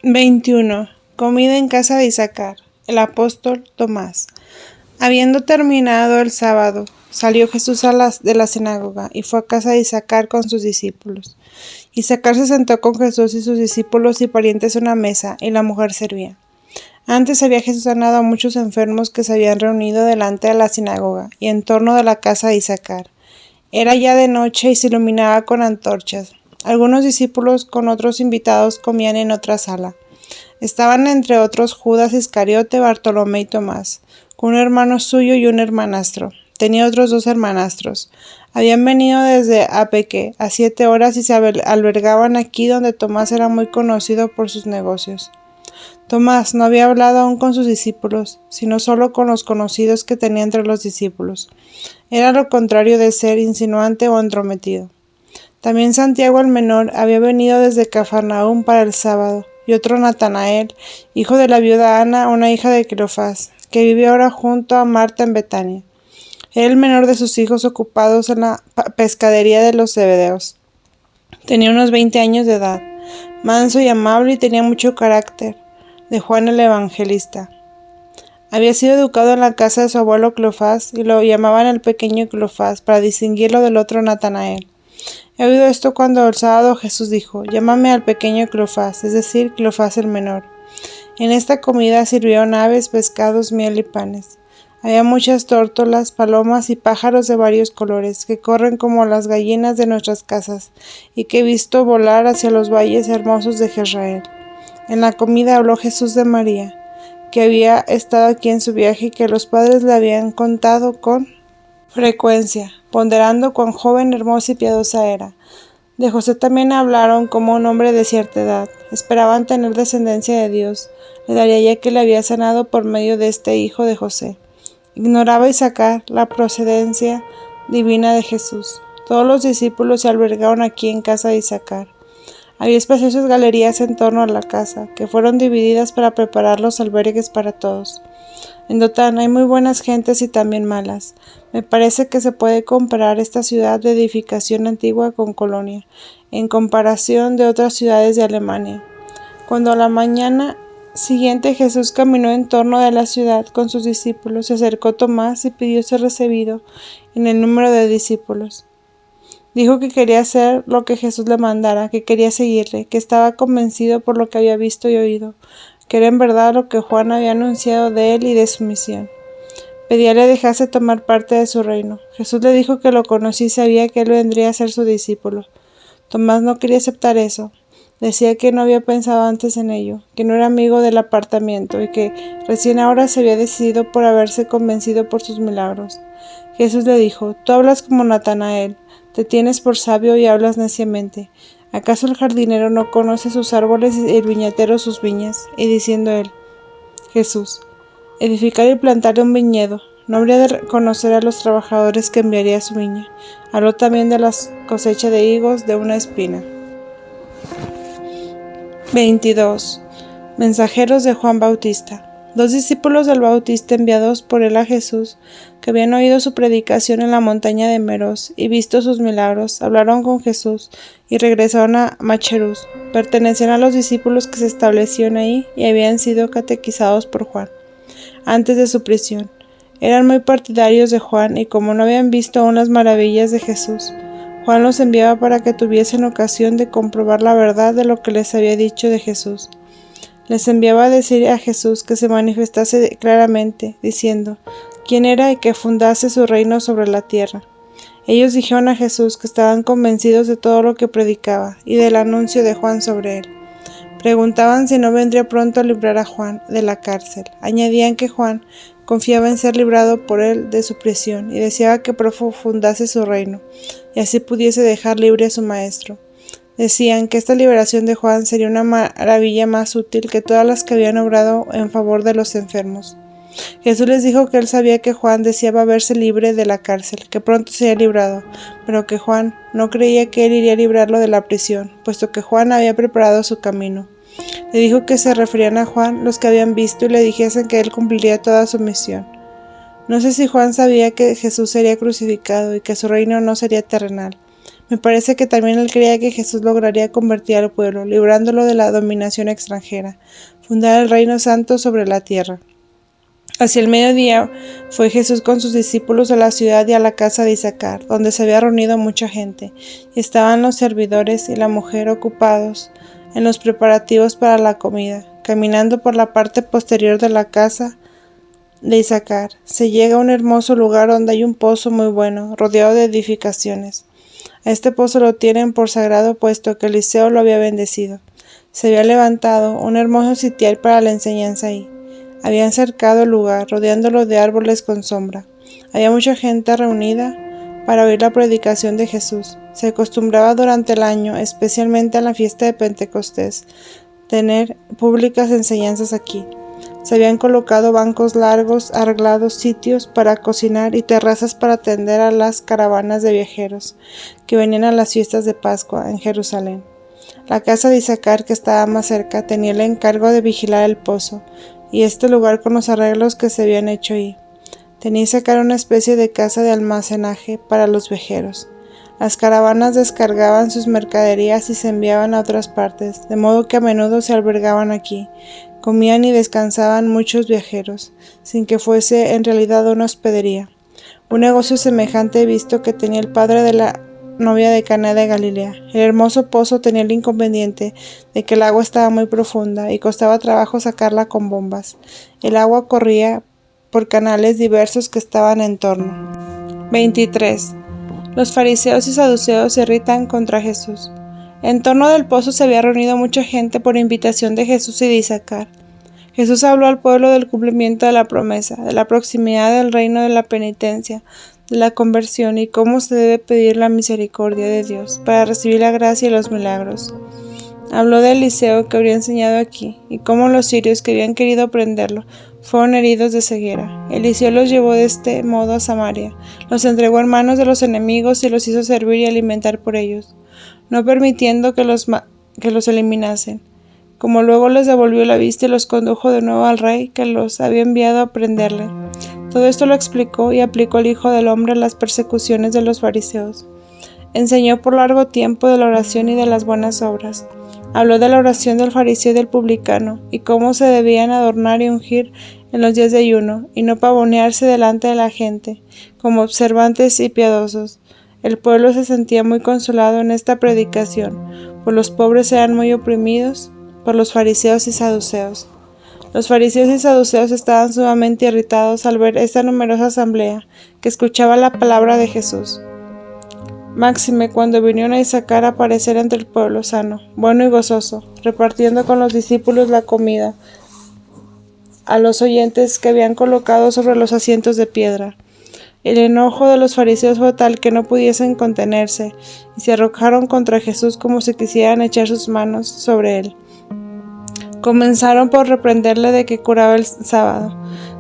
21. Comida en casa de Isaacar. El apóstol Tomás. Habiendo terminado el sábado, salió Jesús de la sinagoga y fue a casa de Isaacar con sus discípulos. Isaacar se sentó con Jesús y sus discípulos y parientes a una mesa, y la mujer servía. Antes había Jesús sanado a muchos enfermos que se habían reunido delante de la sinagoga y en torno de la casa de Isaacar. Era ya de noche y se iluminaba con antorchas. Algunos discípulos con otros invitados comían en otra sala. Estaban entre otros Judas Iscariote, Bartolomé y Tomás, con un hermano suyo y un hermanastro. Tenía otros 2 hermanastros. Habían venido desde Apeque a 7 horas y se albergaban aquí donde Tomás era muy conocido por sus negocios. Tomás no había hablado aún con sus discípulos, sino solo con los conocidos que tenía entre los discípulos. Era lo contrario de ser insinuante o entrometido. También Santiago el menor había venido desde Cafarnaúm para el sábado, y otro Natanael, hijo de la viuda Ana, una hija de Cleofás, que vive ahora junto a Marta en Betania. Era el menor de sus hijos ocupados en la pescadería de los Zebedeos. Tenía unos 20 años de edad, manso y amable, y tenía mucho carácter de Juan el Evangelista. Había sido educado en la casa de su abuelo Cleofás, y lo llamaban el pequeño Cleofás, para distinguirlo del otro Natanael. He oído esto cuando el sábado Jesús dijo: llámame al pequeño Cleofás, es decir, Cleofás el menor. En esta comida sirvieron aves, pescados, miel y panes. Había muchas tórtolas, palomas y pájaros de varios colores, que corren como las gallinas de nuestras casas, y que he visto volar hacia los valles hermosos de Jezreel. En la comida habló Jesús de María, que había estado aquí en su viaje y que los padres le habían contado con frecuencia, ponderando cuán joven, hermosa y piadosa era. De José también hablaron como un hombre de cierta edad. Esperaban tener descendencia de Dios. Le daría ya que le había sanado por medio de este hijo de José. Ignoraba Isaacar la procedencia divina de Jesús. Todos los discípulos se albergaron aquí en casa de Isaacar. Había espaciosas galerías en torno a la casa, que fueron divididas para preparar los albergues para todos. En Dotán hay muy buenas gentes y también malas. Me parece que se puede comparar esta ciudad de edificación antigua con Colonia, en comparación de otras ciudades de Alemania. Cuando a la mañana siguiente Jesús caminó en torno de la ciudad con sus discípulos, se acercó Tomás y pidió ser recibido en el número de discípulos. Dijo que quería hacer lo que Jesús le mandara, que quería seguirle, que estaba convencido por lo que había visto y oído, que era en verdad lo que Juan había anunciado de él y de su misión. Pedía le dejase tomar parte de su reino. Jesús le dijo que lo conocía y sabía que él vendría a ser su discípulo. Tomás no quería aceptar eso. Decía que no había pensado antes en ello, que no era amigo del apartamiento y que recién ahora se había decidido por haberse convencido por sus milagros. Jesús le dijo: tú hablas como Natanael, te tienes por sabio y hablas neciamente. ¿Acaso el jardinero no conoce sus árboles y el viñatero sus viñas? Y diciendo él, Jesús: edificar y plantar un viñedo, ¿no habría de conocer a los trabajadores que enviaría a su viña? Habló también de la cosecha de higos de una espina. 22. Mensajeros de Juan Bautista. 2 discípulos del Bautista enviados por él a Jesús, que habían oído su predicación en la montaña de Meros y visto sus milagros, hablaron con Jesús y regresaron a Macherús. Pertenecían a los discípulos que se establecieron ahí y habían sido catequizados por Juan antes de su prisión. Eran muy partidarios de Juan y como no habían visto aún las maravillas de Jesús, Juan los enviaba para que tuviesen ocasión de comprobar la verdad de lo que les había dicho de Jesús. Les enviaba a decir a Jesús que se manifestase claramente, diciendo quién era y que fundase su reino sobre la tierra. Ellos dijeron a Jesús que estaban convencidos de todo lo que predicaba y del anuncio de Juan sobre él. Preguntaban si no vendría pronto a librar a Juan de la cárcel. Añadían que Juan confiaba en ser librado por él de su prisión y deseaba que fundase su reino y así pudiese dejar libre a su maestro. Decían que esta liberación de Juan sería una maravilla más útil que todas las que habían obrado en favor de los enfermos. Jesús les dijo que él sabía que Juan deseaba verse libre de la cárcel, que pronto sería librado, pero que Juan no creía que él iría a librarlo de la prisión, puesto que Juan había preparado su camino. Le dijo que se referían a Juan los que habían visto y le dijesen que él cumpliría toda su misión. No sé si Juan sabía que Jesús sería crucificado y que su reino no sería terrenal, Me parece que también él creía que Jesús lograría convertir al pueblo, librándolo de la dominación extranjera, fundar el reino santo sobre la tierra. Hacia el mediodía fue Jesús con sus discípulos a la ciudad y a la casa de Isaacar, donde se había reunido mucha gente, y estaban los servidores y la mujer ocupados en los preparativos para la comida. Caminando por la parte posterior de la casa de Isaacar, se llega a un hermoso lugar donde hay un pozo muy bueno, rodeado de edificaciones. A este pozo lo tienen por sagrado puesto que Eliseo lo había bendecido. Se había levantado un hermoso sitial para la enseñanza ahí. Habían cercado el lugar, rodeándolo de árboles con sombra. Había mucha gente reunida para oír la predicación de Jesús. Se acostumbraba durante el año, especialmente en la fiesta de Pentecostés, tener públicas enseñanzas aquí. Se habían colocado bancos largos, arreglados sitios para cocinar y terrazas para atender a las caravanas de viajeros que venían a las fiestas de Pascua en Jerusalén. La casa de Isaacar, que estaba más cerca, tenía el encargo de vigilar el pozo y este lugar con los arreglos que se habían hecho ahí. Tenía Isaacar una especie de casa de almacenaje para los viajeros. Las caravanas descargaban sus mercaderías y se enviaban a otras partes, de modo que a menudo se albergaban aquí. Comían y descansaban muchos viajeros, sin que fuese en realidad una hospedería. Un negocio semejante he visto que tenía el padre de la novia de Caná de Galilea. El hermoso pozo tenía el inconveniente de que el agua estaba muy profunda y costaba trabajo sacarla con bombas. El agua corría por canales diversos que estaban en torno. 23. Los fariseos y saduceos se irritan contra Jesús. En torno del pozo se había reunido mucha gente por invitación de Jesús y de Isaacar. Jesús habló al pueblo del cumplimiento de la promesa, de la proximidad del reino, de la penitencia, de la conversión y cómo se debe pedir la misericordia de Dios para recibir la gracia y los milagros. Habló de Eliseo que habría enseñado aquí y cómo los sirios que habían querido prenderlo fueron heridos de ceguera. Eliseo los llevó de este modo a Samaria, los entregó en manos de los enemigos y los hizo servir y alimentar por ellos, no permitiendo que los eliminasen. Como luego les devolvió la vista y los condujo de nuevo al rey que los había enviado a prenderle. Todo esto lo explicó y aplicó el Hijo del Hombre a las persecuciones de los fariseos. Enseñó por largo tiempo de la oración y de las buenas obras. Habló de la oración del fariseo y del publicano, y cómo se debían adornar y ungir en los días de ayuno, y no pavonearse delante de la gente, como observantes y piadosos. El pueblo se sentía muy consolado en esta predicación, pues los pobres eran muy oprimidos por los fariseos y saduceos. Los fariseos y saduceos estaban sumamente irritados al ver esta numerosa asamblea que escuchaba la palabra de Jesús. Máxime cuando vinieron a Isaacar a aparecer entre el pueblo sano, bueno y gozoso, repartiendo con los discípulos la comida a los oyentes que habían colocado sobre los asientos de piedra. El enojo de los fariseos fue tal que no pudiesen contenerse, y se arrojaron contra Jesús como si quisieran echar sus manos sobre él. Comenzaron por reprenderle de que curaba el sábado.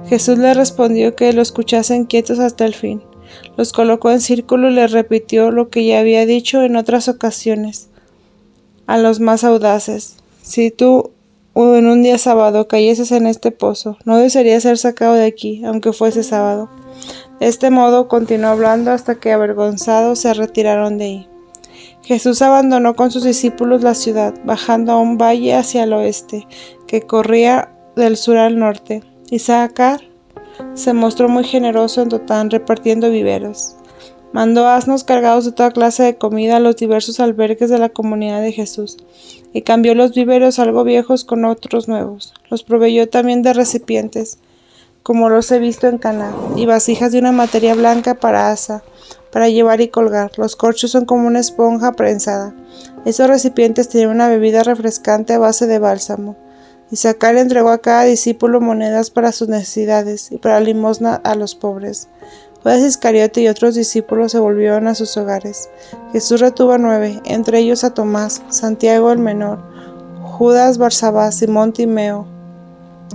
Jesús les respondió que lo escuchasen quietos hasta el fin. Los colocó en círculo y les repitió lo que ya había dicho en otras ocasiones a los más audaces. Si tú en un día sábado cayeses en este pozo, no desearías ser sacado de aquí, aunque fuese sábado. De este modo continuó hablando hasta que avergonzados se retiraron de ahí. Jesús abandonó con sus discípulos la ciudad, bajando a un valle hacia el oeste, que corría del sur al norte. Isaacar se mostró muy generoso en Dotán, repartiendo víveres. Mandó asnos cargados de toda clase de comida a los diversos albergues de la comunidad de Jesús, y cambió los víveres algo viejos con otros nuevos. Los proveyó también de recipientes, como los he visto en Caná, y vasijas de una materia blanca para asa, para llevar y colgar. Los corchos son como una esponja prensada. Esos recipientes tienen una bebida refrescante a base de bálsamo. Isaacar entregó a cada discípulo monedas para sus necesidades y para limosna a los pobres. Judas Iscariote y otros discípulos se volvieron a sus hogares. Jesús retuvo a 9, entre ellos a Tomás, Santiago el menor, Judas Barsabás, Simón Timeo,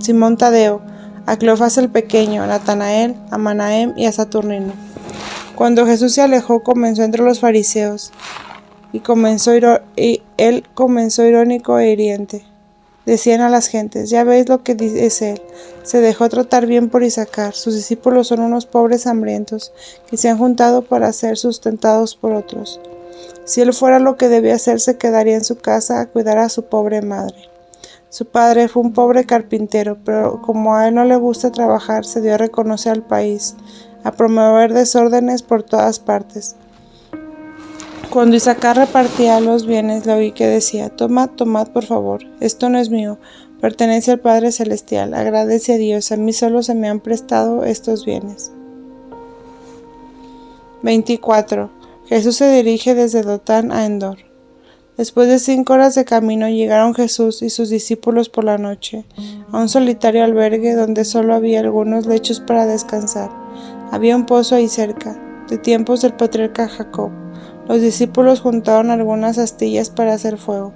Simón Tadeo, a Cleofás el pequeño, a Natanael, a Manahem y a Saturnino. Cuando Jesús se alejó, comenzó entre los fariseos, y él comenzó irónico e hiriente. Decían a las gentes: ya veis lo que dice él, se dejó tratar bien por Isaacar, sus discípulos son unos pobres hambrientos, que se han juntado para ser sustentados por otros. Si él fuera lo que debía hacer, se quedaría en su casa a cuidar a su pobre madre. Su padre fue un pobre carpintero, pero como a él no le gusta trabajar, se dio a reconocer al país, a promover desórdenes por todas partes. Cuando Isaacar repartía los bienes, le oí que decía: tomad, por favor, esto no es mío, pertenece al Padre Celestial, agradece a Dios, a mí solo se me han prestado estos bienes. 24. Jesús se dirige desde Dotán a Endor. Después de 5 horas de camino llegaron Jesús y sus discípulos por la noche a un solitario albergue donde solo había algunos lechos para descansar. Había un pozo ahí cerca, de tiempos del patriarca Jacob. Los discípulos juntaron algunas astillas para hacer fuego.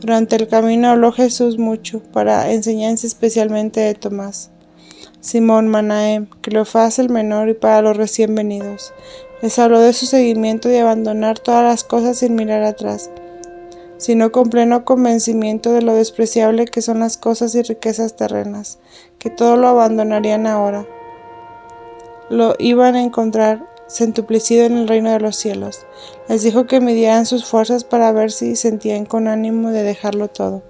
Durante el camino habló Jesús mucho, para enseñanza especialmente de Tomás, Simón Manahem, Cleofás el menor, y para los recién venidos. Les habló de su seguimiento y de abandonar todas las cosas sin mirar atrás, sino con pleno convencimiento de lo despreciable que son las cosas y riquezas terrenas, que todo lo abandonarían ahora. Lo iban a encontrar centuplicido en el reino de los cielos. Les dijo que midieran sus fuerzas para ver si sentían con ánimo de dejarlo todo.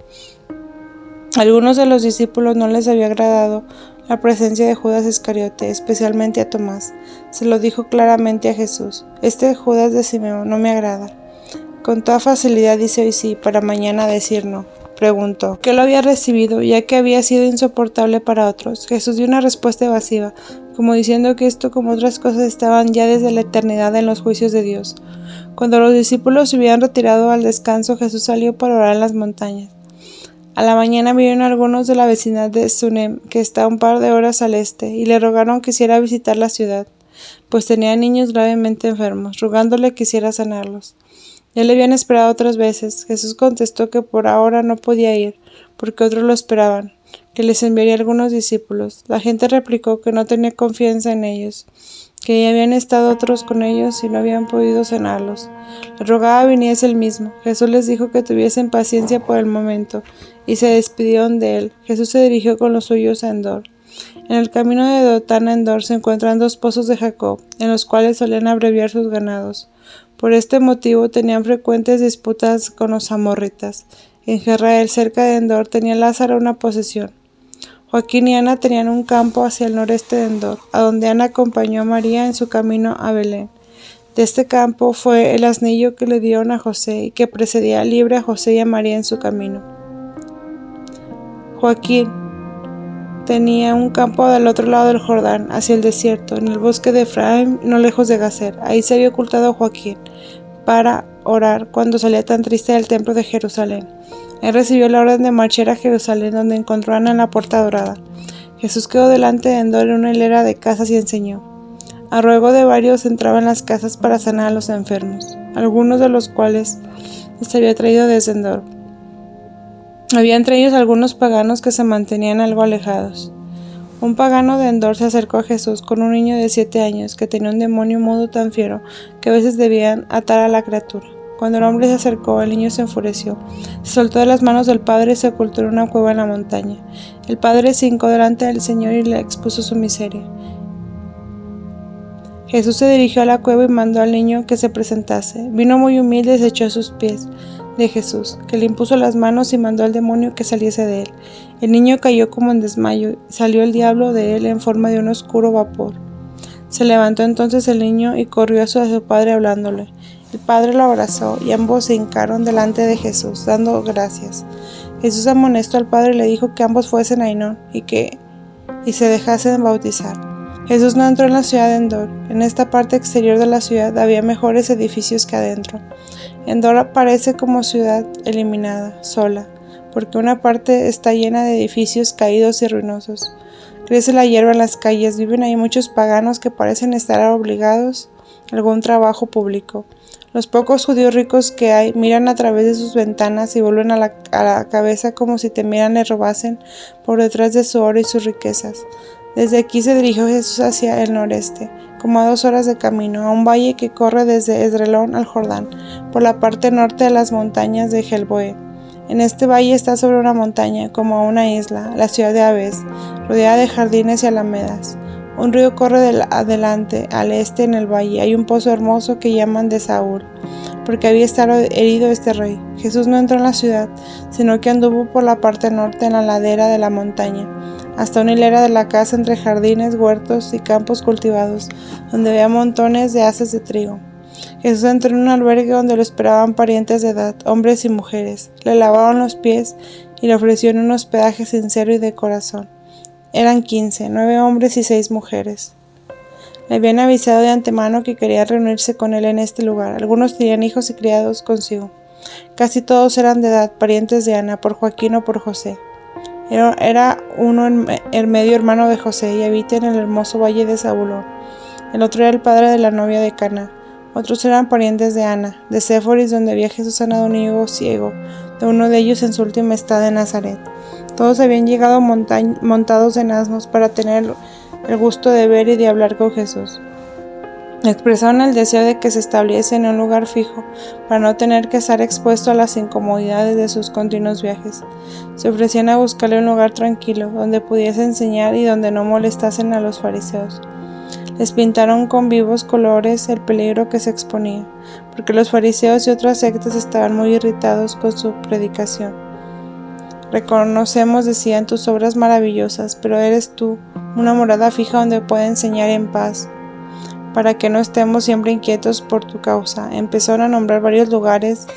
A algunos de los discípulos no les había agradado la presencia de Judas Iscariote, especialmente a Tomás. Se lo dijo claramente a Jesús: este Judas de Simeón no me agrada. Con toda facilidad dice hoy sí, para mañana decir no. Preguntó ¿qué lo había recibido, ya que había sido insoportable para otros? Jesús dio una respuesta evasiva, como diciendo que esto, como otras cosas, estaban ya desde la eternidad en los juicios de Dios. Cuando los discípulos se habían retirado al descanso, Jesús salió para orar en las montañas. A la mañana vinieron algunos de la vecindad de Sunem, que está a un par de horas al este, y le rogaron que quisiera visitar la ciudad, pues tenía niños gravemente enfermos, rogándole que quisiera sanarlos. Ya le habían esperado otras veces. Jesús contestó que por ahora no podía ir, porque otros lo esperaban, que les enviaría algunos discípulos. La gente replicó que no tenía confianza en ellos, que ya habían estado otros con ellos y no habían podido sanarlos. Le rogaba viniese él mismo. Jesús les dijo que tuviesen paciencia por el momento, y se despidieron de él. Jesús se dirigió con los suyos a Endor. En el camino de Dotán a Endor se encuentran 2 pozos de Jacob, en los cuales solían abreviar sus ganados. Por este motivo tenían frecuentes disputas con los amorritas. En Jezreel, cerca de Endor, tenía Lázaro una posesión. Joaquín y Ana tenían un campo hacia el noreste de Endor, a donde Ana acompañó a María en su camino a Belén. De este campo fue el asnillo que le dieron a José y que precedía libre a José y a María en su camino. Joaquín tenía un campo del otro lado del Jordán, hacia el desierto, en el bosque de Efraín, no lejos de Gazer. Ahí se había ocultado Joaquín para orar cuando salía tan triste del templo de Jerusalén. Él recibió la orden de marchar a Jerusalén, donde encontró a Ana en la puerta dorada. Jesús quedó delante de Endor en una hilera de casas y enseñó. A ruego de varios entraba en las casas para sanar a los enfermos, algunos de los cuales se había traído desde Endor. Había entre ellos algunos paganos que se mantenían algo alejados. Un pagano de Endor se acercó a Jesús con un niño de 7 años que tenía un demonio mudo tan fiero que a veces debían atar a la criatura. Cuando el hombre se acercó, el niño se enfureció, se soltó de las manos del padre y se ocultó en una cueva en la montaña. El padre se hincó delante del Señor y le expuso su miseria. Jesús se dirigió a la cueva y mandó al niño que se presentase. Vino muy humilde y se echó a sus pies de Jesús, que le impuso las manos y mandó al demonio que saliese de él. El niño cayó como en desmayo, y salió el diablo de él en forma de un oscuro vapor. Se levantó entonces el niño y corrió a su padre hablándole. El padre lo abrazó y ambos se hincaron delante de Jesús, dando gracias. Jesús amonestó al padre y le dijo que ambos fuesen a Ainón y se dejasen bautizar. Jesús no entró en la ciudad de Endor. En esta parte exterior de la ciudad había mejores edificios que adentro. Endor aparece como ciudad eliminada, sola, porque una parte está llena de edificios caídos y ruinosos. Crece la hierba en las calles, viven ahí muchos paganos que parecen estar obligados a algún trabajo público. Los pocos judíos ricos que hay miran a través de sus ventanas y vuelven a la cabeza como si temieran le robasen por detrás de su oro y sus riquezas. Desde aquí se dirigió Jesús hacia el noreste, como a 2 horas de camino, a un valle que corre desde Esdrelón al Jordán, por la parte norte de las montañas de Gelboe. En este valle está sobre una montaña, como una isla, la ciudad de Abes, rodeada de jardines y alamedas. Un río corre adelante, al este en el valle. Hay un pozo hermoso que llaman de Saúl. porque había estado herido este rey. Jesús no entró en la ciudad, sino que anduvo por la parte norte en la ladera de la montaña, hasta una hilera de la casa entre jardines, huertos y campos cultivados, donde había montones de haces de trigo. Jesús entró en un albergue donde lo esperaban parientes de edad, hombres y mujeres. Le lavaron los pies y le ofrecieron un hospedaje sincero y de corazón. Eran 15, 9 hombres y 6 mujeres. Le habían avisado de antemano que quería reunirse con él en este lugar. Algunos tenían hijos y criados consigo. Casi todos eran de edad, parientes de Ana, por Joaquín o por José. Era uno el medio hermano de José y habita en el hermoso valle de Zabulón. El otro era el padre de la novia de Caná. Otros eran parientes de Ana, de Séforis, donde había Jesús sanado a un niño ciego, de uno de ellos en su última estada en Nazaret. Todos habían llegado montados en asnos para tener el gusto de ver y de hablar con Jesús. Expresaron el deseo de que se estableciese en un lugar fijo, para no tener que estar expuesto a las incomodidades de sus continuos viajes. Se ofrecían a buscarle un lugar tranquilo, donde pudiese enseñar y donde no molestasen a los fariseos. Les pintaron con vivos colores el peligro que se exponía, porque los fariseos y otras sectas estaban muy irritados con su predicación. Reconocemos, decían, tus obras maravillosas, pero eres tú una morada fija donde pueda enseñar en paz, para que no estemos siempre inquietos por tu causa. Empezaron a nombrar varios lugares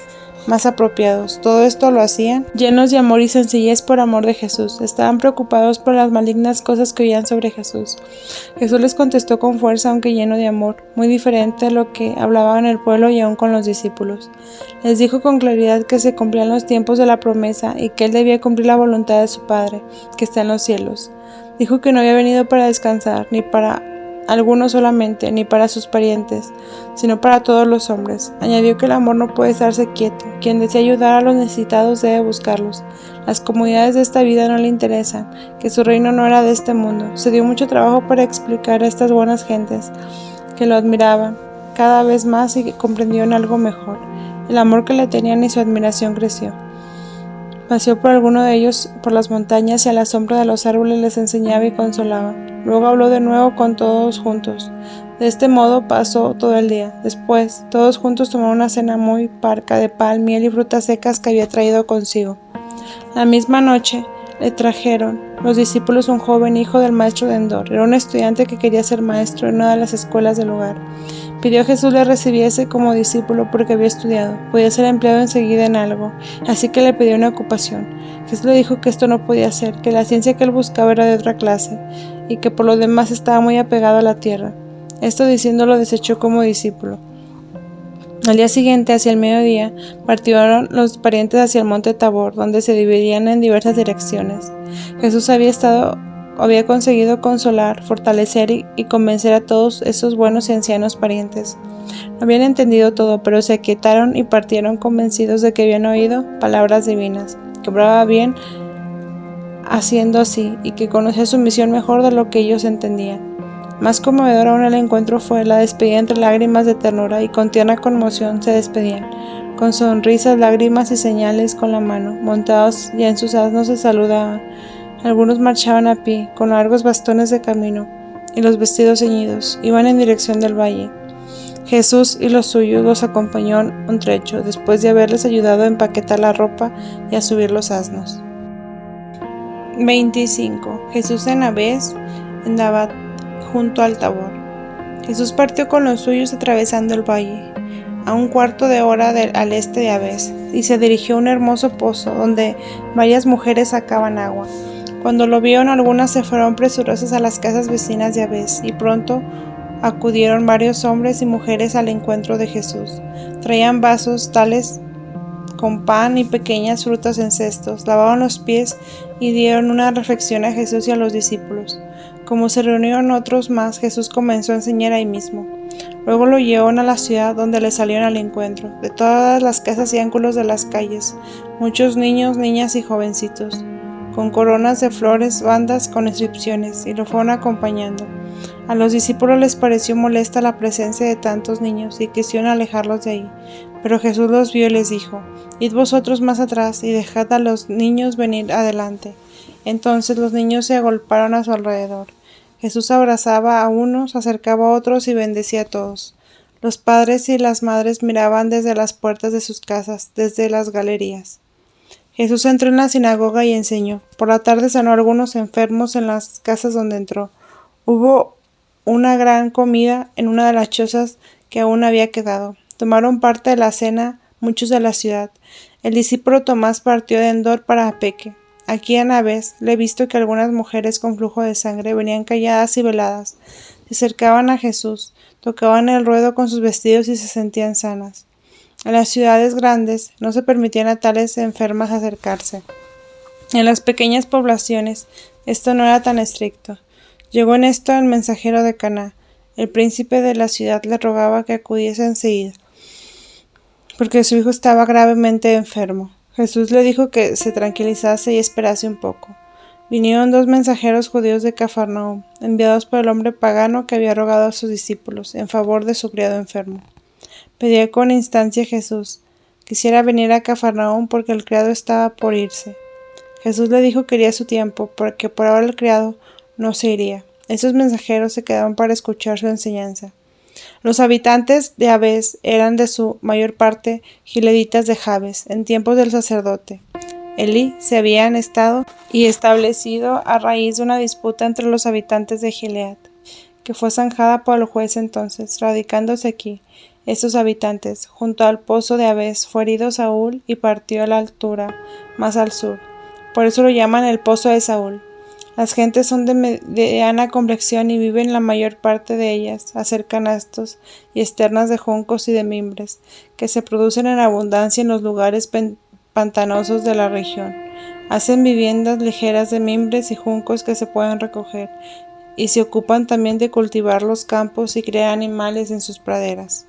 más apropiados. Todo esto lo hacían llenos de amor y sencillez por amor de Jesús. Estaban preocupados por las malignas cosas que oían sobre Jesús. Jesús les contestó con fuerza, aunque lleno de amor, muy diferente a lo que hablaban en el pueblo y aún con los discípulos. Les dijo con claridad que se cumplían los tiempos de la promesa y que él debía cumplir la voluntad de su Padre, que está en los cielos. Dijo que no había venido para descansar, ni para algunos solamente, ni para sus parientes, sino para todos los hombres. Añadió que el amor no puede estarse quieto. Quien desea ayudar a los necesitados debe buscarlos. Las comodidades de esta vida no le interesan, que su reino no era de este mundo. Se dio mucho trabajo para explicar a estas buenas gentes, que lo admiraban cada vez más y que comprendieron algo mejor. El amor que le tenían y su admiración creció. Paseó por alguno de ellos por las montañas y a la sombra de los árboles les enseñaba y consolaba. Luego habló de nuevo con todos juntos. De este modo pasó todo el día. Después, todos juntos tomaron una cena muy parca de pan, miel y frutas secas que había traído consigo. La misma noche le trajeron los discípulos un joven hijo del maestro de Endor. Era un estudiante que quería ser maestro en una de las escuelas del lugar. Pidió a Jesús le recibiese como discípulo porque había estudiado. Podía ser empleado enseguida en algo, así que le pidió una ocupación. Jesús le dijo que esto no podía ser, que la ciencia que él buscaba era de otra clase, y que por lo demás estaba muy apegado a la tierra. Esto diciendo lo desechó como discípulo. Al día siguiente, hacia el mediodía, partieron los parientes hacia el monte Tabor, donde se dividían en diversas direcciones. Jesús había conseguido consolar, fortalecer y convencer a todos esos buenos y ancianos parientes. No habían entendido todo, pero se aquietaron y partieron convencidos de que habían oído palabras divinas, que obraba bien haciendo así, y que conocía su misión mejor de lo que ellos entendían. Más conmovedor aún el encuentro fue la despedida entre lágrimas de ternura y con tierna conmoción se despedían, con sonrisas, lágrimas y señales con la mano. Montados ya en sus asnos se saludaban. Algunos marchaban a pie, con largos bastones de camino y los vestidos ceñidos. Iban en dirección del valle. Jesús y los suyos los acompañó un trecho, después de haberles ayudado a empaquetar la ropa y a subir los asnos. 25. Jesús en Abés, en Dabat, junto al Tabor. Jesús partió con los suyos atravesando el valle, a un cuarto de hora al este de Abés, y se dirigió a un hermoso pozo donde varias mujeres sacaban agua. Cuando lo vieron, algunas se fueron presurosas a las casas vecinas de Abés, y pronto acudieron varios hombres y mujeres al encuentro de Jesús. Traían vasos tales con pan y pequeñas frutas en cestos, lavaban los pies y dieron una reflexión a Jesús y a los discípulos. Como se reunieron otros más, Jesús comenzó a enseñar ahí mismo. Luego lo llevaron a la ciudad, donde le salieron al encuentro, de todas las casas y ángulos de las calles, muchos niños, niñas y jovencitos, con coronas de flores, bandas con inscripciones, y lo fueron acompañando. A los discípulos les pareció molesta la presencia de tantos niños y quisieron alejarlos de ahí. Pero Jesús los vio y les dijo: «Id vosotros más atrás y dejad a los niños venir adelante». Entonces los niños se agolparon a su alrededor. Jesús abrazaba a unos, acercaba a otros y bendecía a todos. Los padres y las madres miraban desde las puertas de sus casas, desde las galerías. Jesús entró en la sinagoga y enseñó. Por la tarde sanó a algunos enfermos en las casas donde entró. Hubo una gran comida en una de las chozas que aún había quedado. Tomaron parte de la cena muchos de la ciudad. El discípulo Tomás partió de Endor para Peque. Aquí en Abés le he visto que algunas mujeres con flujo de sangre venían calladas y veladas. Se acercaban a Jesús, tocaban el ruedo con sus vestidos y se sentían sanas. En las ciudades grandes no se permitían a tales enfermas acercarse. En las pequeñas poblaciones esto no era tan estricto. Llegó en esto el mensajero de Caná. El príncipe de la ciudad le rogaba que acudiese enseguida, porque su hijo estaba gravemente enfermo. Jesús le dijo que se tranquilizase y esperase un poco. Vinieron 2 mensajeros judíos de Cafarnaúm, enviados por el hombre pagano que había rogado a sus discípulos en favor de su criado enfermo. Pedía con instancia a Jesús: quisiera venir a Cafarnaúm porque el criado estaba por irse. Jesús le dijo que quería su tiempo, porque por ahora el criado no se iría. Esos mensajeros se quedaron para escuchar su enseñanza. Los habitantes de Abés eran de su mayor parte gileditas de Jabes, en tiempos del sacerdote Elí. Se habían estado y establecido a raíz de una disputa entre los habitantes de Gilead, que fue zanjada por el juez entonces. Radicándose aquí estos habitantes, junto al pozo de Abés, fue herido Saúl y partió a la altura más al sur. Por eso lo llaman el pozo de Saúl. Las gentes son de mediana complexión y viven la mayor parte de ellas a hacer canastos y esternas de juncos y de mimbres, que se producen en abundancia en los lugares pantanosos de la región. Hacen viviendas ligeras de mimbres y juncos que se pueden recoger, y se ocupan también de cultivar los campos y criar animales en sus praderas.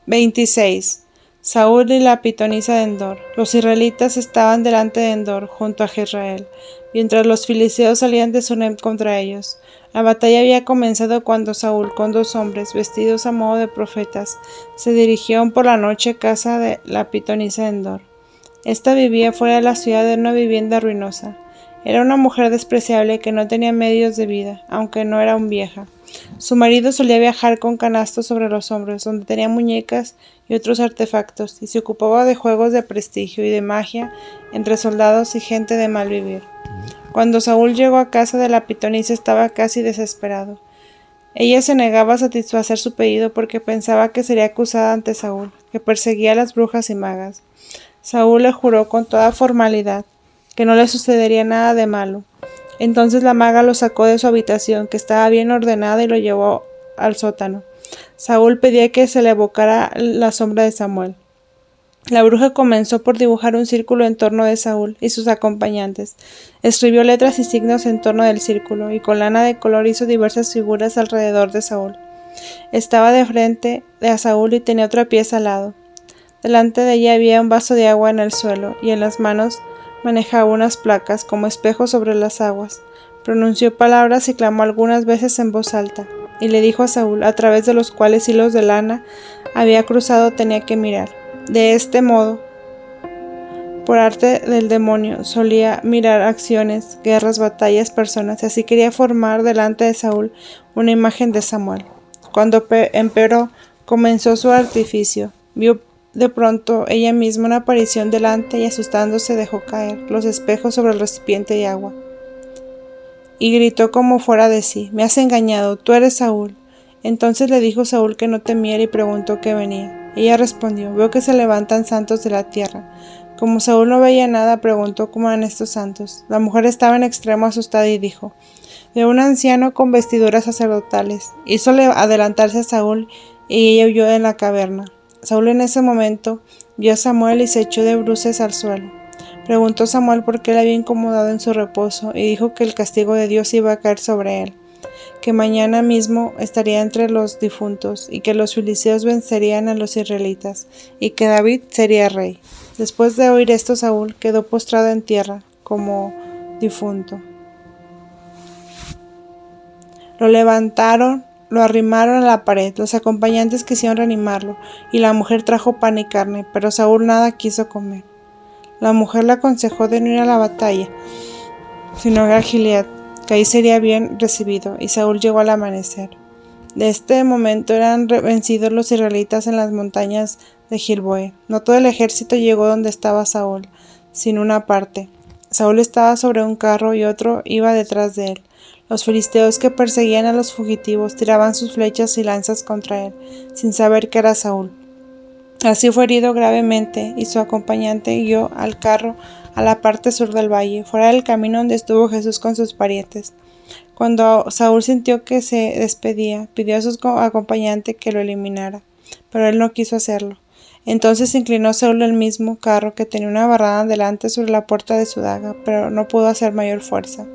26. Saúl y la pitonisa de Endor. Los israelitas estaban delante de Endor, junto a Jezreel, mientras los filisteos salían de Sunem contra ellos. La batalla había comenzado cuando Saúl, con 2 hombres, vestidos a modo de profetas, se dirigió por la noche a casa de la pitonisa de Endor. Esta vivía fuera de la ciudad en una vivienda ruinosa. Era una mujer despreciable que no tenía medios de vida, aunque no era aún vieja. Su marido solía viajar con canastos sobre los hombros, donde tenía muñecas y otros artefactos, y se ocupaba de juegos de prestigio y de magia entre soldados y gente de mal vivir. Cuando Saúl llegó a casa de la pitonisa estaba casi desesperado. Ella se negaba a satisfacer su pedido porque pensaba que sería acusada ante Saúl, que perseguía a las brujas y magas. Saúl le juró con toda formalidad que no le sucedería nada de malo. Entonces la maga lo sacó de su habitación, que estaba bien ordenada, y lo llevó al sótano. Saúl pedía que se le evocara la sombra de Samuel. La bruja comenzó por dibujar un círculo en torno de Saúl y sus acompañantes. Escribió letras y signos en torno del círculo, y con lana de color hizo diversas figuras alrededor de Saúl. Estaba de frente a Saúl y tenía otra pieza al lado. Delante de ella había un vaso de agua en el suelo, y en las manos manejaba unas placas como espejos sobre las aguas. Pronunció palabras y clamó algunas veces en voz alta, y le dijo a Saúl, a través de los cuales hilos de lana había cruzado, tenía que mirar. De este modo, por arte del demonio, solía mirar acciones, guerras, batallas, personas, y así quería formar delante de Saúl una imagen de Samuel. Cuando empero comenzó su artificio, vio de pronto ella misma una aparición delante, y asustándose dejó caer los espejos sobre el recipiente de agua. Y gritó como fuera de sí: «Me has engañado, tú eres Saúl». Entonces le dijo Saúl que no temiera y preguntó qué venía. Ella respondió: «Veo que se levantan santos de la tierra». Como Saúl no veía nada, preguntó cómo eran estos santos. La mujer estaba en extremo asustada y dijo: «Veo un anciano con vestiduras sacerdotales». Hízole adelantarse a Saúl y ella huyó en la caverna. Saúl en ese momento vio a Samuel y se echó de bruces al suelo. Preguntó Samuel por qué le había incomodado en su reposo, y dijo que el castigo de Dios iba a caer sobre él, que mañana mismo estaría entre los difuntos, y que los filisteos vencerían a los israelitas, y que David sería rey. Después de oír esto, Saúl quedó postrado en tierra, como difunto. Lo levantaron, lo arrimaron a la pared. Los acompañantes quisieron reanimarlo, y la mujer trajo pan y carne, pero Saúl nada quiso comer. La mujer le aconsejó de no ir a la batalla, sino a Gilead, que ahí sería bien recibido, y Saúl llegó al amanecer. De este momento eran vencidos los israelitas en las montañas de Gilboa. No todo el ejército llegó donde estaba Saúl, sino una parte. Saúl estaba sobre un carro y otro iba detrás de él. Los filisteos que perseguían a los fugitivos tiraban sus flechas y lanzas contra él, sin saber que era Saúl. Así fue herido gravemente, y su acompañante guió al carro a la parte sur del valle, fuera del camino donde estuvo Jesús con sus parientes. Cuando Saúl sintió que se despedía, pidió a su acompañante que lo eliminara, pero él no quiso hacerlo. Entonces inclinó Saúl el mismo carro, que tenía una barrada delante sobre la puerta de su daga, pero no pudo hacer mayor fuerza.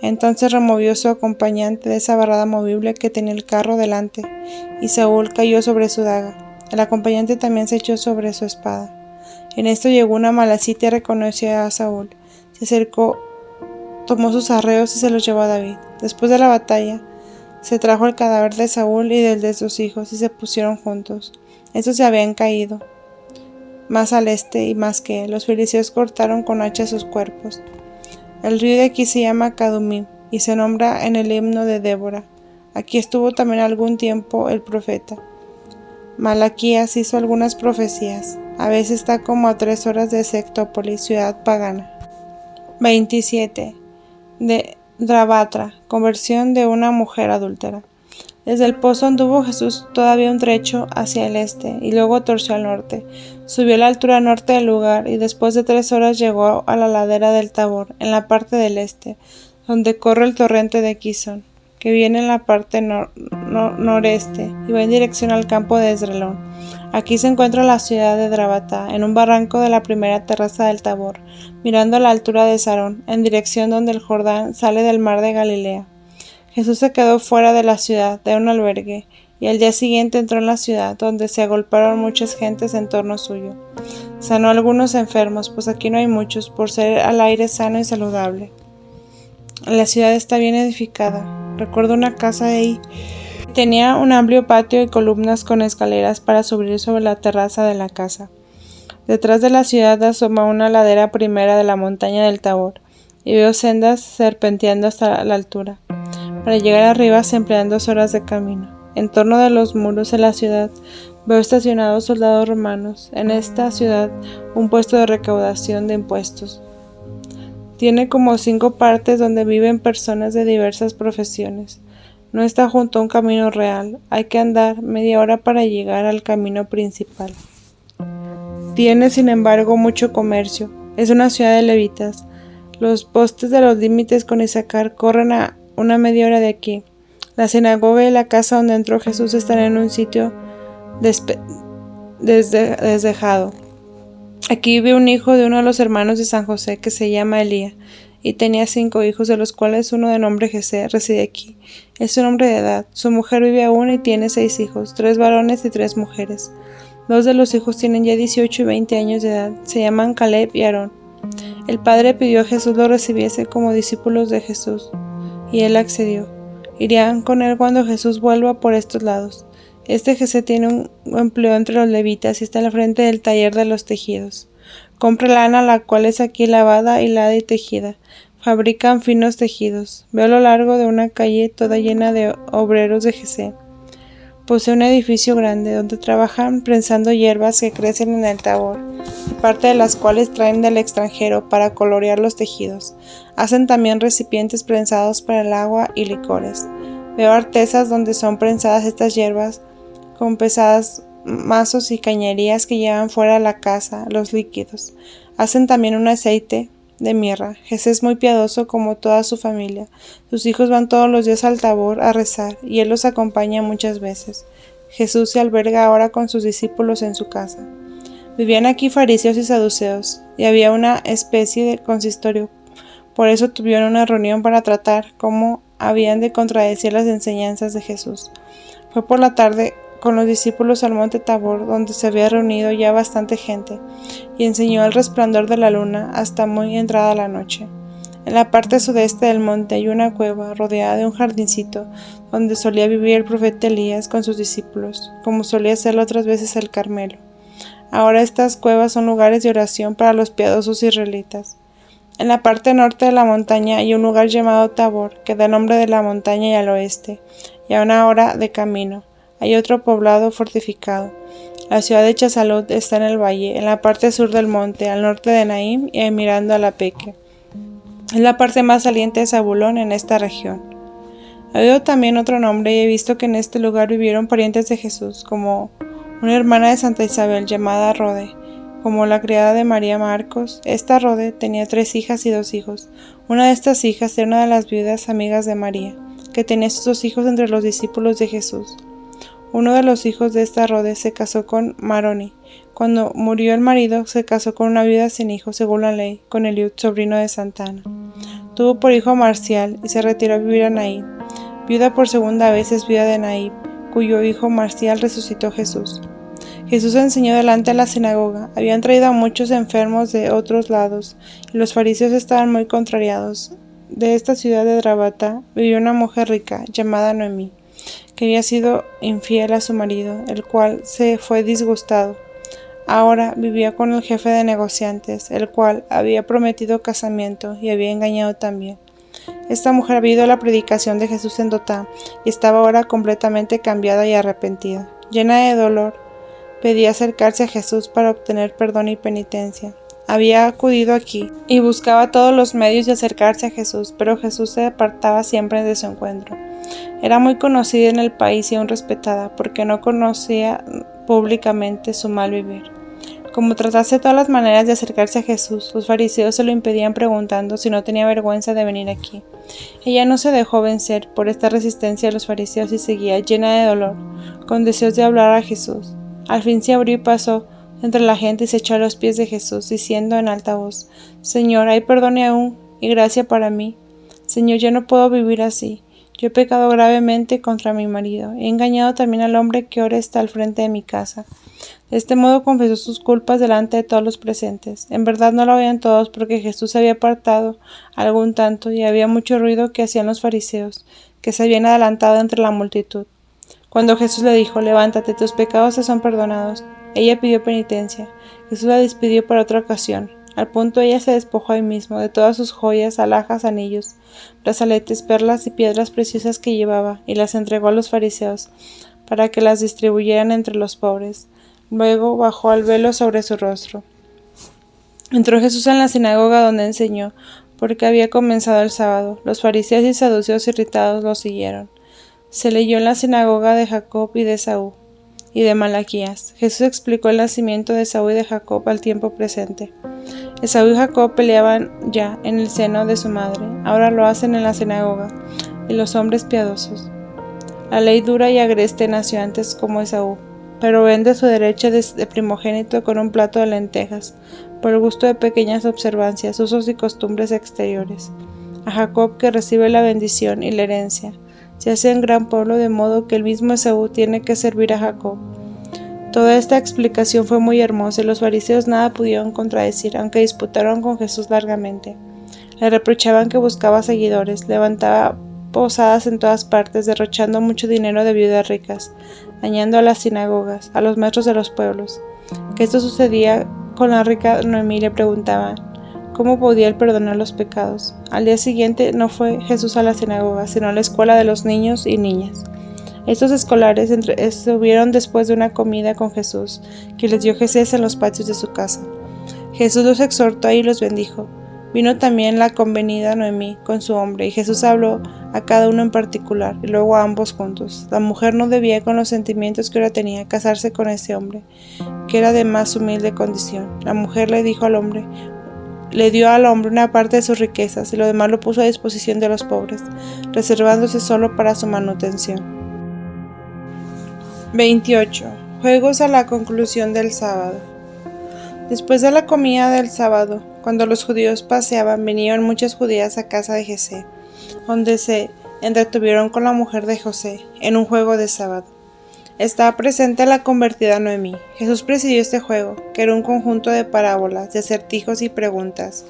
Entonces removió su acompañante de esa barrada movible que tenía el carro delante, y Saúl cayó sobre su daga. El acompañante también se echó sobre su espada. En esto llegó una malacita y reconoció a Saúl. Se acercó, tomó sus arreos y se los llevó a David. Después de la batalla, se trajo el cadáver de Saúl y del de sus hijos, y se pusieron juntos. Estos se habían caído más al este y más que él. Los filisteos cortaron con hacha sus cuerpos. El río de aquí se llama Cadumim, y se nombra en el himno de Débora. Aquí estuvo también algún tiempo el profeta. Malaquías hizo algunas profecías. A veces está como a 3 horas de Sectópolis, ciudad pagana. 27. De Drabatra, conversión de una mujer adúltera. Desde el pozo anduvo Jesús todavía un trecho hacia el este, y luego torció al norte. Subió a la altura norte del lugar, y después de 3 horas llegó a la ladera del Tabor, en la parte del este, donde corre el torrente de Quizón, que viene en la parte noreste, y va en dirección al campo de Esdrelón. Aquí se encuentra la ciudad de Drabata, en un barranco de la primera terraza del Tabor, mirando a la altura de Sarón, en dirección donde el Jordán sale del mar de Galilea. Jesús se quedó fuera de la ciudad, de un albergue, y al día siguiente entró en la ciudad, donde se agolparon muchas gentes en torno suyo. Sanó a algunos enfermos, pues aquí no hay muchos, por ser al aire sano y saludable. La ciudad está bien edificada. Recuerdo una casa de ahí. Tenía un amplio patio y columnas con escaleras para subir sobre la terraza de la casa. Detrás de la ciudad asoma una ladera primera de la montaña del Tabor, y veo sendas serpenteando hasta la altura. Para llegar arriba se emplean 2 horas de camino. En torno de los muros de la ciudad veo estacionados soldados romanos. En esta ciudad un puesto de recaudación de impuestos. Tiene como 5 partes donde viven personas de diversas profesiones. No está junto a un camino real. Hay que andar media hora para llegar al camino principal. Tiene, sin embargo, mucho comercio. Es una ciudad de levitas. Los postes de los límites con Isaacar corren a una media hora de aquí. La sinagoga y la casa donde entró Jesús están en un sitio desdejado. Aquí vive un hijo de uno de los hermanos de San José que se llama Elías, y tenía 5 hijos, de los cuales uno de nombre Jesé reside aquí. Es un hombre de edad. Su mujer vive aún y tiene 6 hijos, 3 varones y 3 mujeres. 2 de los hijos tienen ya 18 y 20 años de edad. Se llaman Caleb y Aarón. El padre pidió a Jesús los recibiese como discípulos de Jesús, y él accedió. Irían con él cuando Jesús vuelva por estos lados. Este Jesé tiene un empleo entre los levitas y está al frente del taller de los tejidos. Compra lana, la cual es aquí lavada, hilada y tejida. Fabrican finos tejidos. Veo a lo largo de una calle toda llena de obreros de Jesé. Posee un edificio grande donde trabajan prensando hierbas que crecen en el Tabor, parte de las cuales traen del extranjero para colorear los tejidos. Hacen también recipientes prensados para el agua y licores. Veo artesas donde son prensadas estas hierbas con pesadas mazos y cañerías que llevan fuera de la casa los líquidos. Hacen también un aceite de mirra. Jesús es muy piadoso como toda su familia. Sus hijos van todos los días al Tabor a rezar, y él los acompaña muchas veces. Jesús se alberga ahora con sus discípulos en su casa. Vivían aquí fariseos y saduceos, y había una especie de consistorio. Por eso tuvieron una reunión para tratar cómo habían de contradecir las enseñanzas de Jesús. Fue por la tarde con los discípulos al monte Tabor, donde se había reunido ya bastante gente, y enseñó al resplandor de la luna hasta muy entrada la noche. En la parte sudeste del monte hay una cueva rodeada de un jardincito, donde solía vivir el profeta Elías con sus discípulos, como solía hacerlo otras veces el Carmelo. Ahora estas cuevas son lugares de oración para los piadosos israelitas. En la parte norte de la montaña hay un lugar llamado Tabor, que da nombre de la montaña, y al oeste, y a una hora de camino hay otro poblado fortificado. La ciudad de Chazalot está en el valle, en la parte sur del monte, al norte de Naim y mirando a la Peque. Es la parte más saliente de Zabulón en esta región. He oído también otro nombre y he visto que en este lugar vivieron parientes de Jesús, como una hermana de Santa Isabel llamada Rode, como la criada de María Marcos. Esta Rode tenía 3 hijas y 2 hijos. Una de estas hijas era una de las viudas amigas de María, que tenía sus 2 hijos entre los discípulos de Jesús. Uno de los hijos de esta Rode se casó con Maroni. Cuando murió el marido, se casó con una viuda sin hijos, según la ley, con Eliud, sobrino de Santa Ana. Tuvo por hijo a Marcial y se retiró a vivir a Naib. Viuda por segunda vez es viuda de Naib, cuyo hijo Marcial resucitó Jesús. Jesús enseñó delante de la sinagoga. Habían traído a muchos enfermos de otros lados, y los fariseos estaban muy contrariados. De esta ciudad de Rabata vivía una mujer rica, llamada Noemí, que había sido infiel a su marido, el cual se fue disgustado. Ahora vivía con el jefe de negociantes, el cual había prometido casamiento y había engañado también. Esta mujer había ido a la predicación de Jesús en Dotán y estaba ahora completamente cambiada y arrepentida. Llena de dolor, pedía acercarse a Jesús para obtener perdón y penitencia. Había acudido aquí y buscaba todos los medios de acercarse a Jesús, pero Jesús se apartaba siempre de su encuentro. Era muy conocida en el país y aún respetada, porque no conocía públicamente su mal vivir. Como tratase de todas las maneras de acercarse a Jesús, los fariseos se lo impedían preguntando si no tenía vergüenza de venir aquí. Ella no se dejó vencer por esta resistencia de los fariseos y seguía, llena de dolor, con deseos de hablar a Jesús. Al fin se abrió y pasó entre la gente y se echó a los pies de Jesús, diciendo en alta voz: Señor, hay perdón aún y gracia para mí. Señor, yo no puedo vivir así. Yo he pecado gravemente contra mi marido. He engañado también al hombre que ahora está al frente de mi casa. De este modo confesó sus culpas delante de todos los presentes. En verdad no lo oían todos, porque Jesús se había apartado algún tanto y había mucho ruido que hacían los fariseos, que se habían adelantado entre la multitud. Cuando Jesús le dijo: Levántate, tus pecados te son perdonados, ella pidió penitencia. Jesús la despidió para otra ocasión. Al punto ella se despojó ahí mismo de todas sus joyas, alhajas, anillos, brazaletes, perlas y piedras preciosas que llevaba, y las entregó a los fariseos, para que las distribuyeran entre los pobres. Luego bajó el velo sobre su rostro. Entró Jesús en la sinagoga donde enseñó, porque había comenzado el sábado. Los fariseos y saduceos irritados lo siguieron. Se leyó en la sinagoga de Jacob y de Esaú, y de Malaquías. Jesús explicó el nacimiento de Esaú y de Jacob al tiempo presente. Esaú y Jacob peleaban ya en el seno de su madre, ahora lo hacen en la sinagoga, y los hombres piadosos. La ley dura y agreste nació antes como Esaú, pero vende su derecho de primogénito con un plato de lentejas, por el gusto de pequeñas observancias, usos y costumbres exteriores. A Jacob, que recibe la bendición y la herencia, se hace un gran pueblo, de modo que el mismo Esaú tiene que servir a Jacob. Toda esta explicación fue muy hermosa y los fariseos nada pudieron contradecir, aunque disputaron con Jesús largamente. Le reprochaban que buscaba seguidores, levantaba posadas en todas partes, derrochando mucho dinero de viudas ricas, dañando a las sinagogas, a los maestros de los pueblos. Que esto sucedía con la rica Noemí, le preguntaban cómo podía él perdonar los pecados. Al día siguiente no fue Jesús a la sinagoga, sino a la escuela de los niños y niñas. Estos escolares estuvieron después de una comida con Jesús, que les dio Jesús en los patios de su casa. Jesús los exhortó y los bendijo. Vino también la convenida Noemí con su hombre, y Jesús habló a cada uno en particular, y luego a ambos juntos. La mujer no debía, con los sentimientos que ahora tenía, casarse con ese hombre, que era de más humilde condición. La mujer le dio al hombre una parte de sus riquezas, y lo demás lo puso a disposición de los pobres, reservándose solo para su manutención. 28. Juegos a la conclusión del sábado. Después de la comida del sábado, cuando los judíos paseaban, vinieron muchas judías a casa de José, donde se entretuvieron con la mujer de José en un juego de sábado. Estaba presente la convertida Noemí. Jesús presidió este juego, que era un conjunto de parábolas, de acertijos y preguntas,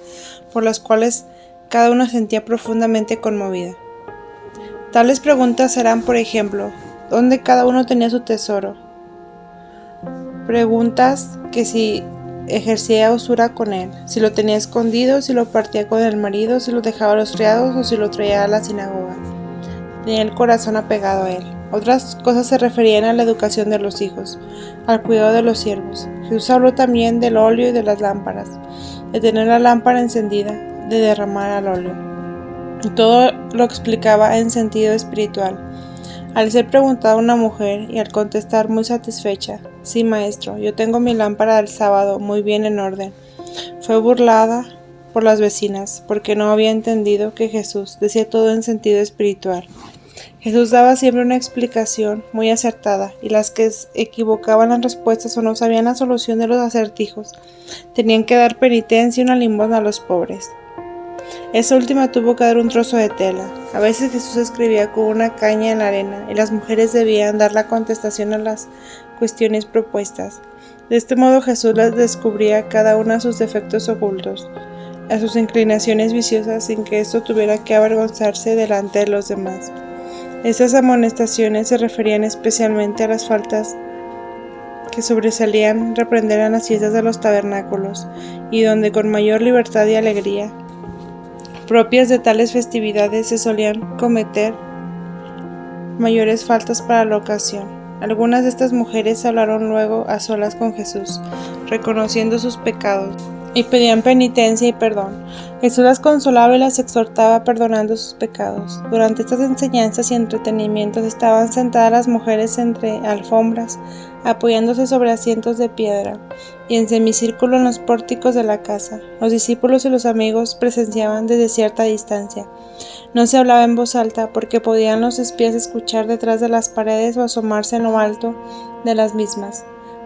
por las cuales cada uno sentía profundamente conmovida. Tales preguntas eran, por ejemplo, ¿dónde cada uno tenía su tesoro? Preguntas que si ejercía usura con él, si lo tenía escondido, si lo partía con el marido, si lo dejaba a los criados o si lo traía a la sinagoga. tenía el corazón apegado a él. Otras cosas se referían a la educación de los hijos, al cuidado de los siervos. Jesús habló también del óleo y de las lámparas, de tener la lámpara encendida, de derramar al óleo. Y todo lo explicaba en sentido espiritual. Al ser preguntada una mujer y al contestar muy satisfecha: «Sí, maestro, yo tengo mi lámpara del sábado muy bien en orden», fue burlada por las vecinas porque no había entendido que Jesús decía todo en sentido espiritual. Jesús daba siempre una explicación muy acertada, y las que equivocaban las respuestas o no sabían la solución de los acertijos tenían que dar penitencia y una limosna a los pobres. Esa última tuvo que dar un trozo de tela. A veces Jesús escribía con una caña en la arena y las mujeres debían dar la contestación a las cuestiones propuestas. De este modo Jesús les descubría a cada una sus defectos ocultos, a sus inclinaciones viciosas, sin que esto tuviera que avergonzarse delante de los demás. Estas amonestaciones se referían especialmente a las faltas que sobresalían reprender en las fiestas de los tabernáculos, y donde con mayor libertad y alegría propias de tales festividades se solían cometer mayores faltas para la ocasión. Algunas de estas mujeres hablaron luego a solas con Jesús, reconociendo sus pecados, y pedían penitencia y perdón. Jesús las consolaba y las exhortaba perdonando sus pecados. Durante estas enseñanzas y entretenimientos estaban sentadas las mujeres entre alfombras, apoyándose sobre asientos de piedra, y en semicírculo en los pórticos de la casa. Los discípulos y los amigos presenciaban desde cierta distancia. No se hablaba en voz alta, porque podían los espías escuchar detrás de las paredes o asomarse en lo alto de las mismas,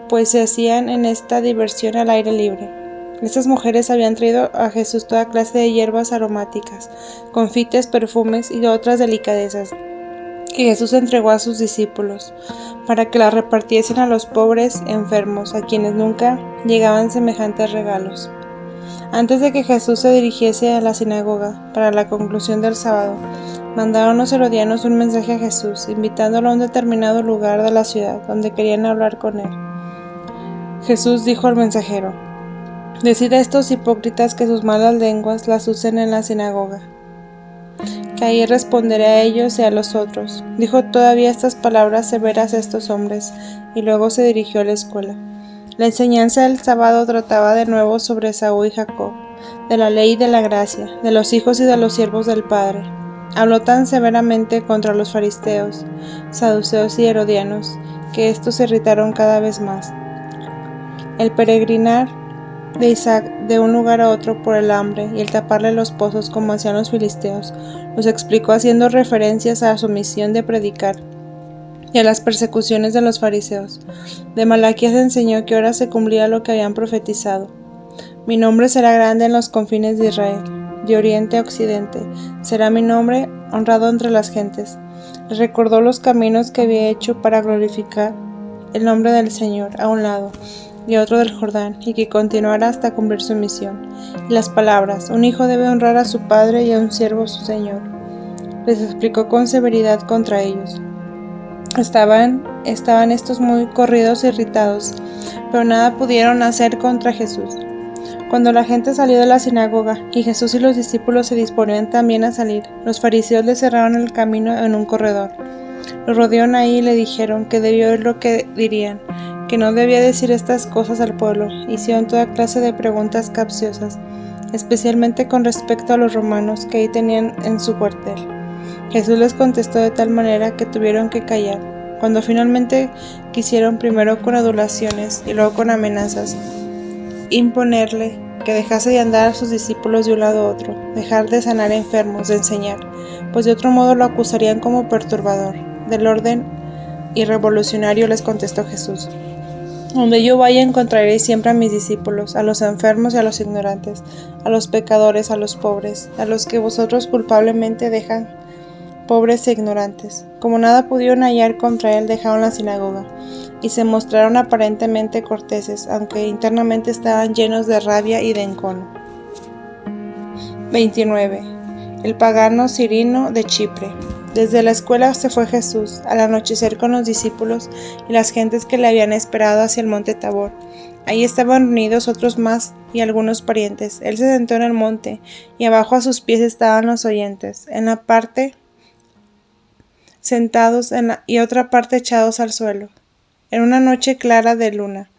pues se hacían en esta diversión al aire libre. Estas mujeres habían traído a Jesús toda clase de hierbas aromáticas, confites, perfumes y otras delicadezas, que Jesús entregó a sus discípulos, para que las repartiesen a los pobres enfermos, a quienes nunca llegaban semejantes regalos. Antes de que Jesús se dirigiese a la sinagoga para la conclusión del sábado, mandaron los herodianos un mensaje a Jesús, invitándolo a un determinado lugar de la ciudad, donde querían hablar con él. Jesús dijo al mensajero: «Decid a estos hipócritas que sus malas lenguas las usen en la sinagoga, que ahí responderé a ellos y a los otros». Dijo todavía estas palabras severas a estos hombres, y luego se dirigió a la escuela. La enseñanza del sábado trataba de nuevo sobre Esaú y Jacob, de la ley y de la gracia, de los hijos y de los siervos del Padre. Habló tan severamente contra los fariseos, saduceos y herodianos, que estos se irritaron cada vez más. El peregrinar de Isaac de un lugar a otro por el hambre y el taparle los pozos como hacían los filisteos, los explicó haciendo referencias a su misión de predicar y a las persecuciones de los fariseos. De Malaquías enseñó que ahora se cumplía lo que habían profetizado: «Mi nombre será grande en los confines de Israel, de oriente a occidente, será mi nombre honrado entre las gentes». Les recordó los caminos que había hecho para glorificar el nombre del Señor a un lado y otro del Jordán, y que continuara hasta cumplir su misión. Y las palabras: «Un hijo debe honrar a su padre y a un siervo a su señor», les explicó con severidad contra ellos. Estaban estos muy corridos e irritados, pero nada pudieron hacer contra Jesús. Cuando la gente salió de la sinagoga y Jesús y los discípulos se disponían también a salir, los fariseos le cerraron el camino en un corredor. Lo rodearon ahí y le dijeron que debía oír lo que dirían, que no debía decir estas cosas al pueblo. Hicieron toda clase de preguntas capciosas, especialmente con respecto a los romanos que ahí tenían en su cuartel. Jesús les contestó de tal manera que tuvieron que callar. Cuando finalmente quisieron, primero con adulaciones y luego con amenazas, imponerle que dejase de andar a sus discípulos de un lado a otro, dejar de sanar enfermos, de enseñar, pues de otro modo lo acusarían como perturbador del orden y revolucionario, les contestó Jesús: «Donde yo vaya encontraréis siempre a mis discípulos, a los enfermos y a los ignorantes, a los pecadores, a los pobres, a los que vosotros culpablemente dejan pobres e ignorantes». Como nada pudieron hallar contra él, dejaron la sinagoga y se mostraron aparentemente corteses, aunque internamente estaban llenos de rabia y de encono. 29. El pagano Cirino de Chipre. Desde la escuela se fue Jesús al anochecer con los discípulos y las gentes que le habían esperado hacia el monte Tabor. Allí estaban reunidos otros más y algunos parientes. Él se sentó en el monte y abajo a sus pies estaban los oyentes. En la parte sentados y otra parte echados al suelo. En una noche clara de luna.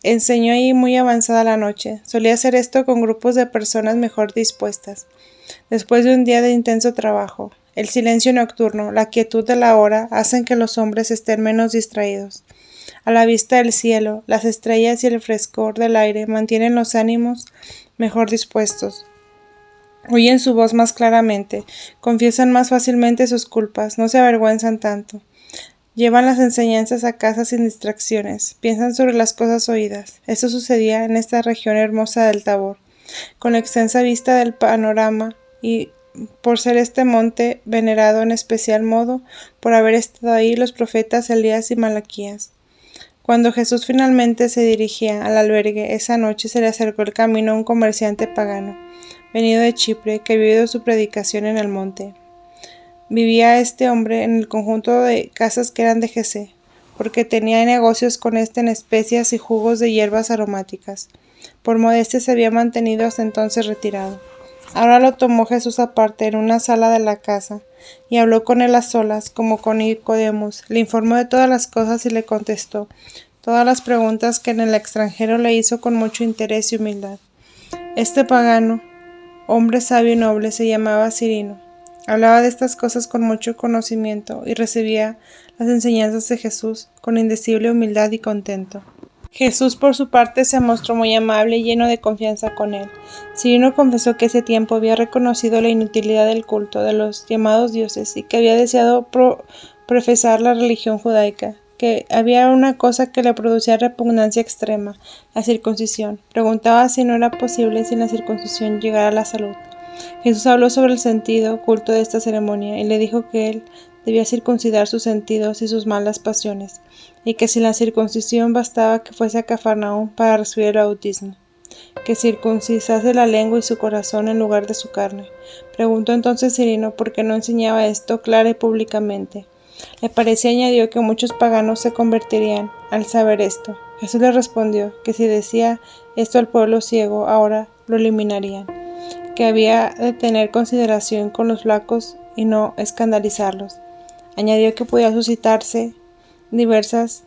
Enseñó allí muy avanzada la noche. Solía hacer esto con grupos de personas mejor dispuestas. Después de un día de intenso trabajo, el silencio nocturno, la quietud de la hora hacen que los hombres estén menos distraídos. A la vista del cielo, las estrellas y el frescor del aire mantienen los ánimos mejor dispuestos. Oyen su voz más claramente, confiesan más fácilmente sus culpas, no se avergüenzan tanto. Llevan las enseñanzas a casa sin distracciones, piensan sobre las cosas oídas. Esto sucedía en esta región hermosa del Tabor, con la extensa vista del panorama y por ser este monte venerado en especial modo, por haber estado ahí los profetas Elías y Malaquías. Cuando Jesús finalmente se dirigía al albergue, esa noche se le acercó el camino a un comerciante pagano, venido de Chipre, que había oído su predicación en el monte. Vivía este hombre en el conjunto de casas que eran de Jesé, porque tenía negocios con éste en especias y jugos de hierbas aromáticas. Por modestia se había mantenido hasta entonces retirado. Ahora lo tomó Jesús aparte en una sala de la casa, y habló con él a solas, como con Nicodemus. Le informó de todas las cosas y le contestó todas las preguntas que en el extranjero le hizo con mucho interés y humildad. Este pagano, hombre sabio y noble, se llamaba Cirino. Hablaba de estas cosas con mucho conocimiento y recibía las enseñanzas de Jesús con indecible humildad y contento. Jesús por su parte se mostró muy amable y lleno de confianza con él. Cirino confesó que ese tiempo había reconocido la inutilidad del culto de los llamados dioses y que había deseado profesar la religión judaica, que había una cosa que le producía repugnancia extrema, la circuncisión. Preguntaba si no era posible sin la circuncisión llegar a la salud. Jesús habló sobre el sentido oculto de esta ceremonia y le dijo que él debía circuncidar sus sentidos y sus malas pasiones, y que sin la circuncisión bastaba que fuese a Cafarnaúm para recibir el bautismo, que circuncisase la lengua y su corazón en lugar de su carne. Preguntó entonces Cirino por qué no enseñaba esto clara y públicamente. Le parecía, añadió, que muchos paganos se convertirían al saber esto. Jesús le respondió que si decía esto al pueblo ciego, ahora lo eliminarían, que había de tener consideración con los flacos y no escandalizarlos. Añadió que podía suscitarse diversas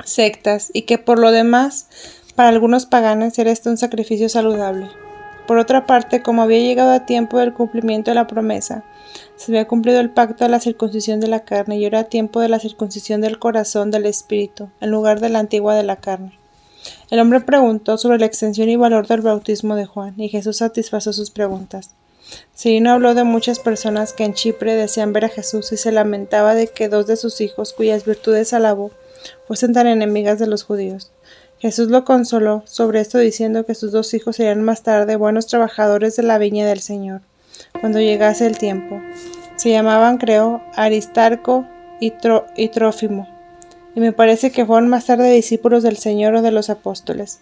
sectas y que por lo demás para algunos paganos era esto un sacrificio saludable. Por otra parte, como había llegado a tiempo del cumplimiento de la promesa, se había cumplido el pacto de la circuncisión de la carne y era tiempo de la circuncisión del corazón del espíritu, en lugar de la antigua de la carne. El hombre preguntó sobre la extensión y valor del bautismo de Juan, y Jesús satisfació sus preguntas. Cirino habló de muchas personas que en Chipre desean ver a Jesús y se lamentaba de que dos de sus hijos, cuyas virtudes alabó, fuesen tan enemigas de los judíos. Jesús lo consoló sobre esto diciendo que sus dos hijos serían más tarde buenos trabajadores de la viña del Señor, cuando llegase el tiempo. Se llamaban, creo, Aristarco y Trófimo, y me parece que fueron más tarde discípulos del Señor o de los apóstoles.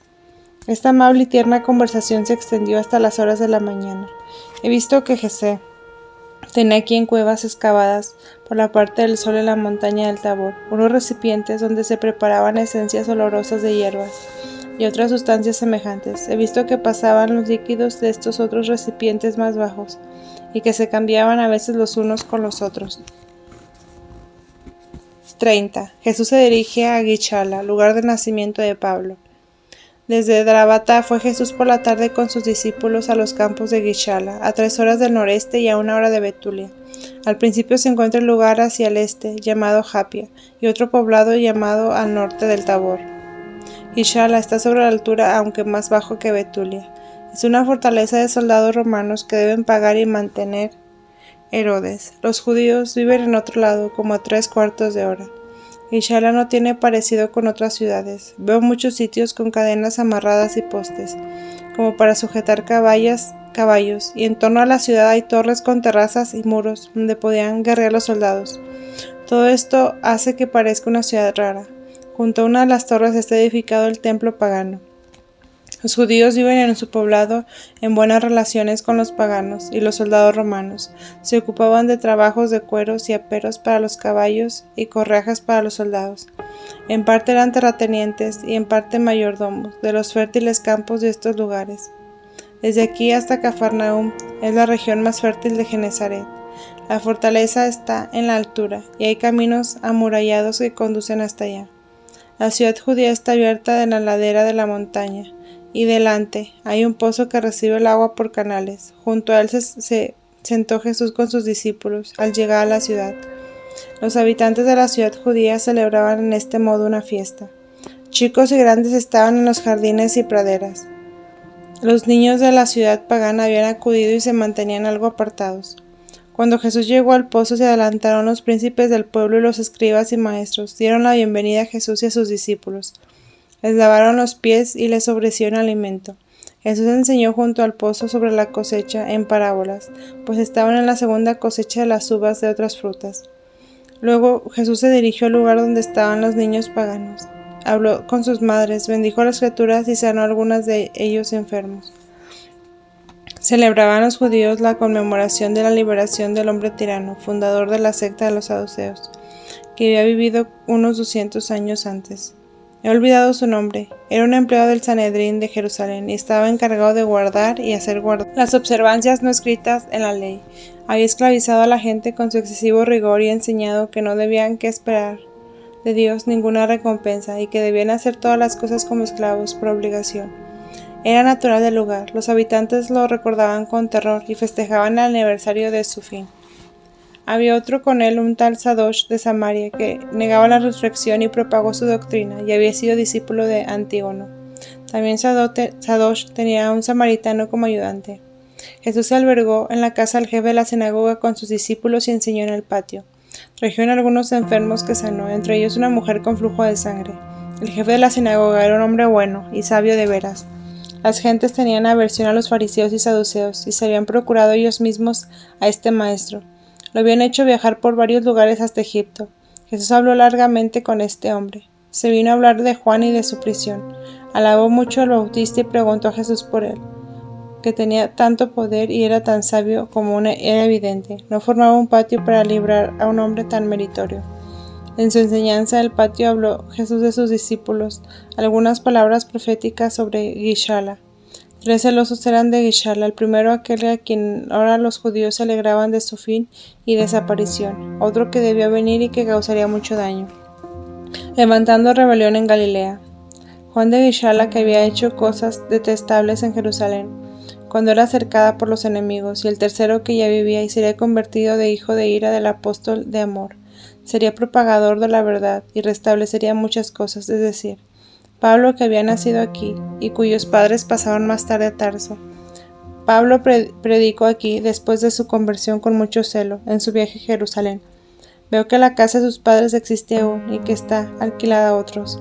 Esta amable y tierna conversación se extendió hasta las horas de la mañana. He visto que Jesé tenía aquí en cuevas excavadas por la parte del sol en la montaña del Tabor unos recipientes donde se preparaban esencias olorosas de hierbas y otras sustancias semejantes. He visto que pasaban los líquidos de estos otros recipientes más bajos y que se cambiaban a veces los unos con los otros. 30. Jesús se dirige a Gichala, lugar de nacimiento de Pablo. Desde Drabata fue Jesús por la tarde con sus discípulos a los campos de Gichala, a 3 horas del noreste y a 1 hora de Betulia. Al principio se encuentra el lugar hacia el este, llamado Japia, y otro poblado llamado al norte del Tabor. Gichala está sobre la altura, aunque más bajo que Betulia. Es una fortaleza de soldados romanos que deben pagar y mantener Herodes. Los judíos viven en otro lado, como a 3/4 de hora. Gichala no tiene parecido con otras ciudades. Veo muchos sitios con cadenas amarradas y postes, como para sujetar caballos, y en torno a la ciudad hay torres con terrazas y muros donde podían guerrear los soldados. Todo esto hace que parezca una ciudad rara. Junto a una de las torres está edificado el templo pagano. Los judíos viven en su poblado en buenas relaciones con los paganos, y los soldados romanos se ocupaban de trabajos de cueros y aperos para los caballos y correajas para los soldados. En parte eran terratenientes y en parte mayordomos de los fértiles campos de estos lugares. Desde aquí hasta Cafarnaúm es la región más fértil de Genesaret. La fortaleza está en la altura, y hay caminos amurallados que conducen hasta allá. La ciudad judía está abierta en la ladera de la montaña, y delante hay un pozo que recibe el agua por canales. Junto a él se sentó Jesús con sus discípulos al llegar a la ciudad. Los habitantes de la ciudad judía celebraban en este modo una fiesta. Chicos y grandes estaban en los jardines y praderas. Los niños de la ciudad pagana habían acudido y se mantenían algo apartados. Cuando Jesús llegó al pozo, se adelantaron los príncipes del pueblo y los escribas y maestros, dieron la bienvenida a Jesús y a sus discípulos. Les lavaron los pies y les ofrecieron alimento. Jesús enseñó junto al pozo sobre la cosecha en parábolas, pues estaban en la segunda cosecha de las uvas de otras frutas. Luego Jesús se dirigió al lugar donde estaban los niños paganos. Habló con sus madres, bendijo a las criaturas y sanó a algunos de ellos enfermos. Celebraban los judíos la conmemoración de la liberación del hombre tirano, fundador de la secta de los saduceos, que había vivido unos 200 años antes. He olvidado su nombre. Era un empleado del Sanedrín de Jerusalén y estaba encargado de guardar y hacer guardar las observancias no escritas en la ley. Había esclavizado a la gente con su excesivo rigor y enseñado que no debían que esperar de Dios ninguna recompensa y que debían hacer todas las cosas como esclavos por obligación. Era natural del lugar. Los habitantes lo recordaban con terror y festejaban el aniversario de su fin. Había otro con él, un tal Sadosh de Samaria, que negaba la resurrección y propagó su doctrina, y había sido discípulo de Antígono. También Sadosh tenía a un samaritano como ayudante. Jesús se albergó en la casa del jefe de la sinagoga con sus discípulos y enseñó en el patio. Trajeron algunos enfermos que sanó, entre ellos una mujer con flujo de sangre. El jefe de la sinagoga era un hombre bueno y sabio de veras. Las gentes tenían aversión a los fariseos y saduceos, y se habían procurado ellos mismos a este maestro. Lo habían hecho viajar por varios lugares hasta Egipto. Jesús habló largamente con este hombre. Se vino a hablar de Juan y de su prisión. Alabó mucho al Bautista y preguntó a Jesús por él, que tenía tanto poder y era tan sabio como era evidente. No formaba un patio para librar a un hombre tan meritorio. En su enseñanza del patio habló Jesús de sus discípulos algunas palabras proféticas sobre Gishala. 3 celosos eran de Gishala, el primero aquel a quien ahora los judíos se alegraban de su fin y desaparición, otro que debía venir y que causaría mucho daño, levantando rebelión en Galilea. Juan de Gishala, que había hecho cosas detestables en Jerusalén, cuando era cercada por los enemigos, y el tercero que ya vivía y sería convertido de hijo de ira del apóstol de amor. Sería propagador de la verdad y restablecería muchas cosas, es decir, Pablo, que había nacido aquí y cuyos padres pasaron más tarde a Tarso. Pablo predicó aquí después de su conversión con mucho celo en su viaje a Jerusalén. Veo que la casa de sus padres existe aún y que está alquilada a otros.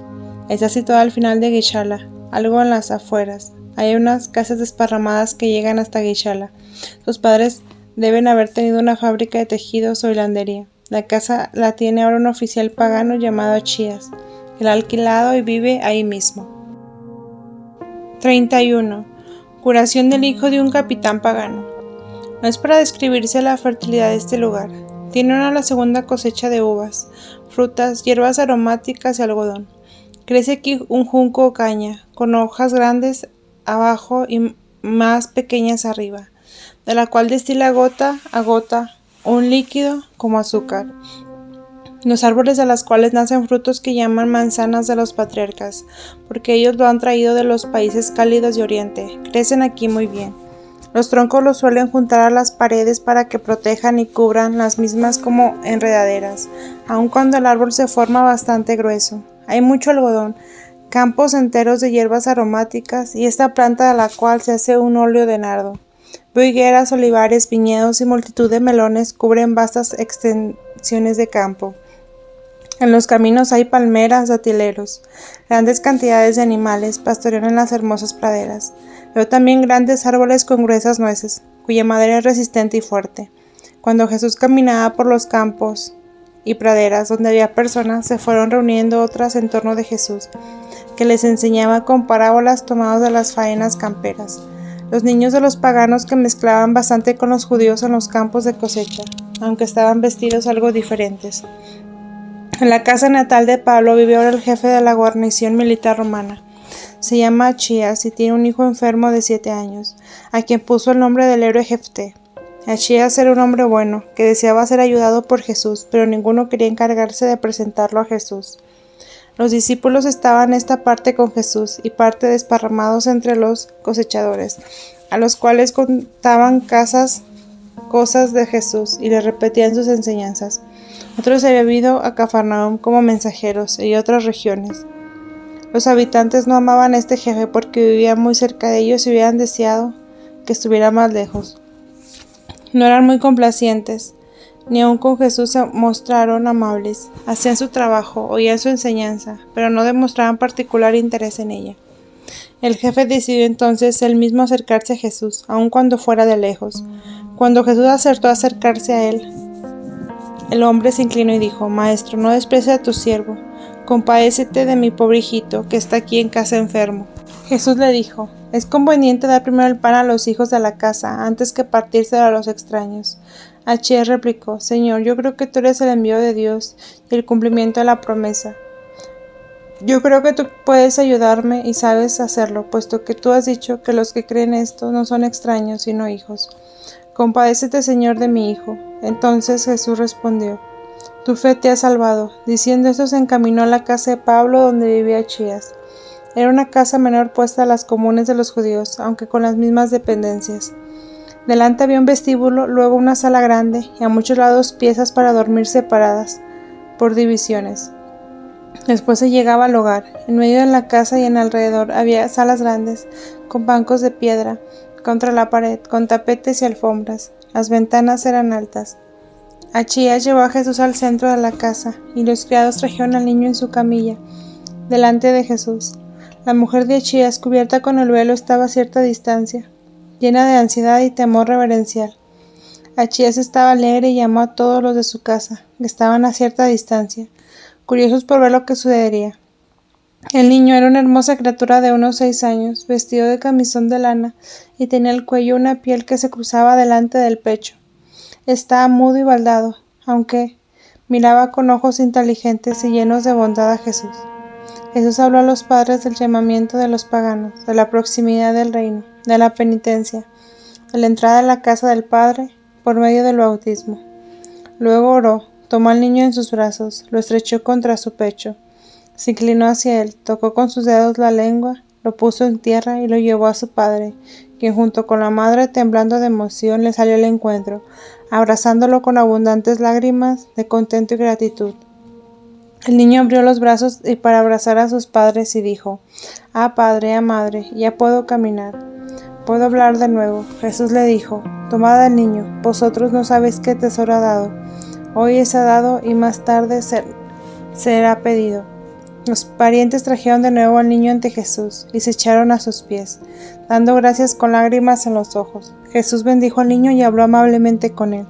Está situada al final de Gishala, algo en las afueras. Hay unas casas desparramadas que llegan hasta Gishala. Sus padres deben haber tenido una fábrica de tejidos o hilandería. La casa la tiene ahora un oficial pagano llamado Achías. Él ha alquilado y vive ahí mismo. 31. Curación del hijo de un capitán pagano. No es para describirse la fertilidad de este lugar. Tiene la segunda cosecha de uvas, frutas, hierbas aromáticas y algodón. Crece aquí un junco o caña, con hojas grandes abajo y más pequeñas arriba, de la cual destila gota a gota un líquido como azúcar. Los árboles de las cuales nacen frutos que llaman manzanas de los patriarcas, porque ellos lo han traído de los países cálidos de Oriente. Crecen aquí muy bien. Los troncos los suelen juntar a las paredes para que protejan y cubran las mismas como enredaderas, aun cuando el árbol se forma bastante grueso. Hay mucho algodón, campos enteros de hierbas aromáticas y esta planta de la cual se hace un óleo de nardo. Higueras, olivares, viñedos y multitud de melones cubren vastas extensiones de campo. En los caminos hay palmeras, datileros. Grandes cantidades de animales pastorean en las hermosas praderas. Veo también grandes árboles con gruesas nueces, cuya madera es resistente y fuerte. Cuando Jesús caminaba por los campos y praderas donde había personas, se fueron reuniendo otras en torno de Jesús, que les enseñaba con parábolas tomadas de las faenas camperas. Los niños de los paganos que mezclaban bastante con los judíos en los campos de cosecha, aunque estaban vestidos algo diferentes. En la casa natal de Pablo vive ahora el jefe de la guarnición militar romana. Se llama Achías y tiene un hijo enfermo de 7 años, a quien puso el nombre del héroe Jefté. Achías era un hombre bueno, que deseaba ser ayudado por Jesús, pero ninguno quería encargarse de presentarlo a Jesús. Los discípulos estaban esta parte con Jesús y parte desparramados entre los cosechadores, a los cuales contaban cosas de Jesús y le repetían sus enseñanzas. Otros habían ido a Cafarnaúm como mensajeros y otras regiones. Los habitantes no amaban a este jefe porque vivía muy cerca de ellos y hubieran deseado que estuviera más lejos. No eran muy complacientes, ni aun con Jesús se mostraron amables. Hacían su trabajo, oían su enseñanza, pero no demostraban particular interés en ella. El jefe decidió entonces él mismo acercarse a Jesús, aun cuando fuera de lejos. Cuando Jesús acertó a acercarse a él, el hombre se inclinó y dijo: Maestro, no desprecies a tu siervo. Compadécete de mi pobre hijito, que está aquí en casa enfermo. Jesús le dijo: Es conveniente dar primero el pan a los hijos de la casa, antes que partírselo a los extraños. Achías replicó: Señor, yo creo que tú eres el envío de Dios y el cumplimiento de la promesa. Yo creo que tú puedes ayudarme y sabes hacerlo, puesto que tú has dicho que los que creen esto no son extraños, sino hijos. Compadécete, Señor, de mi hijo. Entonces Jesús respondió: Tu fe te ha salvado. Diciendo esto se encaminó a la casa de Pablo, donde vivía Achías. Era una casa menor puesta a las comunes de los judíos, aunque con las mismas dependencias. Delante había un vestíbulo, luego una sala grande, y a muchos lados piezas para dormir separadas por divisiones. Después se llegaba al hogar. En medio de la casa y en alrededor había salas grandes, con bancos de piedra, contra la pared, con tapetes y alfombras. Las ventanas eran altas. Achías llevó a Jesús al centro de la casa, y los criados trajeron al niño en su camilla, delante de Jesús. La mujer de Achías, cubierta con el velo, estaba a cierta distancia, llena de ansiedad y temor reverencial. Achías estaba alegre y llamó a todos los de su casa, que estaban a cierta distancia, curiosos por ver lo que sucedería. El niño era una hermosa criatura de unos 6 años, vestido de camisón de lana, y tenía el cuello una piel que se cruzaba delante del pecho. Estaba mudo y baldado, aunque miraba con ojos inteligentes y llenos de bondad a Jesús. Jesús habló a los padres del llamamiento de los paganos, de la proximidad del reino, de la penitencia, de la entrada a la casa del Padre por medio del bautismo. Luego oró, tomó al niño en sus brazos, lo estrechó contra su pecho, se inclinó hacia él, tocó con sus dedos la lengua, lo puso en tierra y lo llevó a su padre, quien junto con la madre, temblando de emoción, le salió al encuentro, abrazándolo con abundantes lágrimas de contento y gratitud. El niño abrió los brazos y para abrazar a sus padres y dijo: Ah, padre, ah, madre, ya puedo caminar, puedo hablar de nuevo. Jesús le dijo: Tomad al niño, vosotros no sabéis qué tesoro ha dado. Hoy es dado y más tarde será pedido. Los parientes trajeron de nuevo al niño ante Jesús y se echaron a sus pies, dando gracias con lágrimas en los ojos. Jesús bendijo al niño y habló amablemente con él.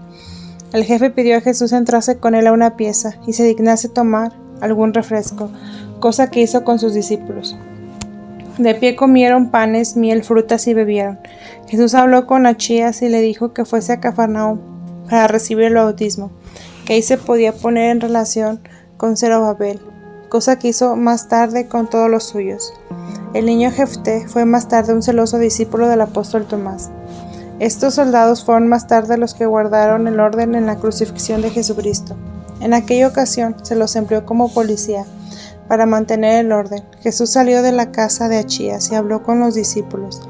El jefe pidió a Jesús entrase con él a una pieza y se dignase tomar algún refresco, cosa que hizo con sus discípulos. De pie comieron panes, miel, frutas y bebieron. Jesús habló con Achías y le dijo que fuese a Cafarnaúm para recibir el bautismo, que ahí se podía poner en relación con Zorobabel, cosa que hizo más tarde con todos los suyos. El niño Jefté fue más tarde un celoso discípulo del apóstol Tomás. Estos soldados fueron más tarde los que guardaron el orden en la crucifixión de Jesucristo. En aquella ocasión se los empleó como policía para mantener el orden. Jesús salió de la casa de Achías y habló con los discípulos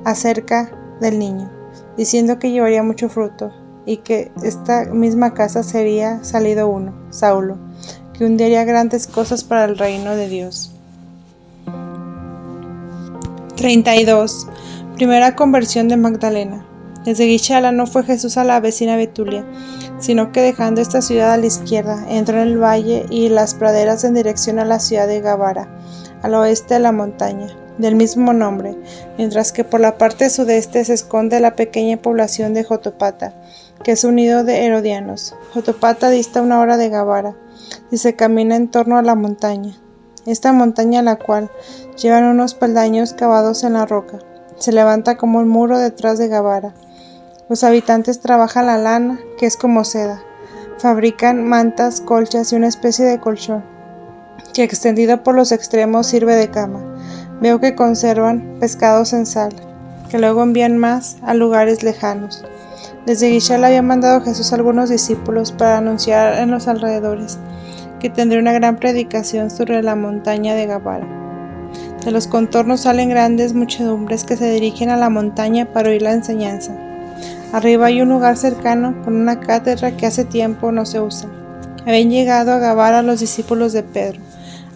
acerca del niño, diciendo que llevaría mucho fruto y que esta misma casa sería salido uno, Saulo, que un día haría grandes cosas para el reino de Dios. 32. Primera conversión de Magdalena. Desde Gichala no fue Jesús a la vecina Betulia, sino que dejando esta ciudad a la izquierda, entró en el valle y las praderas en dirección a la ciudad de Gabara, al oeste de la montaña, del mismo nombre, mientras que por la parte sudeste se esconde la pequeña población de Jotapata, que es un nido de herodianos. Jotapata dista 1 hora de Gabara, y se camina en torno a la montaña. Esta montaña, la cual llevan unos peldaños cavados en la roca, se levanta como un muro detrás de Gabara. Los habitantes trabajan la lana, que es como seda. Fabrican mantas, colchas y una especie de colchón, que extendido por los extremos sirve de cama. Veo que conservan pescados en sal, que luego envían más a lugares lejanos. Desde Gilgal había mandado Jesús a algunos discípulos para anunciar en los alrededores que tendría una gran predicación sobre la montaña de Gabara. De los contornos salen grandes muchedumbres que se dirigen a la montaña para oír la enseñanza. Arriba hay un lugar cercano con una cátedra que hace tiempo no se usa. Habían llegado a Gabara los discípulos de Pedro,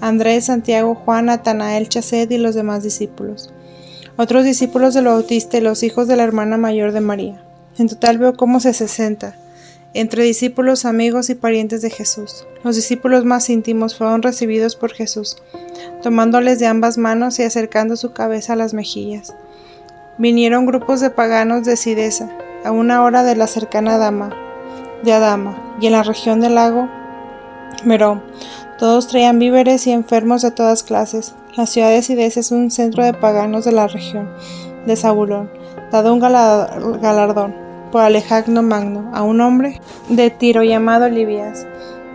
Andrés, Santiago, Juan, Natanael, Chased y los demás discípulos. Otros discípulos del Bautista y los hijos de la hermana mayor de María. En total veo como 60, entre discípulos, amigos y parientes de Jesús. Los discípulos más íntimos fueron recibidos por Jesús, tomándoles de ambas manos y acercando su cabeza a las mejillas. Vinieron grupos de paganos de Sidesa, a una hora de la cercana Adama, y en la región del lago Merón. Todos traían víveres y enfermos de todas clases. La ciudad de Sidesa es un centro de paganos de la región de Zabulón, dado un galardón por Alejandro Magno a un hombre de Tiro llamado Libias.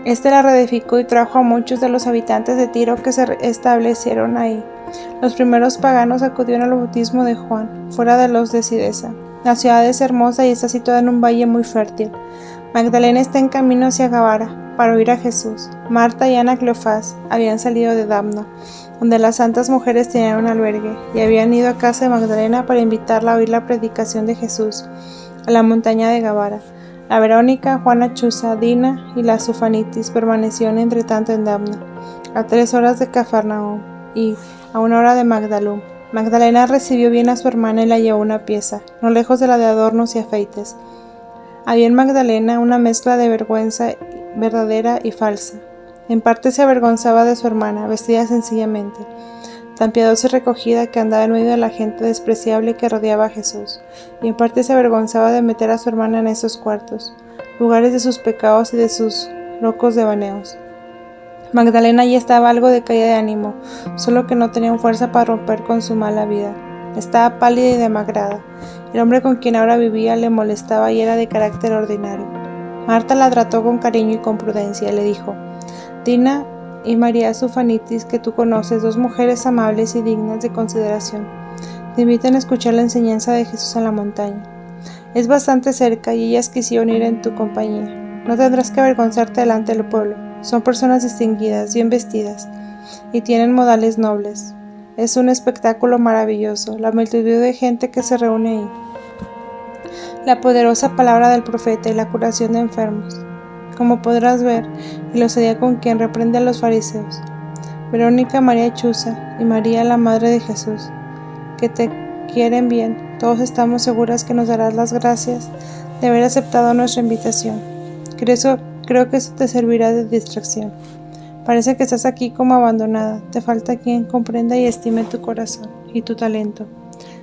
Este la reedificó y trajo a muchos de los habitantes de Tiro que se establecieron ahí. Los primeros paganos acudieron al bautismo de Juan, fuera de los de Sidesa. La ciudad es hermosa y está situada en un valle muy fértil. Magdalena está en camino hacia Gabara para oír a Jesús. Marta y Ana Cleofás habían salido de Dabna, donde las santas mujeres tenían un albergue, y habían ido a casa de Magdalena para invitarla a oír la predicación de Jesús a la montaña de Gabara. La Verónica, Juana Chuza, Dina y la Sufanitis permanecieron entre tanto en Dabna, a 3 horas de Cafarnaúm y a 1 hora de Magdalum. Magdalena recibió bien a su hermana y la llevó una pieza, no lejos de la de adornos y afeites. Había en Magdalena una mezcla de vergüenza verdadera y falsa. En parte se avergonzaba de su hermana, vestida sencillamente, tan piadosa y recogida que andaba en medio de la gente despreciable que rodeaba a Jesús, y en parte se avergonzaba de meter a su hermana en esos cuartos, lugares de sus pecados y de sus locos devaneos. Magdalena ya estaba algo decaída de ánimo, solo que no tenía fuerza para romper con su mala vida. Estaba pálida y demacrada. El hombre con quien ahora vivía le molestaba y era de carácter ordinario. Marta la trató con cariño y con prudencia. Le dijo: Dina y María Sufanitis, que tú conoces, 2 mujeres amables y dignas de consideración, te invitan a escuchar la enseñanza de Jesús en la montaña. Es bastante cerca y ellas quisieron ir en tu compañía. No tendrás que avergonzarte delante del pueblo. Son personas distinguidas, bien vestidas, y tienen modales nobles. Es un espectáculo maravilloso, la multitud de gente que se reúne ahí, la poderosa palabra del profeta y la curación de enfermos. Como podrás ver, el osadía con quien reprende a los fariseos. Verónica, María Chuza y María, la madre de Jesús, que te quieren bien, todos estamos seguras que nos darás las gracias de haber aceptado nuestra invitación. Creo que eso te servirá de distracción. Parece que estás aquí como abandonada. Te falta quien comprenda y estime tu corazón y tu talento.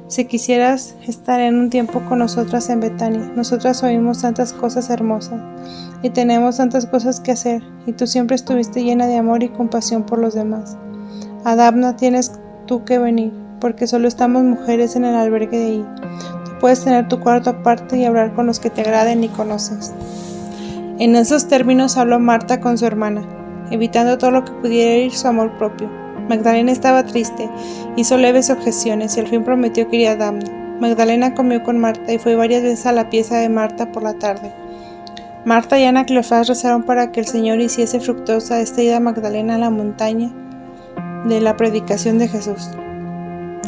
Si quisieras estar en un tiempo con nosotras en Betania, nosotras oímos tantas cosas hermosas y tenemos tantas cosas que hacer, y tú siempre estuviste llena de amor y compasión por los demás. A Dabna tienes tú que venir, porque solo estamos mujeres en el albergue de ahí. Tú puedes tener tu cuarto aparte y hablar con los que te agraden y conoces. En esos términos habló Marta con su hermana, evitando todo lo que pudiera herir su amor propio. Magdalena estaba triste, hizo leves objeciones y al fin prometió que iría a Dabna. Magdalena comió con Marta y fue varias veces a la pieza de Marta por la tarde. Marta y Ana Cleofás rezaron para que el Señor hiciese fructuosa esta ida a Magdalena a la montaña de la predicación de Jesús.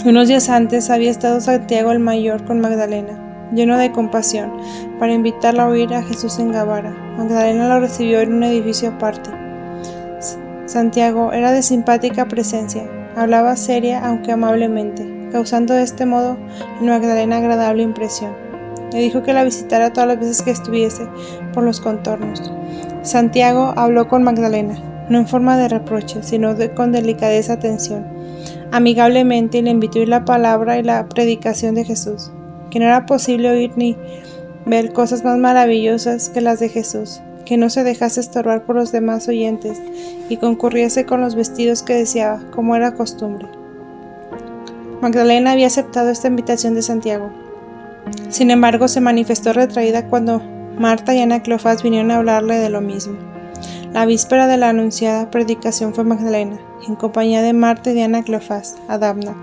Unos días antes había estado Santiago el mayor con Magdalena, lleno de compasión, para invitarla a oír a Jesús en Gabara. Magdalena lo recibió en un edificio aparte. Santiago era de simpática presencia, hablaba seria aunque amablemente, causando de este modo en Magdalena agradable impresión. Le dijo que la visitara todas las veces que estuviese por los contornos. Santiago habló con Magdalena, no en forma de reproche, sino con delicadeza atención, amigablemente, y le invitó a oír la palabra y la predicación de Jesús, que no era posible oír ni ver cosas más maravillosas que las de Jesús, que no se dejase estorbar por los demás oyentes y concurriese con los vestidos que deseaba, como era costumbre. Magdalena había aceptado esta invitación de Santiago. Sin embargo, se manifestó retraída cuando Marta y Ana Cleofás vinieron a hablarle de lo mismo. La víspera de la anunciada predicación fue Magdalena, en compañía de Marta y de Ana Cleofás, a Dabna,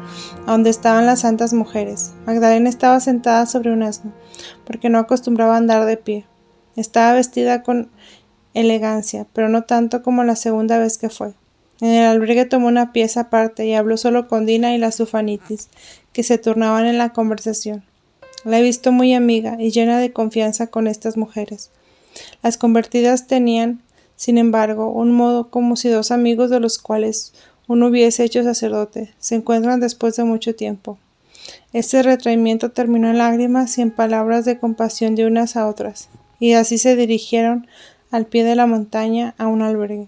a donde estaban las santas mujeres. Magdalena estaba sentada sobre un asno, porque no acostumbraba a andar de pie. Estaba vestida con elegancia, pero no tanto como la segunda vez que fue. En el albergue tomó una pieza aparte y habló solo con Dina y la Sufanitis, que se turnaban en la conversación. La he visto muy amiga y llena de confianza con estas mujeres. Las convertidas tenían, sin embargo, un modo como si dos amigos de los cuales uno hubiese hecho sacerdote se encuentran después de mucho tiempo. Este retraimiento terminó en lágrimas y en palabras de compasión de unas a otras, y así se dirigieron al pie de la montaña a un albergue.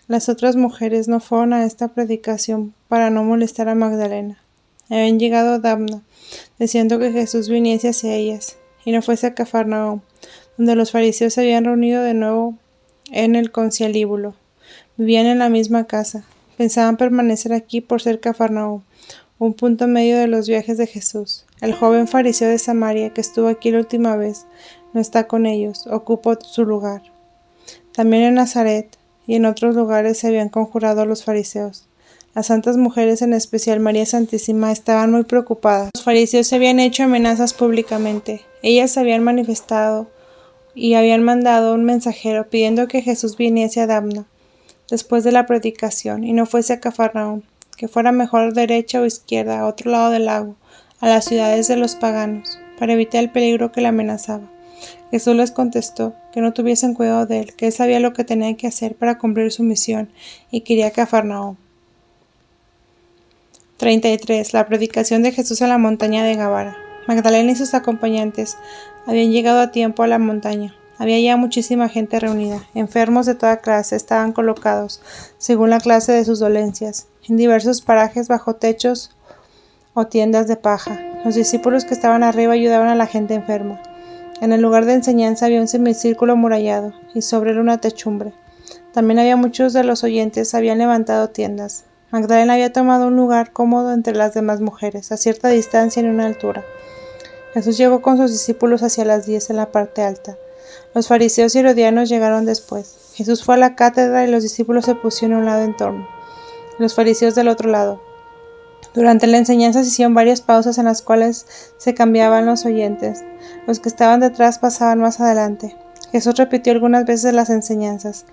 Las otras mujeres no fueron a esta predicación para no molestar a Magdalena. Habían llegado a Dabna, deseando que Jesús viniese hacia ellas, y no fuese a Cafarnaúm, donde los fariseos se habían reunido de nuevo en el concilíbulo. Vivían en la misma casa. Pensaban permanecer aquí por ser Cafarnaúm, un punto medio de los viajes de Jesús. El joven fariseo de Samaria, que estuvo aquí la última vez, no está con ellos, ocupó su lugar. También en Nazaret y en otros lugares se habían conjurado los fariseos. Las santas mujeres, en especial María Santísima, estaban muy preocupadas. Los fariseos se habían hecho amenazas públicamente. Ellas habían manifestado y habían mandado un mensajero pidiendo que Jesús viniese a Dabna después de la predicación y no fuese a Cafarnaúm, que fuera mejor derecha o izquierda, a otro lado del lago, a las ciudades de los paganos, para evitar el peligro que le amenazaba. Jesús les contestó que no tuviesen cuidado de él, que él sabía lo que tenía que hacer para cumplir su misión y quería Cafarnaúm. 33. La predicación de Jesús en la montaña de Gabara. Magdalena y sus acompañantes habían llegado a tiempo a la montaña. Había ya muchísima gente reunida. Enfermos de toda clase estaban colocados, según la clase de sus dolencias, en diversos parajes bajo techos o tiendas de paja. Los discípulos que estaban arriba ayudaban a la gente enferma. En el lugar de enseñanza había un semicírculo amurallado y sobre él una techumbre. También había muchos de los oyentes habían levantado tiendas. Magdalena había tomado un lugar cómodo entre las demás mujeres, a cierta distancia y en una altura. Jesús llegó con sus discípulos hacia las 10 en la parte alta. Los fariseos y herodianos llegaron después. Jesús fue a la cátedra y los discípulos se pusieron a un lado en torno, los fariseos del otro lado. Durante la enseñanza se hicieron varias pausas en las cuales se cambiaban los oyentes. Los que estaban detrás pasaban más adelante. Jesús repitió algunas veces las enseñanzas.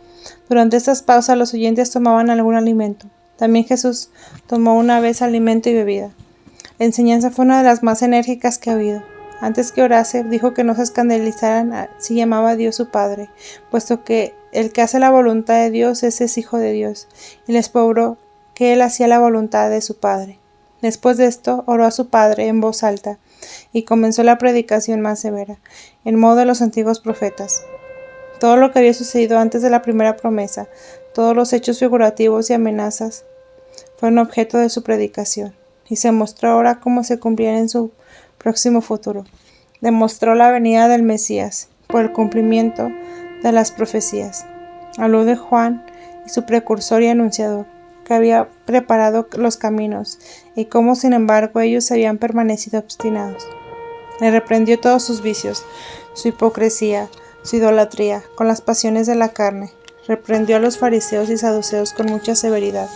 Durante estas pausas los oyentes tomaban algún alimento. También Jesús tomó una vez alimento y bebida. La enseñanza fue una de las más enérgicas que ha habido. Antes que orase, dijo que no se escandalizaran si llamaba a Dios su Padre, puesto que el que hace la voluntad de Dios ese es hijo de Dios, y les probó que él hacía la voluntad de su Padre. Después de esto, oró a su Padre en voz alta, y comenzó la predicación más severa, en modo de los antiguos profetas. Todo lo que había sucedido antes de la primera promesa, todos los hechos figurativos y amenazas, fueron objeto de su predicación, y se mostró ahora cómo se cumplían en su próximo futuro. Demostró la venida del Mesías, por el cumplimiento de las profecías. Habló de Juan y su precursor y anunciador, que había preparado los caminos, y cómo sin embargo ellos habían permanecido obstinados. Le reprendió todos sus vicios, su hipocresía, su idolatría, con las pasiones de la carne. Reprendió a los fariseos y saduceos con mucha severidad.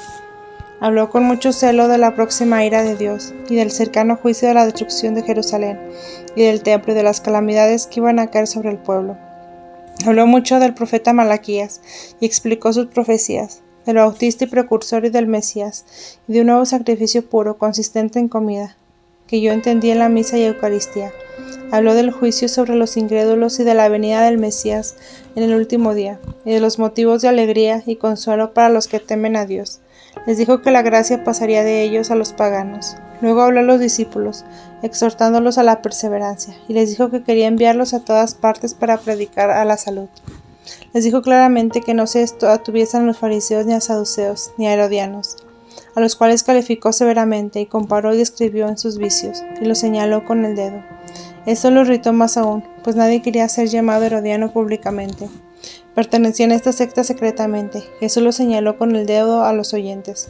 Habló con mucho celo de la próxima ira de Dios, y del cercano juicio de la destrucción de Jerusalén, y del templo y de las calamidades que iban a caer sobre el pueblo. Habló mucho del profeta Malaquías, y explicó sus profecías, del Bautista y precursor y del Mesías, y de un nuevo sacrificio puro, consistente en comida, que yo entendí en la misa y Eucaristía. Habló del juicio sobre los incrédulos y de la venida del Mesías en el último día, y de los motivos de alegría y consuelo para los que temen a Dios. Les dijo que la gracia pasaría de ellos a los paganos. Luego habló a los discípulos, exhortándolos a la perseverancia, y les dijo que quería enviarlos a todas partes para predicar a la salud. Les dijo claramente que no se atuviesen a los fariseos ni a saduceos, ni a herodianos, a los cuales calificó severamente y comparó y describió en sus vicios, y los señaló con el dedo. Esto lo irritó más aún, pues nadie quería ser llamado herodiano públicamente. Pertenecían a esta secta secretamente. Jesús lo señaló con el dedo a los oyentes.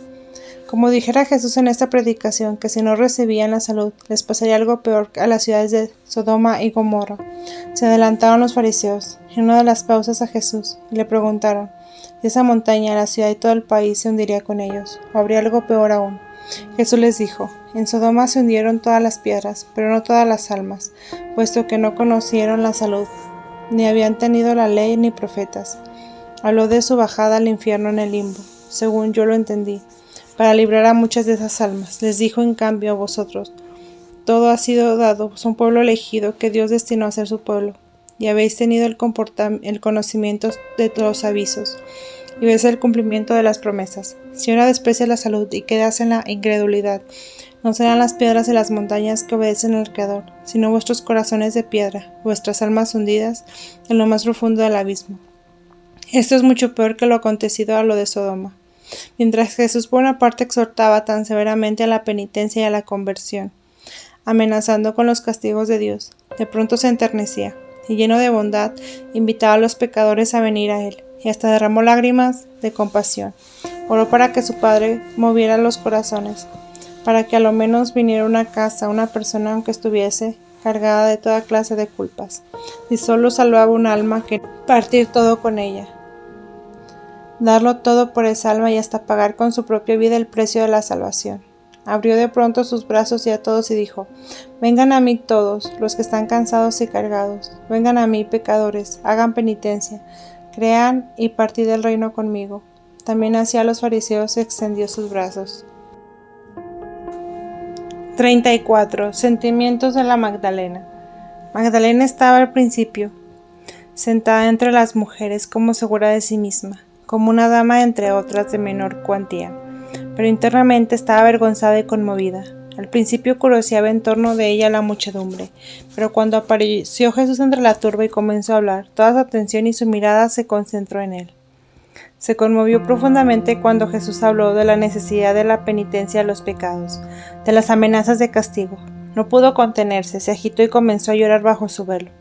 Como dijera Jesús en esta predicación, que si no recibían la salud, les pasaría algo peor a las ciudades de Sodoma y Gomorra. Se adelantaron los fariseos, en una de las pausas a Jesús, y le preguntaron, y esa montaña, la ciudad y todo el país se hundiría con ellos, o habría algo peor aún. Jesús les dijo: en Sodoma se hundieron todas las piedras, pero no todas las almas, puesto que no conocieron la salud, ni habían tenido la ley ni profetas. Habló de su bajada al infierno en el limbo, según yo lo entendí, para librar a muchas de esas almas. Les dijo en cambio a vosotros: todo ha sido dado, es un pueblo elegido que Dios destinó a ser su pueblo, y habéis tenido el conocimiento de los avisos, y ves el cumplimiento de las promesas. Si ahora desprecias la salud y quedas en la incredulidad, no serán las piedras de las montañas que obedecen al Creador, sino vuestros corazones de piedra, vuestras almas hundidas en lo más profundo del abismo. Esto es mucho peor que lo acontecido a lo de Sodoma. Mientras Jesús por una parte exhortaba tan severamente a la penitencia y a la conversión, amenazando con los castigos de Dios, de pronto se enternecía, y lleno de bondad, invitaba a los pecadores a venir a él, y hasta derramó lágrimas de compasión. Oró para que su Padre moviera los corazones, para que a lo menos viniera a una casa una persona aunque estuviese cargada de toda clase de culpas, y solo salvaba un alma, que partir todo con ella, darlo todo por esa alma y hasta pagar con su propia vida el precio de la salvación. Abrió de pronto sus brazos y a todos y dijo: vengan a mí todos los que están cansados y cargados, vengan a mí pecadores, hagan penitencia, crean y partid del reino conmigo. También hacia los fariseos extendió sus brazos. 34. Sentimientos de la Magdalena. Magdalena estaba al principio sentada entre las mujeres como segura de sí misma, como una dama entre otras de menor cuantía, pero internamente estaba avergonzada y conmovida. Al principio curioseaba en torno de ella la muchedumbre, pero cuando apareció Jesús entre la turba y comenzó a hablar, toda su atención y su mirada se concentró en él. Se conmovió profundamente cuando Jesús habló de la necesidad de la penitencia de los pecados, de las amenazas de castigo. No pudo contenerse, se agitó y comenzó a llorar bajo su velo.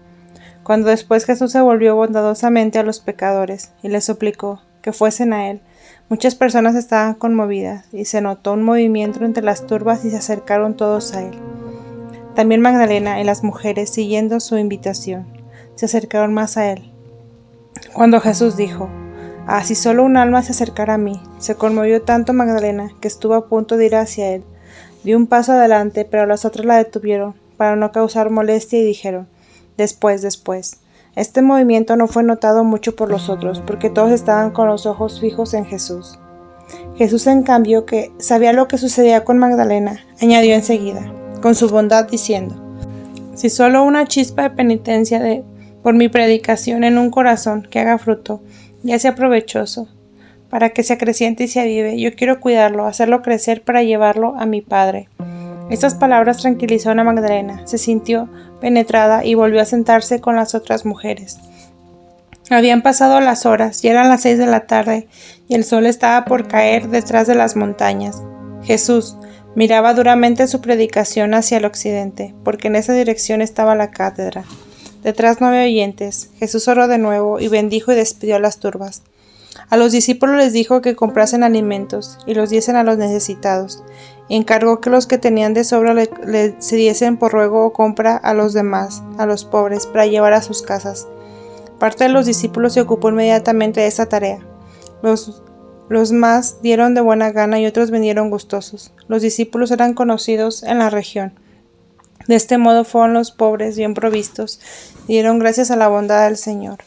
Cuando después Jesús se volvió bondadosamente a los pecadores y les suplicó que fuesen a él, muchas personas estaban conmovidas y se notó un movimiento entre las turbas y se acercaron todos a él. También Magdalena y las mujeres, siguiendo su invitación, se acercaron más a él. Cuando Jesús dijo: si solo un alma se acercara a mí, se conmovió tanto Magdalena que estuvo a punto de ir hacia él. Dio un paso adelante, pero las otras la detuvieron para no causar molestia y dijeron: después. Este movimiento no fue notado mucho por los otros, porque todos estaban con los ojos fijos en Jesús. Jesús, en cambio, que sabía lo que sucedía con Magdalena, añadió enseguida, con su bondad, diciendo: si solo una chispa de penitencia por mi predicación en un corazón que haga fruto, ya sea provechoso, para que se acreciente y se avive, yo quiero cuidarlo, hacerlo crecer para llevarlo a mi Padre. Estas palabras tranquilizaron a Magdalena, se sintió penetrada y volvió a sentarse con las otras mujeres. Habían pasado las horas, ya eran las 6 de la tarde, y el sol estaba por caer detrás de las montañas. Jesús miraba duramente su predicación hacia el occidente, porque en esa dirección estaba la cátedra. Detrás no había oyentes. Jesús oró de nuevo y bendijo y despidió a las turbas. A los discípulos les dijo que comprasen alimentos y los diesen a los necesitados, y encargó que los que tenían de sobra le cediesen por ruego o compra a los demás, a los pobres, para llevar a sus casas. Parte de los discípulos se ocupó inmediatamente de esta tarea. Los más dieron de buena gana y otros vinieron gustosos. Los discípulos eran conocidos en la región. De este modo fueron los pobres bien provistos y dieron gracias a la bondad del Señor.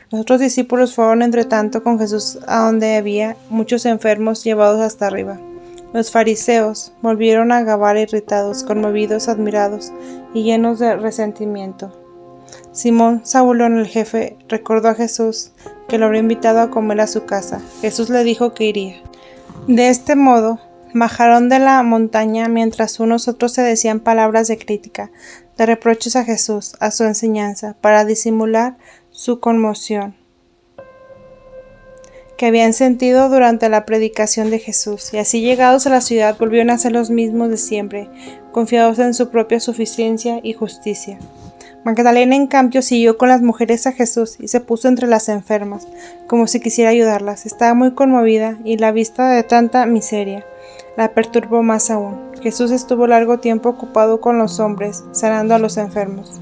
Los otros discípulos fueron entre tanto con Jesús a donde había muchos enfermos llevados hasta arriba. Los fariseos volvieron a Gabar irritados, conmovidos, admirados y llenos de resentimiento. Simón Zabulón, el jefe, recordó a Jesús que lo habría invitado a comer a su casa. Jesús le dijo que iría. De este modo, bajaron de la montaña mientras unos otros se decían palabras de crítica, de reproches a Jesús, a su enseñanza, para disimular su conmoción que habían sentido durante la predicación de Jesús, y así llegados a la ciudad volvieron a ser los mismos de siempre, confiados en su propia suficiencia y justicia. Magdalena, en cambio, siguió con las mujeres a Jesús y se puso entre las enfermas, como si quisiera ayudarlas. Estaba muy conmovida y la vista de tanta miseria la perturbó más aún. Jesús estuvo largo tiempo ocupado con los hombres, sanando a los enfermos.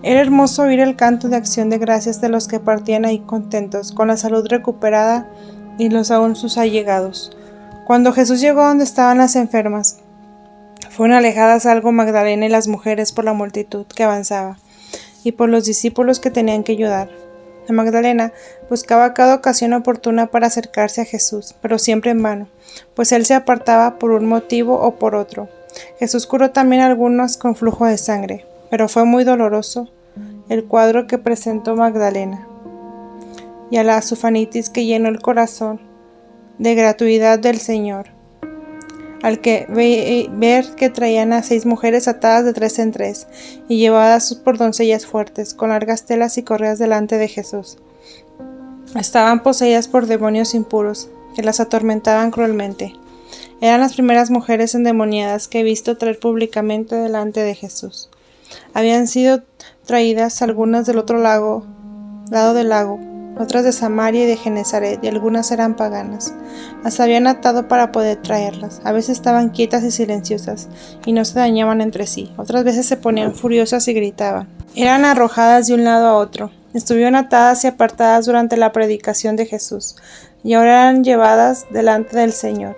Era hermoso oír el canto de acción de gracias de los que partían ahí contentos, con la salud recuperada y los aún sus allegados. Cuando Jesús llegó donde estaban las enfermas, fueron alejadas algo Magdalena y las mujeres por la multitud que avanzaba, y por los discípulos que tenían que ayudar. La Magdalena buscaba cada ocasión oportuna para acercarse a Jesús, pero siempre en vano, pues él se apartaba por un motivo o por otro. Jesús curó también a algunos con flujo de sangre, pero fue muy doloroso el cuadro que presentó Magdalena, y a la sufanitis que llenó el corazón de gratuidad del Señor, al que ver que traían a 6 mujeres atadas de 3 en 3 y llevadas por doncellas fuertes, con largas telas y correas delante de Jesús. Estaban poseídas por demonios impuros, que las atormentaban cruelmente. Eran las primeras mujeres endemoniadas que he visto traer públicamente delante de Jesús. Habían sido traídas algunas del otro lado del lago, otras de Samaria y de Genezaret, y algunas eran paganas. Las habían atado para poder traerlas. A veces estaban quietas y silenciosas, y no se dañaban entre sí. Otras veces se ponían furiosas y gritaban. Eran arrojadas de un lado a otro. Estuvieron atadas y apartadas durante la predicación de Jesús, y ahora eran llevadas delante del Señor.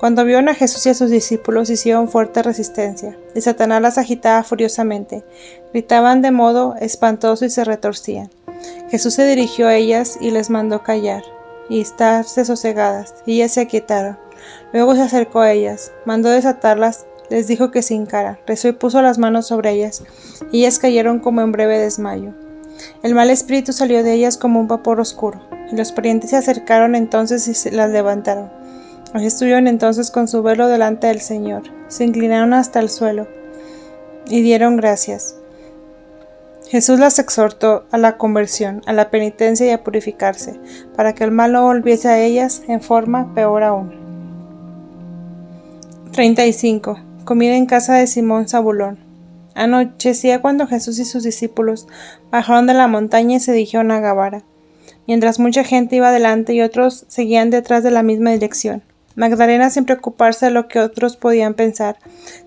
Cuando vieron a Jesús y a sus discípulos, hicieron fuerte resistencia, y Satanás las agitaba furiosamente. Gritaban de modo espantoso y se retorcían. Jesús se dirigió a ellas y les mandó callar y estarse sosegadas, y ellas se aquietaron. Luego se acercó a ellas, mandó desatarlas, les dijo que se hincaran, rezó y puso las manos sobre ellas, y ellas cayeron como en breve desmayo. El mal espíritu salió de ellas como un vapor oscuro, y los parientes se acercaron entonces y se las levantaron. Así estuvieron entonces con su velo delante del Señor, se inclinaron hasta el suelo y dieron gracias. Jesús las exhortó a la conversión, a la penitencia y a purificarse, para que el mal no volviese a ellas en forma peor aún. 35. Comida en casa de Simón Zabulón. Anochecía cuando Jesús y sus discípulos bajaron de la montaña y se dirigieron a Gabara, mientras mucha gente iba delante y otros seguían detrás de la misma dirección. Magdalena, sin preocuparse de lo que otros podían pensar,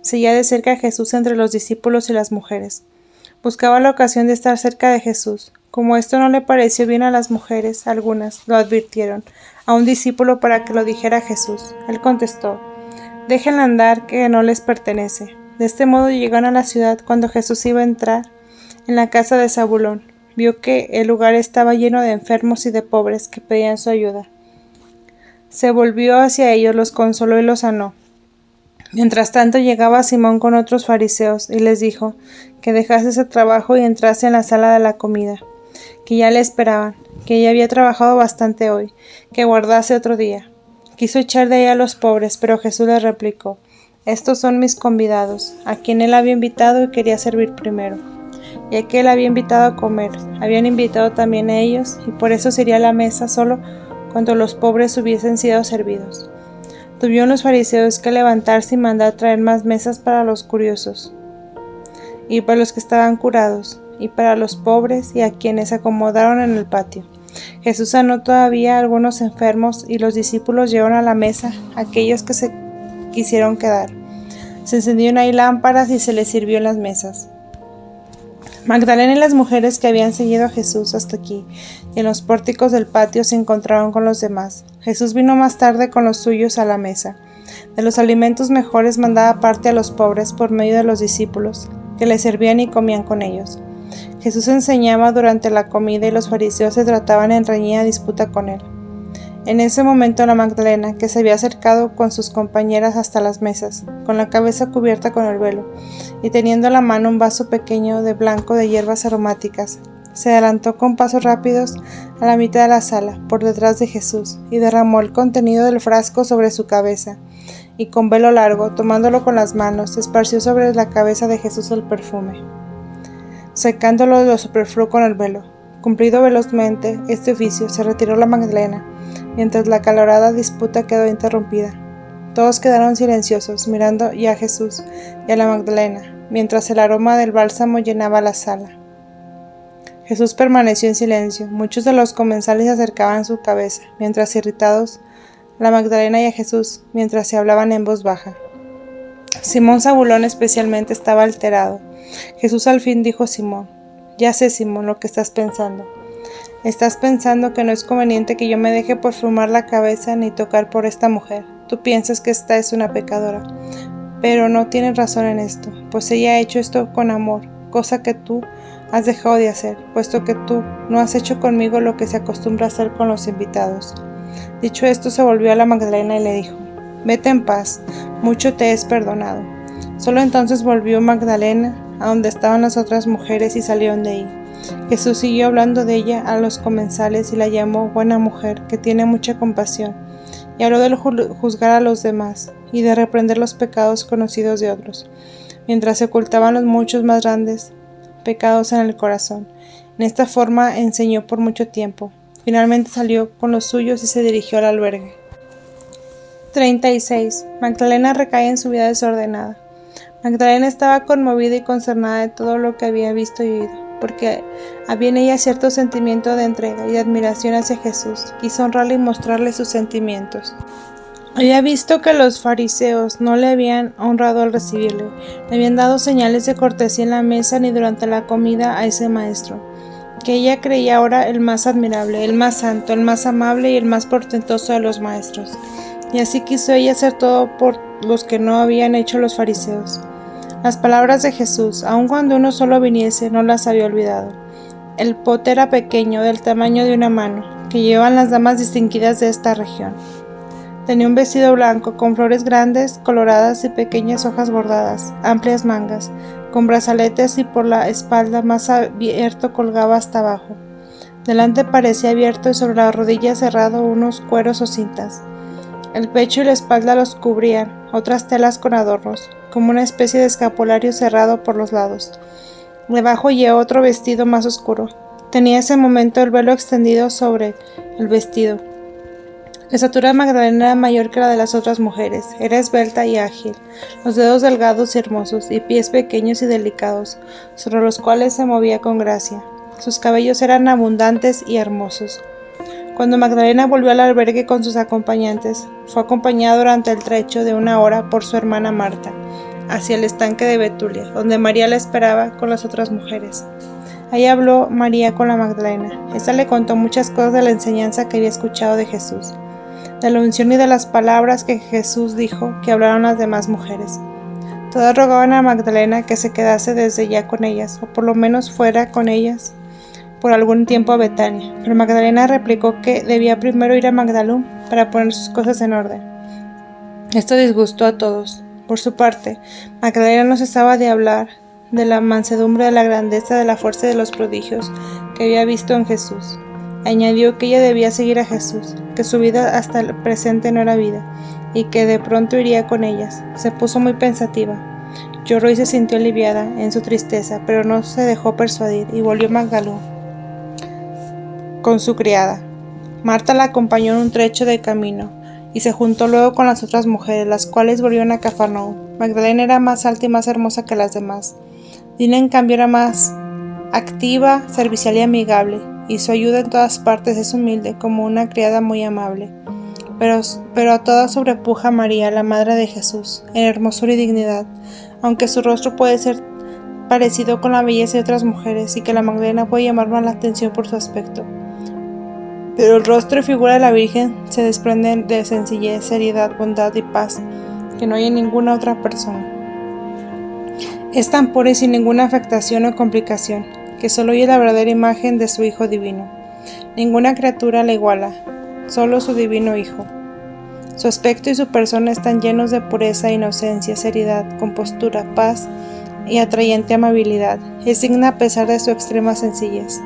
seguía de cerca a Jesús entre los discípulos y las mujeres. Buscaba la ocasión de estar cerca de Jesús. Como esto no le pareció bien a las mujeres, algunas lo advirtieron a un discípulo para que lo dijera a Jesús. Él contestó: «Déjenla andar, que no les pertenece». De este modo llegaron a la ciudad. Cuando Jesús iba a entrar en la casa de Zabulón, vio que el lugar estaba lleno de enfermos y de pobres que pedían su ayuda. Se volvió hacia ellos, los consoló y los sanó. Mientras tanto llegaba Simón con otros fariseos y les dijo que dejase ese trabajo y entrase en la sala de la comida, que ya le esperaban, que ella había trabajado bastante hoy, que guardase otro día. Quiso echar de ahí a los pobres, pero Jesús les replicó: «Estos son mis convidados, a quien él había invitado y quería servir primero». Ya que él había invitado a comer, habían invitado también a ellos, y por eso sería la mesa solo cuando los pobres hubiesen sido servidos. Tuvieron los fariseos que levantarse y mandar traer más mesas para los curiosos, y para los que estaban curados, y para los pobres y a quienes se acomodaron en el patio. Jesús sanó todavía a algunos enfermos, y los discípulos llevaron a la mesa a aquellos que se quisieron quedar. Se encendieron ahí lámparas y se les sirvió en las mesas. Magdalena y las mujeres que habían seguido a Jesús hasta aquí y en los pórticos del patio se encontraron con los demás. Jesús vino más tarde con los suyos a la mesa. De los alimentos mejores mandaba parte a los pobres por medio de los discípulos, que le servían y comían con ellos. Jesús enseñaba durante la comida y los fariseos se trataban en reñida disputa con él. En ese momento la Magdalena, que se había acercado con sus compañeras hasta las mesas, con la cabeza cubierta con el velo, y teniendo en la mano un vaso pequeño de blanco de hierbas aromáticas, se adelantó con pasos rápidos a la mitad de la sala, por detrás de Jesús, y derramó el contenido del frasco sobre su cabeza, y con velo largo, tomándolo con las manos, esparció sobre la cabeza de Jesús el perfume, secándolo de lo superfluo con el velo. Cumplido velozmente este oficio, se retiró la Magdalena, mientras la acalorada disputa quedó interrumpida. Todos quedaron silenciosos, mirando ya a Jesús y a la Magdalena, mientras el aroma del bálsamo llenaba la sala. Jesús permaneció en silencio. Muchos de los comensales se acercaban su cabeza, mientras irritados, la Magdalena y a Jesús, mientras se hablaban en voz baja. Simón Zabulón especialmente estaba alterado. Jesús al fin dijo a Simón: Ya sé, Simón, lo que estás pensando. Estás pensando que no es conveniente que yo me deje perfumar la cabeza ni tocar por esta mujer. Tú piensas que esta es una pecadora. Pero no tienes razón en esto, pues ella ha hecho esto con amor, cosa que tú has dejado de hacer, puesto que tú no has hecho conmigo lo que se acostumbra a hacer con los invitados. Dicho esto, se volvió a la Magdalena y le dijo: Vete en paz, mucho te es perdonado. Solo entonces volvió Magdalena a donde estaban las otras mujeres y salieron de ahí. Jesús siguió hablando de ella a los comensales y la llamó buena mujer, que tiene mucha compasión, y habló de juzgar a los demás y de reprender los pecados conocidos de otros, mientras se ocultaban los muchos más grandes pecados en el corazón. En esta forma enseñó por mucho tiempo. Finalmente salió con los suyos y se dirigió al albergue. 36. Magdalena recae en su vida desordenada. Magdalena estaba conmovida y concernada de todo lo que había visto y oído, porque había en ella cierto sentimiento de entrega y de admiración hacia Jesús. Quiso honrarle y mostrarle sus sentimientos. Había visto que los fariseos no le habían honrado al recibirle, le habían dado señales de cortesía en la mesa ni durante la comida a ese maestro, que ella creía ahora el más admirable, el más santo, el más amable y el más portentoso de los maestros. Y así quiso ella hacer todo por los que no habían hecho los fariseos. Las palabras de Jesús, aun cuando uno solo viniese, no las había olvidado. El pote era pequeño, del tamaño de una mano, que llevan las damas distinguidas de esta región. Tenía un vestido blanco, con flores grandes, coloradas y pequeñas hojas bordadas, amplias mangas, con brazaletes y por la espalda más abierto colgaba hasta abajo. Delante parecía abierto y sobre la rodilla cerrado unos cueros o cintas. El pecho y la espalda los cubrían otras telas con adornos, como una especie de escapulario cerrado por los lados. Debajo llevaba otro vestido más oscuro. Tenía ese momento el velo extendido sobre el vestido. La estatura de Magdalena era mayor que la de las otras mujeres. Era esbelta y ágil, los dedos delgados y hermosos, y pies pequeños y delicados, sobre los cuales se movía con gracia. Sus cabellos eran abundantes y hermosos. Cuando Magdalena volvió al albergue con sus acompañantes, fue acompañada durante el trecho de 1 hora por su hermana Marta, hacia el estanque de Betulia, donde María la esperaba con las otras mujeres. Ahí habló María con la Magdalena. Esta le contó muchas cosas de la enseñanza que había escuchado de Jesús, de la unción y de las palabras que Jesús dijo que hablaron las demás mujeres. Todas rogaban a Magdalena que se quedase desde ya con ellas, o por lo menos fuera con ellas por algún tiempo a Betania, pero Magdalena replicó que debía primero ir a Magdalum para poner sus cosas en orden. Esto disgustó a todos. Por su parte, Magdalena no cesaba de hablar de la mansedumbre, de la grandeza, de la fuerza y de los prodigios que había visto en Jesús. Añadió que ella debía seguir a Jesús, que su vida hasta el presente no era vida, y que de pronto iría con ellas. Se puso muy pensativa. Lloró y se sintió aliviada en su tristeza, pero no se dejó persuadir y volvió a Magdalum con su criada. Marta la acompañó en un trecho de camino y se juntó luego con las otras mujeres, las cuales volvieron a Cafarnaúm. Magdalena era más alta y más hermosa que las demás. Dina, en cambio, era más activa, servicial y amigable, y su ayuda en todas partes es humilde, como una criada muy amable. Pero a todas sobrepuja María, la madre de Jesús, en hermosura y dignidad, aunque su rostro puede ser parecido con la belleza de otras mujeres y que la Magdalena puede llamar más la atención por su aspecto. Pero el rostro y figura de la Virgen se desprenden de sencillez, seriedad, bondad y paz que no hay en ninguna otra persona. Es tan pura y sin ninguna afectación o complicación, que solo ella es la verdadera imagen de su Hijo divino. Ninguna criatura la iguala, solo su divino Hijo. Su aspecto y su persona están llenos de pureza, inocencia, seriedad, compostura, paz y atrayente amabilidad. Es digna a pesar de su extrema sencillez.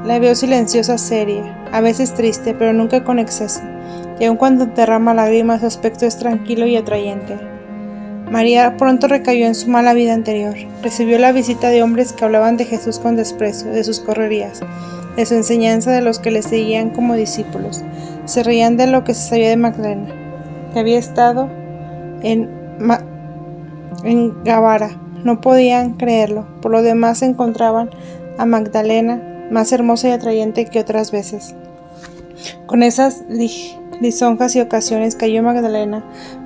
La veo silenciosa, seria, a veces triste, pero nunca con exceso, y aun cuando derrama lágrimas, su aspecto es tranquilo y atrayente. María pronto recayó en su mala vida anterior. Recibió la visita de hombres que hablaban de Jesús con desprecio, de sus correrías, de su enseñanza, de los que le seguían como discípulos. Se reían de lo que se sabía de Magdalena, que había estado en Gabara. No podían creerlo. Por lo demás, encontraban a Magdalena más hermosa y atrayente que otras veces. Con esas lisonjas y ocasiones cayó Magdalena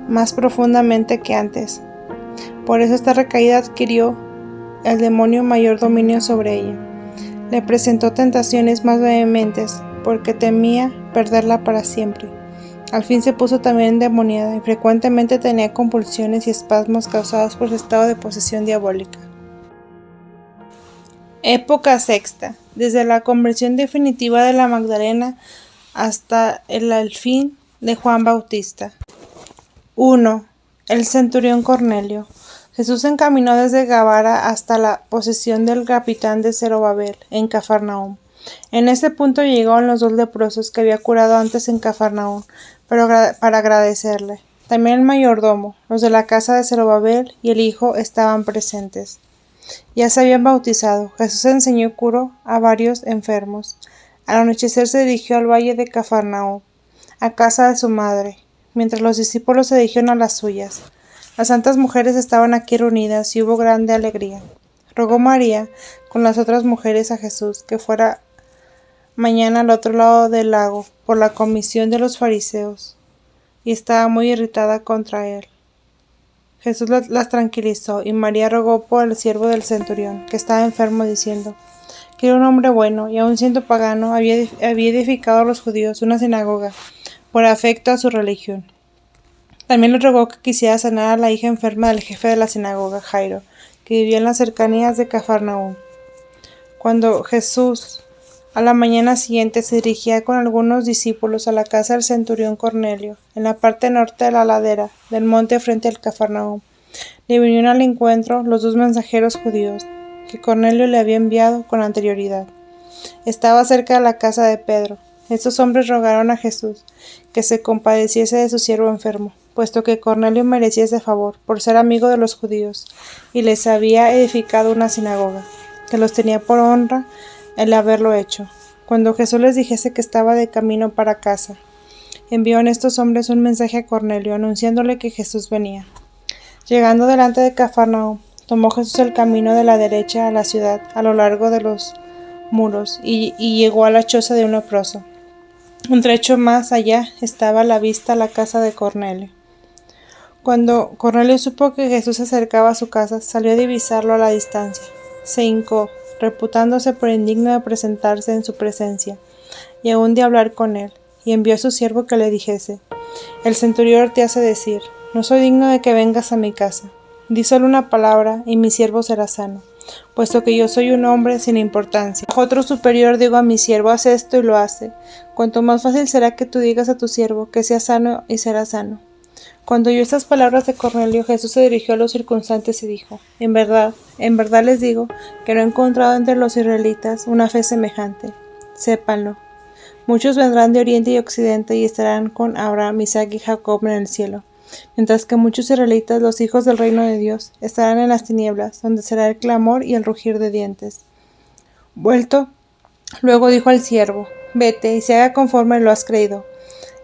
más profundamente que antes. Por eso esta recaída adquirió el demonio mayor dominio sobre ella. Le presentó tentaciones más vehementes, porque temía perderla para siempre. Al fin se puso también endemoniada y frecuentemente tenía convulsiones y espasmos causados por su estado de posesión diabólica. Época sexta. Desde la conversión definitiva de la Magdalena hasta el fin de Juan Bautista. 1. El centurión Cornelio. Jesús se encaminó desde Gabara hasta la posesión del capitán de Zorobabel, en Cafarnaúm. En este punto llegaron los 2 leprosos que había curado antes en Cafarnaúm, para agradecerle. También el mayordomo, los de la casa de Zorobabel y el hijo estaban presentes. Ya se habían bautizado. Jesús enseñó y curó a varios enfermos. Al anochecer se dirigió al valle de Cafarnaúm, a casa de su madre, mientras los discípulos se dirigieron a las suyas. Las santas mujeres estaban aquí reunidas y hubo grande alegría. Rogó María con las otras mujeres a Jesús que fuera mañana al otro lado del lago por la comisión de los fariseos, y estaba muy irritada contra él. Jesús las tranquilizó, y María rogó por el siervo del centurión, que estaba enfermo, diciendo que era un hombre bueno, y aun siendo pagano, había edificado a los judíos una sinagoga, por afecto a su religión. También le rogó que quisiera sanar a la hija enferma del jefe de la sinagoga, Jairo, que vivía en las cercanías de Cafarnaúm. Cuando Jesús a la mañana siguiente se dirigía con algunos discípulos a la casa del centurión Cornelio, en la parte norte de la ladera del monte frente al Cafarnaúm, le vinieron al encuentro los 2 mensajeros judíos que Cornelio le había enviado con anterioridad. Estaba cerca de la casa de Pedro. Estos hombres rogaron a Jesús que se compadeciese de su siervo enfermo, puesto que Cornelio merecía ese favor por ser amigo de los judíos y les había edificado una sinagoga, que los tenía por honra el haberlo hecho. Cuando Jesús les dijese que estaba de camino para casa, enviaron estos hombres un mensaje a Cornelio, anunciándole que Jesús venía. Llegando delante de Cafarnaúm, tomó Jesús el camino de la derecha a la ciudad, a lo largo de los muros, y llegó a la choza de un leproso. Un trecho más allá estaba a la vista la casa de Cornelio. Cuando Cornelio supo que Jesús se acercaba a su casa, salió a divisarlo a la distancia. Se hincó, reputándose por indigno de presentarse en su presencia, y aun de hablar con él, y envió a su siervo que le dijese: el centurión te hace decir, no soy digno de que vengas a mi casa. Di solo una palabra, y mi siervo será sano, puesto que yo soy un hombre sin importancia. Otro superior digo a mi siervo, haz esto, y lo hace. Cuanto más fácil será que tú digas a tu siervo que sea sano, y será sano. Cuando oyó estas palabras de Cornelio, Jesús se dirigió a los circunstantes y dijo: en verdad les digo que no he encontrado entre los israelitas una fe semejante. Sépanlo. Muchos vendrán de oriente y occidente y estarán con Abraham, Isaac y Jacob en el cielo, mientras que muchos israelitas, los hijos del reino de Dios, estarán en las tinieblas, donde será el clamor y el rugir de dientes. Vuelto, luego dijo al siervo: vete y se haga conforme lo has creído.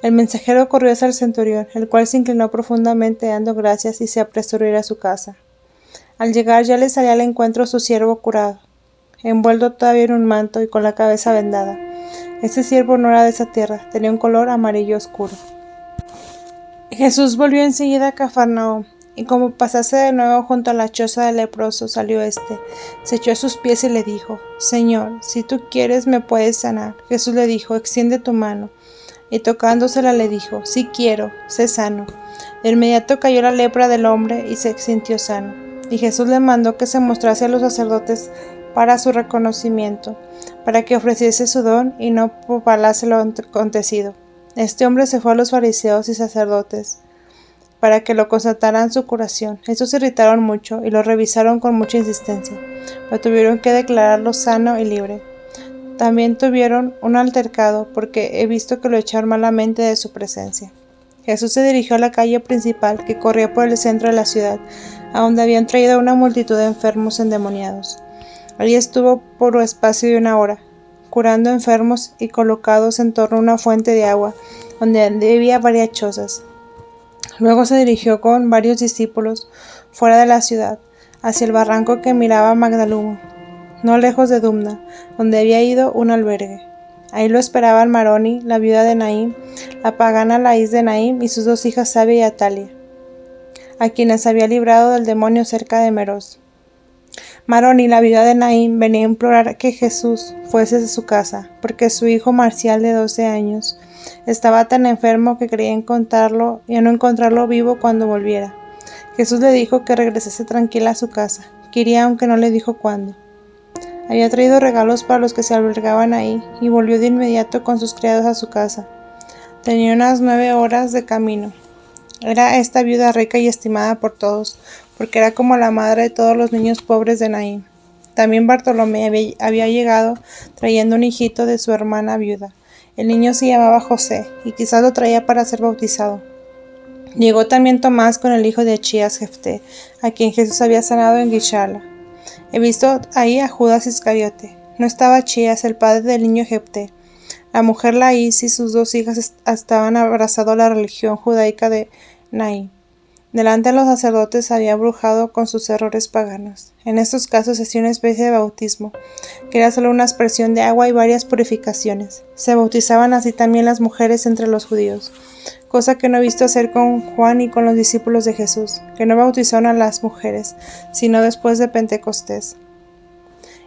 El mensajero corrió hacia el centurión, el cual se inclinó profundamente dando gracias y se apresuró a ir a su casa. Al llegar ya le salía al encuentro su siervo curado, envuelto todavía en un manto y con la cabeza vendada. Este siervo no era de esa tierra, tenía un color amarillo oscuro. Jesús volvió enseguida a Cafarnaúm, y como pasase de nuevo junto a la choza del leproso, salió éste, se echó a sus pies y le dijo: Señor, si tú quieres me puedes sanar. Jesús le dijo: extiende tu mano. Y tocándosela le dijo: sí quiero, sé sano. De inmediato cayó la lepra del hombre y se sintió sano. Y Jesús le mandó que se mostrase a los sacerdotes para su reconocimiento, para que ofreciese su don y no propalase lo acontecido. Este hombre se fue a los fariseos y sacerdotes para que lo constataran su curación. Estos se irritaron mucho y lo revisaron con mucha insistencia, pero tuvieron que declararlo sano y libre. También tuvieron un altercado porque he visto que lo echaron malamente de su presencia. Jesús se dirigió a la calle principal que corría por el centro de la ciudad, a donde habían traído a una multitud de enfermos endemoniados. Allí estuvo por espacio de 1 hora, curando enfermos y colocados en torno a una fuente de agua, donde había varias chozas. Luego se dirigió con varios discípulos fuera de la ciudad, hacia el barranco que miraba a Magdalumo, no lejos de Dumna, donde había ido un albergue. Ahí lo esperaban Maroni, la viuda de Naim, la pagana Laís de Naim y sus 2 hijas Sabia y Atalia, a quienes había librado del demonio cerca de Meroz. Maroni, la viuda de Naín, venía a implorar que Jesús fuese a su casa, porque su hijo Marcial, de 12 años, estaba tan enfermo que quería encontrarlo y no encontrarlo vivo cuando volviera. Jesús le dijo que regresase tranquila a su casa, que iría aunque no le dijo cuándo. Había traído regalos para los que se albergaban ahí y volvió de inmediato con sus criados a su casa. Tenía unas 9 horas de camino. Era esta viuda rica y estimada por todos, porque era como la madre de todos los niños pobres de Naín. También Bartolomé había llegado trayendo un hijito de su hermana viuda. El niño se llamaba José, y quizás lo traía para ser bautizado. Llegó también Tomás con el hijo de Achías, Jefté, a quien Jesús había sanado en Guishala. He visto ahí a Judas Iscariote. No estaba Achías, el padre del niño Jefté. La mujer Laís y sus 2 hijas estaban abrazados a la religión judaica de Naín. Delante de los sacerdotes había brujado con sus errores paganos. En estos casos se hacía una especie de bautismo, que era solo una aspersión de agua y varias purificaciones. Se bautizaban así también las mujeres entre los judíos, cosa que no he visto hacer con Juan y con los discípulos de Jesús, que no bautizaron a las mujeres, sino después de Pentecostés.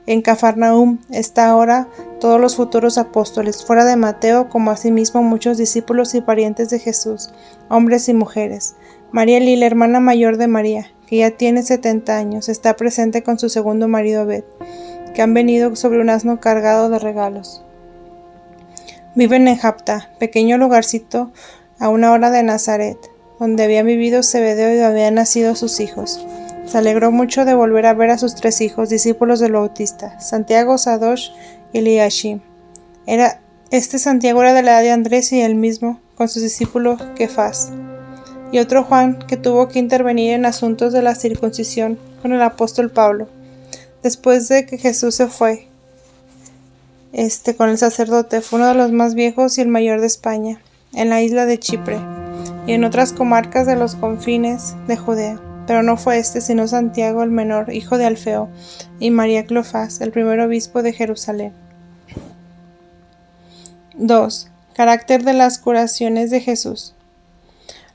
En Cafarnaúm está ahora todos los futuros apóstoles, fuera de Mateo, como asimismo muchos discípulos y parientes de Jesús, hombres y mujeres. María Lila, hermana mayor de María, que ya tiene 70 años, está presente con su segundo marido Abed, que han venido sobre un asno cargado de regalos. Viven en Japta, pequeño lugarcito a 1 hora de Nazaret, donde habían vivido Zebedeo y habían nacido sus hijos. Se alegró mucho de volver a ver a sus 3 hijos, discípulos del Bautista, Santiago, Sadosh y Eliashim. Santiago era de la edad de Andrés y él mismo, con sus discípulos Kefas. Y otro Juan, que tuvo que intervenir en asuntos de la circuncisión con el apóstol Pablo. Después de que Jesús se fue con el sacerdote, fue uno de los más viejos y el mayor de España, en la isla de Chipre y en otras comarcas de los confines de Judea. Pero no fue sino Santiago el menor, hijo de Alfeo, y María Cleofás, el primer obispo de Jerusalén. 2. Carácter de las curaciones de Jesús.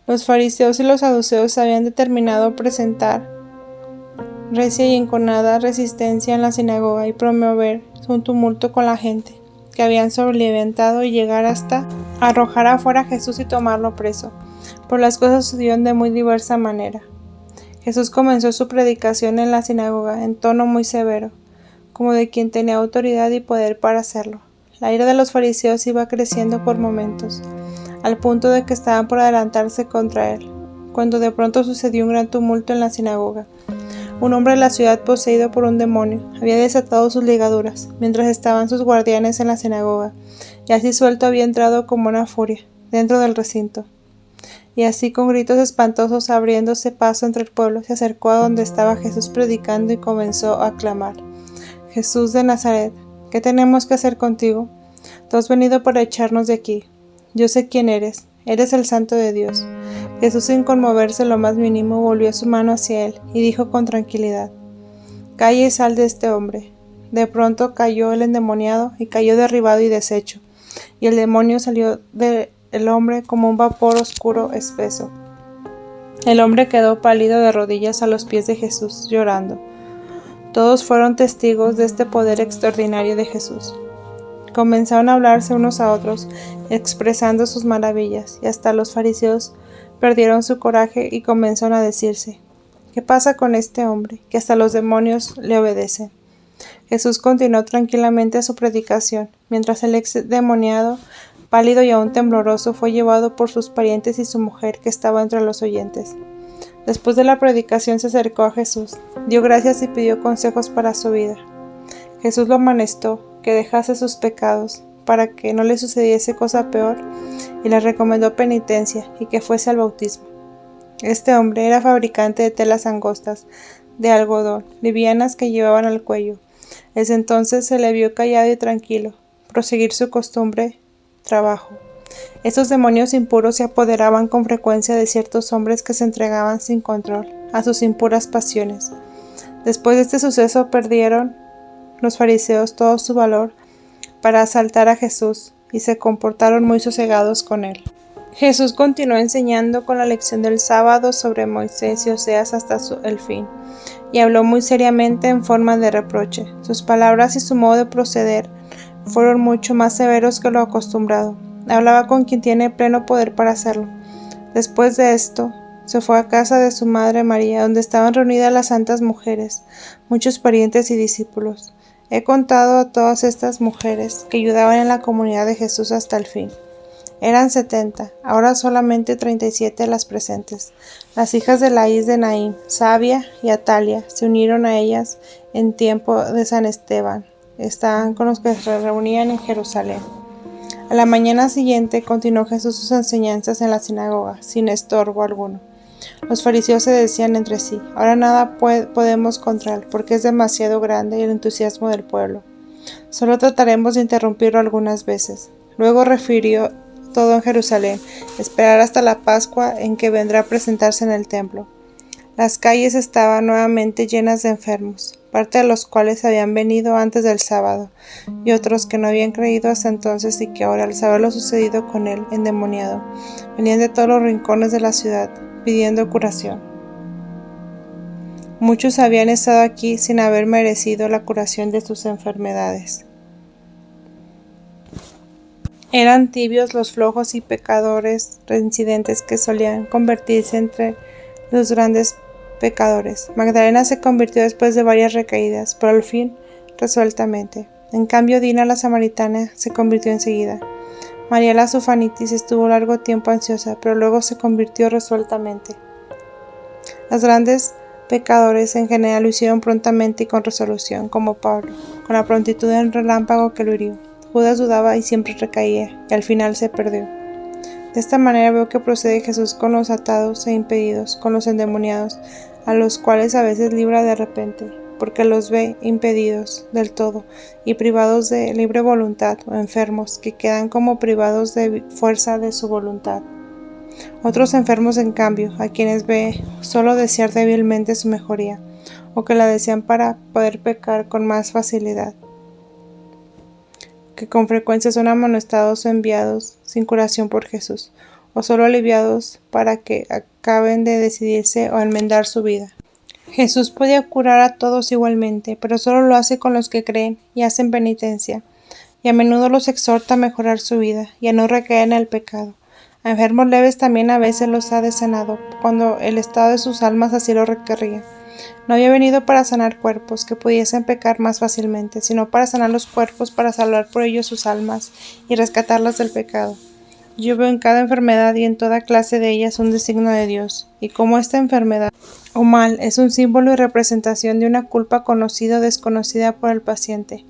Los fariseos y los saduceos habían determinado presentar recia y enconada resistencia en la sinagoga y promover un tumulto con la gente, que habían sobrelevantado y llegar hasta arrojar afuera a Jesús y tomarlo preso. Pero las cosas sucedieron de muy diversa manera. Jesús comenzó su predicación en la sinagoga en tono muy severo, como de quien tenía autoridad y poder para hacerlo. La ira de los fariseos iba creciendo por momentos, al punto de que estaban por adelantarse contra él, cuando de pronto sucedió un gran tumulto en la sinagoga. Un hombre de la ciudad, poseído por un demonio, había desatado sus ligaduras, mientras estaban sus guardianes en la sinagoga, y así suelto había entrado como una furia, dentro del recinto. Y así con gritos espantosos, abriéndose paso entre el pueblo, se acercó a donde estaba Jesús predicando y comenzó a clamar: Jesús de Nazaret, ¿qué tenemos que hacer contigo? Tú has venido para echarnos de aquí. Yo sé quién eres el Santo de Dios. Jesús, sin conmoverse lo más mínimo, volvió su mano hacia él y dijo con tranquilidad: Calla y sal de este hombre. De pronto cayó el endemoniado y cayó derribado y deshecho, y el demonio salió del hombre como un vapor oscuro espeso. El hombre quedó pálido de rodillas a los pies de Jesús, llorando. Todos fueron testigos de este poder extraordinario de Jesús. Comenzaron a hablarse unos a otros, expresando sus maravillas, y hasta los fariseos perdieron su coraje y comenzaron a decirse: ¿qué pasa con este hombre, que hasta los demonios le obedecen? Jesús continuó tranquilamente su predicación, mientras el endemoniado, pálido y aún tembloroso, fue llevado por sus parientes y su mujer, que estaba entre los oyentes. Después de la predicación se acercó a Jesús, dio gracias y pidió consejos para su vida. Jesús lo amonestó que dejase sus pecados, para que no le sucediese cosa peor, y le recomendó penitencia y que fuese al bautismo. Este hombre era fabricante de telas angostas, de algodón, livianas, que llevaban al cuello. Desde entonces se le vio callado y tranquilo, proseguir su costumbre trabajo. Estos demonios impuros se apoderaban con frecuencia de ciertos hombres que se entregaban sin control a sus impuras pasiones. Después de este suceso perdieron los fariseos todo su valor para asaltar a Jesús y se comportaron muy sosegados con él. Jesús continuó enseñando con la lección del sábado sobre Moisés y Oseas hasta el fin, y habló muy seriamente en forma de reproche. Sus palabras y su modo de proceder fueron mucho más severos que lo acostumbrado. Hablaba con quien tiene pleno poder para hacerlo. Después de esto, se fue a casa de su madre María, donde estaban reunidas las santas mujeres, muchos parientes y discípulos. He contado a todas estas mujeres que ayudaban en la comunidad de Jesús hasta el fin. Eran 70, ahora solamente 37 las presentes. Las hijas de Laís de Naín, Sabia y Atalia, se unieron a ellas en tiempo de San Esteban. Estaban con los que se reunían en Jerusalén. A la mañana siguiente continuó Jesús sus enseñanzas en la sinagoga, sin estorbo alguno. Los fariseos se decían entre sí: ahora nada podemos contra él, porque es demasiado grande el entusiasmo del pueblo. Solo trataremos de interrumpirlo algunas veces. Luego refirió todo en Jerusalén, esperar hasta la Pascua en que vendrá a presentarse en el templo. Las calles estaban nuevamente llenas de enfermos, parte de los cuales habían venido antes del sábado, y otros que no habían creído hasta entonces y que ahora, al saber lo sucedido con él endemoniado, venían de todos los rincones de la ciudad, pidiendo curación. Muchos habían estado aquí sin haber merecido la curación de sus enfermedades. Eran tibios los flojos y pecadores reincidentes que solían convertirse entre los grandes pecadores. Magdalena se convirtió después de varias recaídas, pero al fin resueltamente. En cambio, Dina la samaritana se convirtió enseguida. María la sufanitis estuvo largo tiempo ansiosa, pero luego se convirtió resueltamente. Los grandes pecadores en general lo hicieron prontamente y con resolución, como Pablo, con la prontitud de un relámpago que lo hirió. Judas dudaba y siempre recaía, y al final se perdió. De esta manera veo que procede Jesús con los atados e impedidos, con los endemoniados, a los cuales a veces libra de repente, porque los ve impedidos del todo y privados de libre voluntad, o enfermos, que quedan como privados de fuerza de su voluntad. Otros enfermos, en cambio, a quienes ve solo desear débilmente su mejoría, o que la desean para poder pecar con más facilidad, que con frecuencia son amonestados o enviados sin curación por Jesús, o solo aliviados para que acaben de decidirse o enmendar su vida. Jesús podía curar a todos igualmente, pero solo lo hace con los que creen y hacen penitencia, y a menudo los exhorta a mejorar su vida y a no recaer en el pecado. A enfermos leves también a veces los ha desanado, cuando el estado de sus almas así lo requería. No había venido para sanar cuerpos que pudiesen pecar más fácilmente, sino para sanar los cuerpos, para salvar por ellos sus almas y rescatarlas del pecado. Yo veo en cada enfermedad y en toda clase de ellas un designio de Dios, y como esta enfermedad o mal es un símbolo y representación de una culpa conocida o desconocida por el paciente,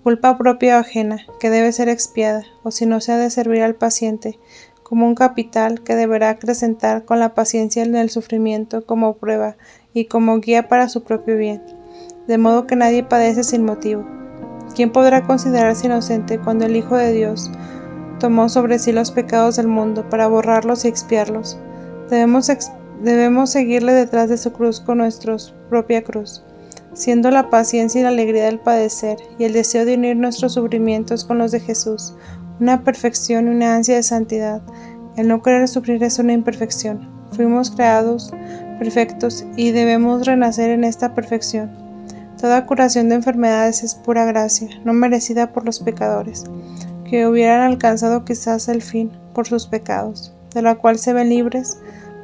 culpa propia o ajena, que debe ser expiada, o si no se ha de servir al paciente, como un capital que deberá acrecentar con la paciencia en el sufrimiento como prueba y como guía para su propio bien, de modo que nadie padece sin motivo. ¿Quién podrá considerarse inocente cuando el Hijo de Dios tomó sobre sí los pecados del mundo para borrarlos y expiarlos? Debemos seguirle detrás de su cruz con nuestra propia cruz, siendo la paciencia y la alegría del padecer y el deseo de unir nuestros sufrimientos con los de Jesús una perfección y una ansia de santidad. El no querer sufrir es una imperfección. Fuimos creados perfectos y debemos renacer en esta perfección. Toda curación de enfermedades es pura gracia, no merecida por los pecadores, que hubieran alcanzado quizás el fin por sus pecados, de la cual se ven libres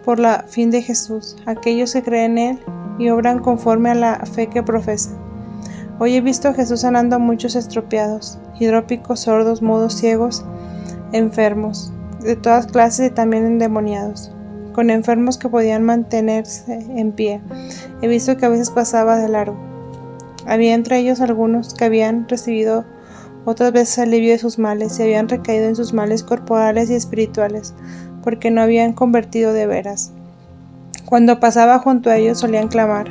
por la fin de Jesús, aquellos que creen en Él y obran conforme a la fe que profesan. Hoy he visto a Jesús sanando a muchos estropeados, hidrópicos, sordos, mudos, ciegos, enfermos, de todas clases y también endemoniados, con enfermos que podían mantenerse en pie. He visto que a veces pasaba de largo. Había entre ellos algunos que habían recibido otras veces alivio de sus males y habían recaído en sus males corporales y espirituales, porque no habían convertido de veras. Cuando pasaba junto a ellos solían clamar: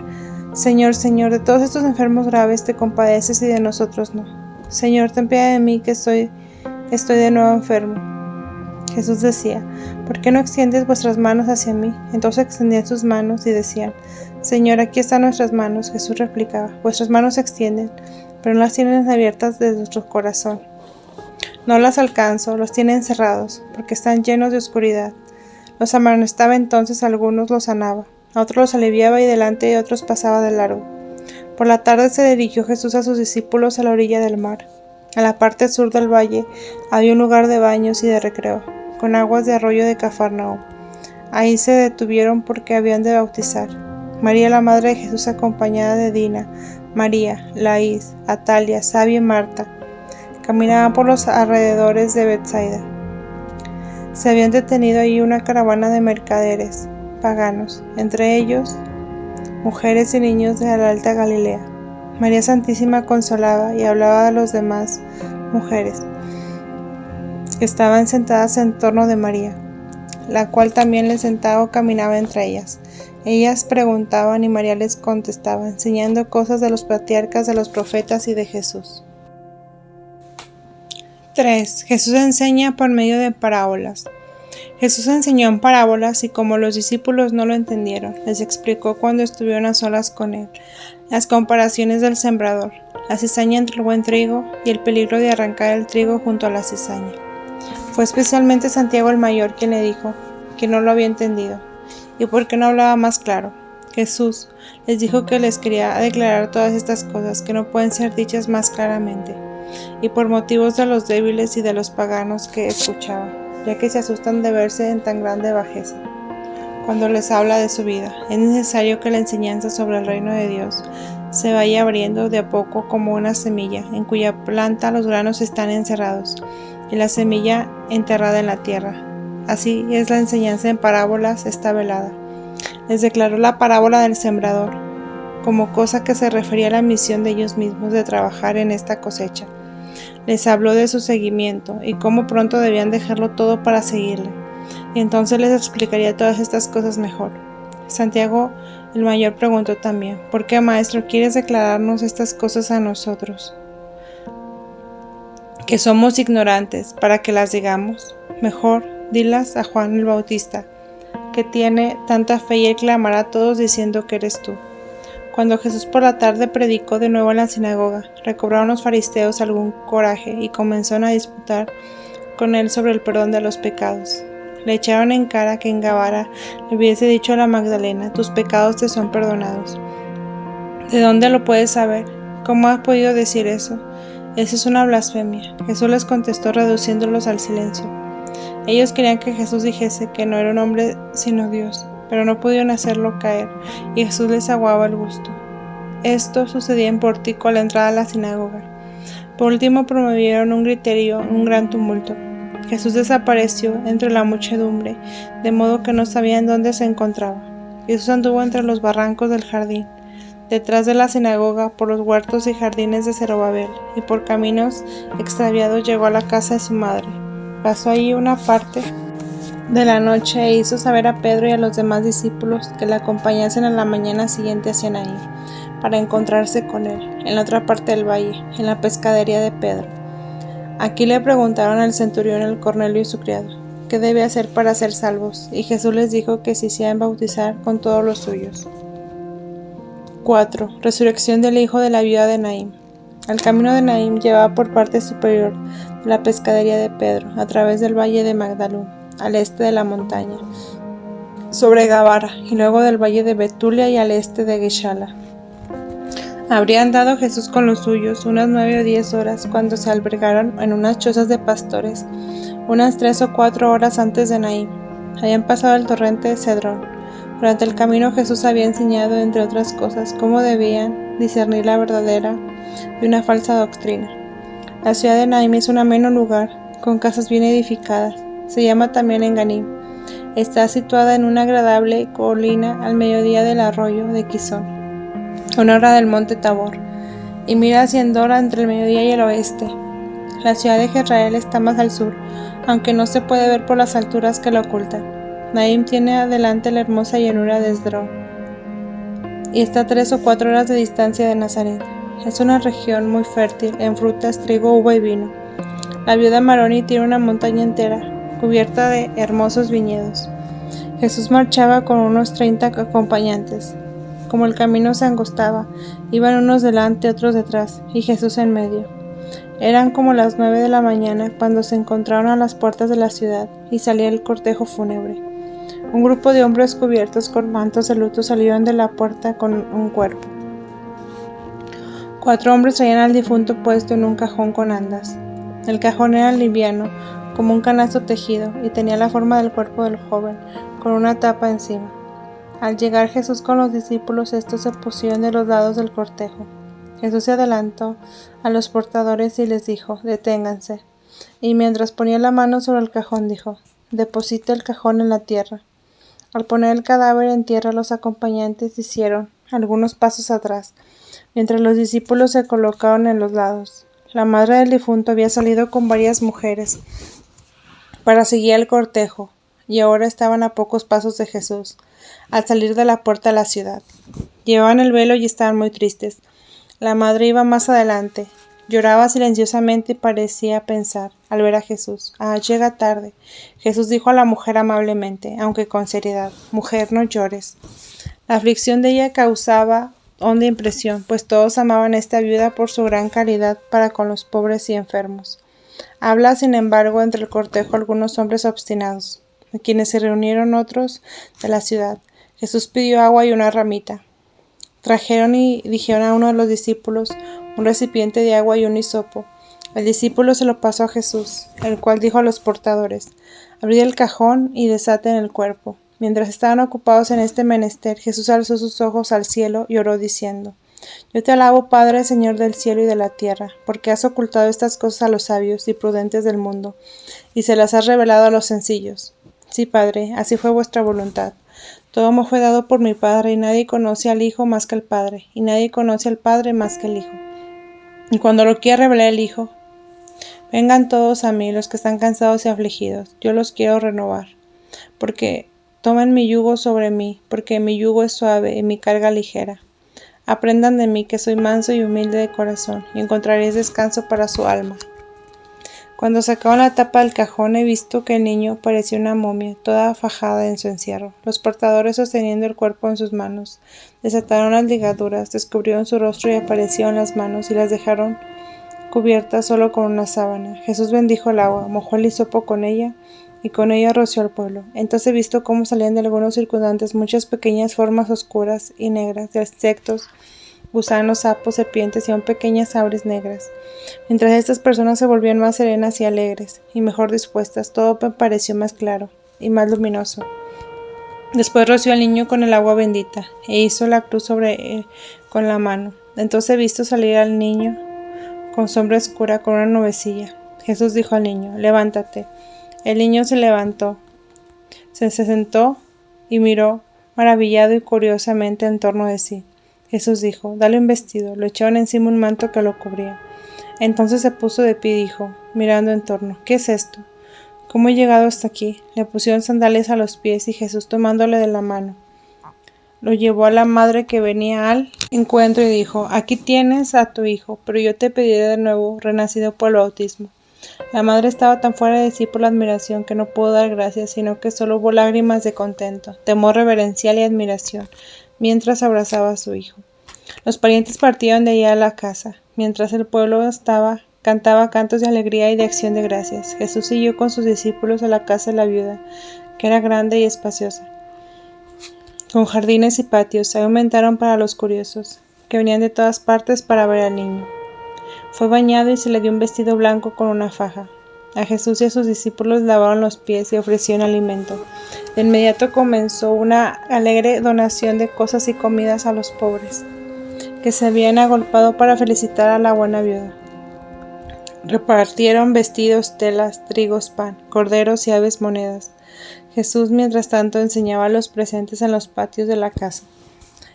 Señor, Señor, de todos estos enfermos graves te compadeces y de nosotros no. Señor, ten piedad de mí que estoy de nuevo enfermo. Jesús decía: ¿por qué no extiendes vuestras manos hacia mí? Entonces extendían sus manos y decían: Señor, aquí están nuestras manos. Jesús replicaba: vuestras manos se extienden, pero no las tienen abiertas desde vuestro corazón. No las alcanzo, los tiene encerrados, porque están llenos de oscuridad. Los amonestaba entonces, a algunos los sanaba, a otros los aliviaba y delante de otros pasaba de largo. Por la tarde se dirigió Jesús a sus discípulos a la orilla del mar. A la parte sur del valle había un lugar de baños y de recreo, con aguas de arroyo de Cafarnaúm. Ahí se detuvieron porque habían de bautizar. María, la madre de Jesús, acompañada de Dina, María, Laís, Atalia, Sabia y Marta, caminaban por los alrededores de Betsaida. Se habían detenido allí una caravana de mercaderes paganos, entre ellos mujeres y niños de la Alta Galilea. María Santísima consolaba y hablaba a las demás mujeres que estaban sentadas en torno de María, la cual también les sentaba o caminaba entre ellas. Ellas preguntaban y María les contestaba, enseñando cosas de los patriarcas, de los profetas y de Jesús. 3. Jesús enseña por medio de parábolas. Jesús enseñó en parábolas y como los discípulos no lo entendieron, les explicó cuando estuvieron a solas con él las comparaciones del sembrador, la cizaña entre el buen trigo y el peligro de arrancar el trigo junto a la cizaña. Fue especialmente Santiago el mayor quien le dijo que no lo había entendido y por qué no hablaba más claro. Jesús les dijo que les quería declarar todas estas cosas que no pueden ser dichas más claramente, y por motivos de los débiles y de los paganos que escuchaban, ya que se asustan de verse en tan grande bajeza. Cuando les habla de su vida, es necesario que la enseñanza sobre el reino de Dios se vaya abriendo de a poco como una semilla, en cuya planta los granos están encerrados, y la semilla enterrada en la tierra. Así es la enseñanza en parábolas está velada. Les declaró la parábola del sembrador, como cosa que se refería a la misión de ellos mismos de trabajar en esta cosecha. Les habló de su seguimiento y cómo pronto debían dejarlo todo para seguirle, y entonces les explicaría todas estas cosas mejor. Santiago el mayor preguntó también, ¿por qué, maestro, quieres declararnos estas cosas a nosotros, que somos ignorantes, para que las digamos? Mejor, dilas a Juan el Bautista, que tiene tanta fe, y él clamará a todos diciendo que eres tú. Cuando Jesús por la tarde predicó de nuevo en la sinagoga, recobraron los fariseos algún coraje y comenzaron a disputar con él sobre el perdón de los pecados. Le echaron en cara que en Gabara le hubiese dicho a la Magdalena, tus pecados te son perdonados. ¿De dónde lo puedes saber? ¿Cómo has podido decir eso? Eso es una blasfemia. Jesús les contestó reduciéndolos al silencio. Ellos querían que Jesús dijese que no era un hombre sino Dios, pero no pudieron hacerlo caer, y Jesús les aguaba el gusto. Esto sucedía en pórtico a la entrada de la sinagoga. Por último promovieron un griterío, un gran tumulto. Jesús desapareció entre la muchedumbre, de modo que no sabían dónde se encontraba. Jesús anduvo entre los barrancos del jardín, detrás de la sinagoga, por los huertos y jardines de Zorobabel, y por caminos extraviados llegó a la casa de su madre. Pasó allí una parte de la noche e hizo saber a Pedro y a los demás discípulos que le acompañasen a la mañana siguiente hacia Naín, para encontrarse con él, en la otra parte del valle, en la pescadería de Pedro. Aquí le preguntaron al centurión, el Cornelio y su criado, ¿qué debe hacer para ser salvos? Y Jesús les dijo que se hicieran bautizar con todos los suyos. 4. Resurrección del hijo de la viuda de Naín. El camino de Naín llevaba por parte superior de la pescadería de Pedro, a través del valle de Magdalú, al este de la montaña, sobre Gabara, y luego del valle de Betulia y al este de Geshala. Habría andado Jesús con los suyos unas 9 o 10 horas cuando se albergaron en unas chozas de pastores, unas 3 o 4 horas antes de Naín. Habían pasado el torrente de Cedrón. Durante el camino Jesús había enseñado, entre otras cosas, cómo debían discernir la verdadera de una falsa doctrina. La ciudad de Naín es un ameno lugar, con casas bien edificadas. Se llama también Enganim. Está situada en una agradable colina al mediodía del arroyo de Quizón, a una hora del monte Tabor, y mira hacia Endora entre el mediodía y el oeste. La ciudad de Jezreel está más al sur, aunque no se puede ver por las alturas que la ocultan. Naín tiene adelante la hermosa llanura de Esdrón, y está a 3 o 4 horas de distancia de Nazaret. Es una región muy fértil en frutas, trigo, uva y vino. La viuda Maroni tiene una montaña entera, cubierta de hermosos viñedos. Jesús marchaba con unos 30 acompañantes. Como el camino se angostaba, iban unos delante, otros detrás, y Jesús en medio. Eran como las 9 de la mañana cuando se encontraron a las puertas de la ciudad y salía el cortejo fúnebre. Un grupo de hombres cubiertos con mantos de luto salieron de la puerta con un cuerpo. 4 hombres traían al difunto puesto en un cajón con andas. El cajón era liviano, como un canasto tejido, y tenía la forma del cuerpo del joven, con una tapa encima. Al llegar Jesús con los discípulos, estos se pusieron de los lados del cortejo. Jesús se adelantó a los portadores y les dijo: «Deténganse». Y mientras ponía la mano sobre el cajón, dijo: «Deposite el cajón en la tierra». Al poner el cadáver en tierra, los acompañantes hicieron algunos pasos atrás, mientras los discípulos se colocaron en los lados. La madre del difunto había salido con varias mujeres para seguir el cortejo, y ahora estaban a pocos pasos de Jesús, al salir de la puerta de la ciudad. Llevaban el velo y estaban muy tristes. La madre iba más adelante. Lloraba silenciosamente y parecía pensar, al ver a Jesús: «Ah, llega tarde». Jesús dijo a la mujer amablemente, aunque con seriedad: «Mujer, no llores». La aflicción de ella causaba honda impresión, pues todos amaban a esta viuda por su gran caridad para con los pobres y enfermos. Habla, sin embargo, entre el cortejo algunos hombres obstinados, de quienes se reunieron otros de la ciudad. Jesús pidió agua y una ramita. Trajeron y dijeron a uno de los discípulos un recipiente de agua y un hisopo. El discípulo se lo pasó a Jesús, el cual dijo a los portadores: «Abrid el cajón y desaten el cuerpo». Mientras estaban ocupados en este menester, Jesús alzó sus ojos al cielo y oró diciendo: «Yo te alabo, Padre, Señor del cielo y de la tierra, porque has ocultado estas cosas a los sabios y prudentes del mundo, y se las has revelado a los sencillos. Sí, Padre, así fue vuestra voluntad. Todo me fue dado por mi Padre, y nadie conoce al Hijo más que el Padre, y nadie conoce al Padre más que el Hijo. Y cuando lo quiera revelar el Hijo, vengan todos a mí, los que están cansados y afligidos, yo los quiero renovar. Porque tomen mi yugo sobre mí, porque mi yugo es suave y mi carga ligera. Aprendan de mí, que soy manso y humilde de corazón, y encontraréis descanso para su alma». Cuando sacaron la tapa del cajón, he visto que el niño parecía una momia, toda fajada en su encierro. Los portadores, sosteniendo el cuerpo en sus manos, desataron las ligaduras, descubrieron su rostro y aparecieron las manos, y las dejaron cubiertas solo con una sábana. Jesús bendijo el agua, mojó el hisopo con ella, y con ella roció al pueblo. Entonces he visto cómo salían de algunos circundantes muchas pequeñas formas oscuras y negras de insectos, gusanos, sapos, serpientes y aún pequeñas aves negras. Mientras estas personas se volvían más serenas y alegres, y mejor dispuestas, todo me pareció más claro y más luminoso. Después roció al niño con el agua bendita, e hizo la cruz sobre él con la mano. Entonces he visto salir al niño con sombra oscura, con una nubecilla. Jesús dijo al niño: «Levántate». El niño se levantó, se sentó y miró maravillado y curiosamente en torno de sí. Jesús dijo: «Dale un vestido». Lo echaron encima un manto que lo cubría. Entonces se puso de pie y dijo, mirando en torno: «¿Qué es esto? ¿Cómo he llegado hasta aquí?». Le pusieron sandalias a los pies, y Jesús, tomándole de la mano, lo llevó a la madre que venía al encuentro y dijo: «Aquí tienes a tu hijo, pero yo te pediré de nuevo, renacido por el bautismo». La madre estaba tan fuera de sí por la admiración que no pudo dar gracias, sino que solo hubo lágrimas de contento, temor reverencial y admiración, mientras abrazaba a su hijo. Los parientes partieron de allí a la casa, mientras el pueblo cantaba cantos de alegría y de acción de gracias. Jesús siguió con sus discípulos a la casa de la viuda, que era grande y espaciosa, con jardines y patios. Se aumentaron para los curiosos, que venían de todas partes para ver al niño. Fue bañado y se le dio un vestido blanco con una faja. A Jesús y a sus discípulos lavaron los pies y ofrecieron alimento. De inmediato comenzó una alegre donación de cosas y comidas a los pobres, que se habían agolpado para felicitar a la buena viuda. Repartieron vestidos, telas, trigos, pan, corderos y aves monedas. Jesús, mientras tanto, enseñaba a los presentes en los patios de la casa.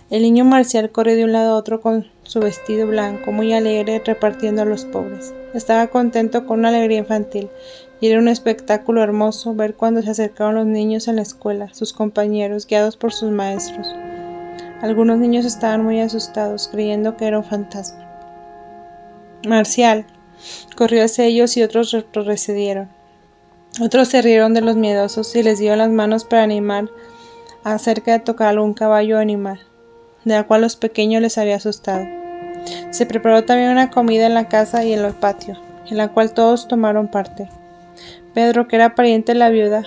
El niño Marcial corrió de un lado a otro con su vestido blanco, muy alegre, repartiendo a los pobres. Estaba contento con una alegría infantil, y era un espectáculo hermoso ver cuando se acercaron los niños en la escuela, sus compañeros, guiados por sus maestros. Algunos niños estaban muy asustados, creyendo que era un fantasma. Marcial corrió hacia ellos y otros retrocedieron. Otros se rieron de los miedosos y les dio las manos para animar acerca de tocar algún caballo o animal, de la cual los pequeños les había asustado. Se preparó también una comida en la casa y en el patio, en la cual todos tomaron parte. Pedro, que era pariente de la viuda,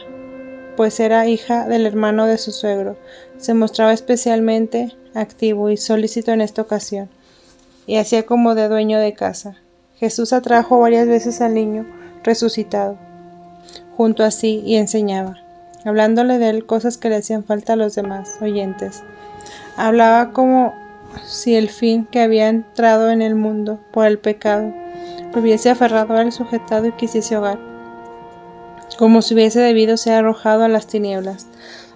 pues era hija del hermano de su suegro, se mostraba especialmente activo y solícito en esta ocasión, y hacía como de dueño de casa. Jesús atrajo varias veces al niño resucitado, junto a sí, y enseñaba, hablándole de él cosas que le hacían falta a los demás oyentes. Hablaba como si el fin que había entrado en el mundo por el pecado lo hubiese aferrado al sujetado y quisiese ahogar, como si hubiese debido ser arrojado a las tinieblas,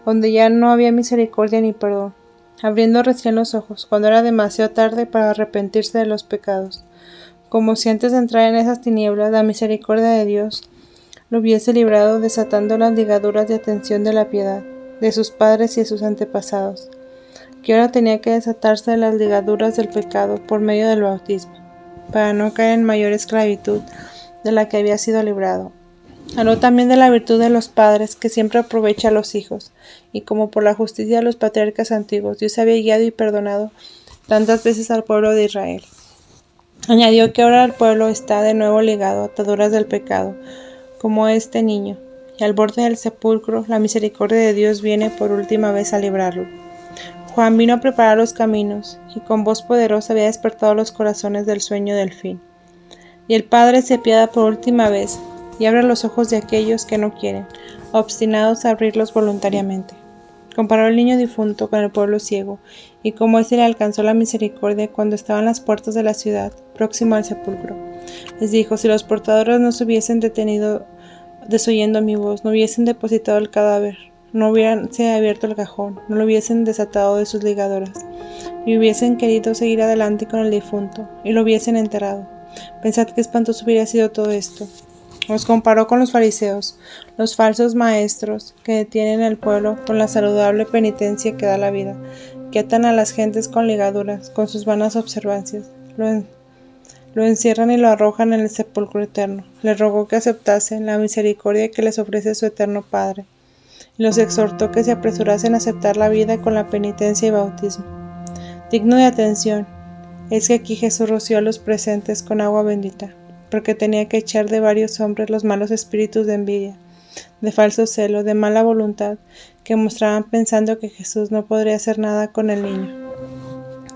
donde ya no había misericordia ni perdón, abriendo recién los ojos, cuando era demasiado tarde para arrepentirse de los pecados, como si antes de entrar en esas tinieblas la misericordia de Dios lo hubiese librado, desatando las ligaduras de atención de la piedad de sus padres y de sus antepasados, que ahora tenía que desatarse de las ligaduras del pecado por medio del bautismo, para no caer en mayor esclavitud de la que había sido librado. Habló también de la virtud de los padres, que siempre aprovecha a los hijos, y como por la justicia de los patriarcas antiguos, Dios había guiado y perdonado tantas veces al pueblo de Israel. Añadió que ahora el pueblo está de nuevo ligado a ataduras del pecado, como este niño, y al borde del sepulcro la misericordia de Dios viene por última vez a librarlo. Juan vino a preparar los caminos, y con voz poderosa había despertado los corazones del sueño del fin. Y el Padre se apiada por última vez, y abre los ojos de aquellos que no quieren, obstinados a abrirlos voluntariamente. Comparó al niño difunto con el pueblo ciego, y cómo éste le alcanzó la misericordia cuando estaba en las puertas de la ciudad, próximo al sepulcro. Les dijo, si los portadores no se hubiesen detenido desoyendo mi voz, no hubiesen depositado el cadáver, no hubiese abierto el cajón, no lo hubiesen desatado de sus ligaduras, y hubiesen querido seguir adelante con el difunto, y lo hubiesen enterrado. Pensad qué espantoso hubiera sido todo esto. Los comparó con los fariseos, los falsos maestros que detienen al pueblo con la saludable penitencia que da la vida, que atan a las gentes con ligaduras, con sus vanas observancias. Lo encierran y lo arrojan en el sepulcro eterno. Les rogó que aceptasen la misericordia que les ofrece su eterno Padre, y los exhortó que se apresurasen a aceptar la vida con la penitencia y bautismo. Digno de atención es que aquí Jesús roció a los presentes con agua bendita, porque tenía que echar de varios hombres los malos espíritus de envidia, de falso celo, de mala voluntad, que mostraban pensando que Jesús no podría hacer nada con el niño.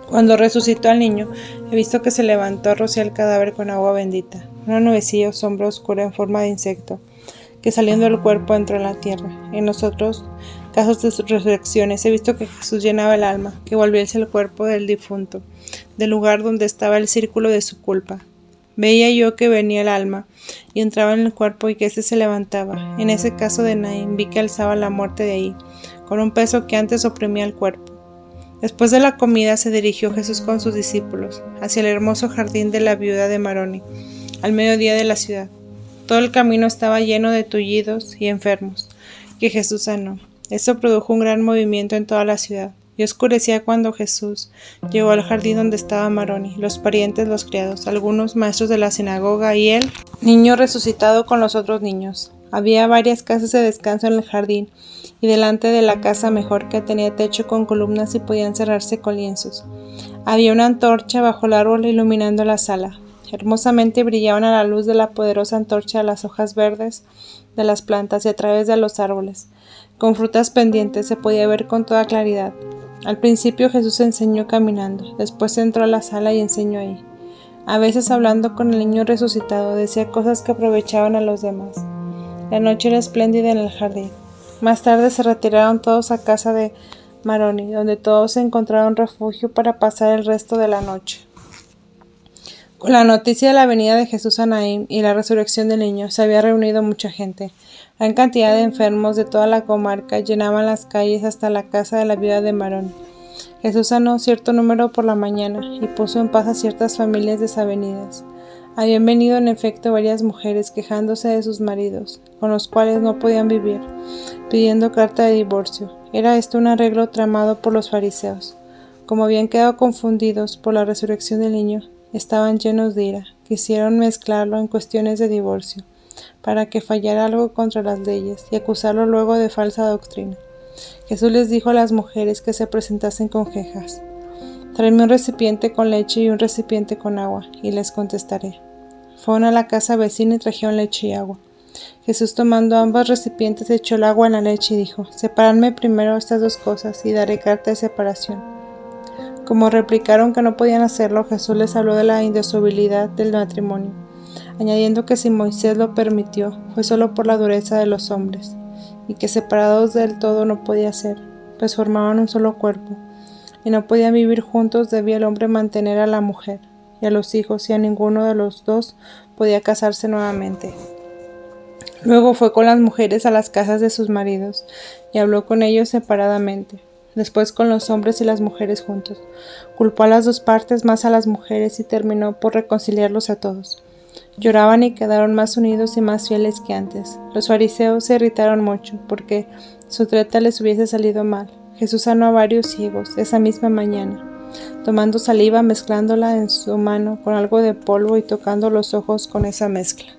Cuando resucitó al niño, he visto que se levantó a rociar el cadáver con agua bendita, una nubecilla o sombra oscura en forma de insecto, que saliendo del cuerpo entró en la tierra. En los otros casos de resurrecciones he visto que Jesús llenaba el alma, que volviese el cuerpo del difunto, del lugar donde estaba el círculo de su culpa. Veía yo que venía el alma y entraba en el cuerpo y que éste se levantaba. En ese caso de Naín vi que alzaba la muerte de ahí, con un peso que antes oprimía el cuerpo. Después de la comida se dirigió Jesús con sus discípulos hacia el hermoso jardín de la viuda de Maroni, al mediodía de la ciudad. Todo el camino estaba lleno de tullidos y enfermos, que Jesús sanó. Esto produjo un gran movimiento en toda la ciudad. Y oscurecía cuando Jesús llegó al jardín donde estaba Maroni, los parientes, los criados, algunos maestros de la sinagoga y el niño resucitado con los otros niños. Había varias casas de descanso en el jardín, y delante de la casa mejor, que tenía techo con columnas y podían cerrarse con lienzos. Había una antorcha bajo el árbol iluminando la sala. Hermosamente brillaban a la luz de la poderosa antorcha las hojas verdes de las plantas y a través de los árboles, con frutas pendientes, se podía ver con toda claridad. Al principio Jesús enseñó caminando, después entró a la sala y enseñó ahí. A veces, hablando con el niño resucitado, decía cosas que aprovechaban a los demás. La noche era espléndida en el jardín. Más tarde se retiraron todos a casa de Maroni, donde todos encontraron refugio para pasar el resto de la noche. Con la noticia de la venida de Jesús a Naín y la resurrección del niño, se había reunido mucha gente. Gran cantidad de enfermos de toda la comarca llenaban las calles hasta la casa de la viuda de Maroni. Jesús sanó cierto número por la mañana y puso en paz a ciertas familias desavenidas. Habían venido en efecto varias mujeres quejándose de sus maridos, con los cuales no podían vivir, pidiendo carta de divorcio. Era esto un arreglo tramado por los fariseos. Como habían quedado confundidos por la resurrección del niño, estaban llenos de ira. Quisieron mezclarlo en cuestiones de divorcio, para que fallara algo contra las leyes, y acusarlo luego de falsa doctrina. Jesús les dijo a las mujeres que se presentasen con quejas. Tráeme un recipiente con leche y un recipiente con agua, y les contestaré. Fueron a la casa vecina y trajeron leche y agua. Jesús, tomando ambos recipientes, echó el agua en la leche y dijo: Separadme primero estas dos cosas, y daré carta de separación. Como replicaron que no podían hacerlo, Jesús les habló de la indisolubilidad del matrimonio, añadiendo que si Moisés lo permitió, fue solo por la dureza de los hombres, y que separados del todo no podía ser, pues formaban un solo cuerpo, y no podían vivir juntos. Debía el hombre mantener a la mujer y a los hijos, y a ninguno de los dos podía casarse nuevamente. Luego fue con las mujeres a las casas de sus maridos, y habló con ellos separadamente, después con los hombres y las mujeres juntos. Culpó a las dos partes, más a las mujeres, y terminó por reconciliarlos a todos. Lloraban y quedaron más unidos y más fieles que antes. Los fariseos se irritaron mucho, porque su treta les hubiese salido mal. Jesús sanó a varios ciegos esa misma mañana, tomando saliva, mezclándola en su mano con algo de polvo y tocando los ojos con esa mezcla.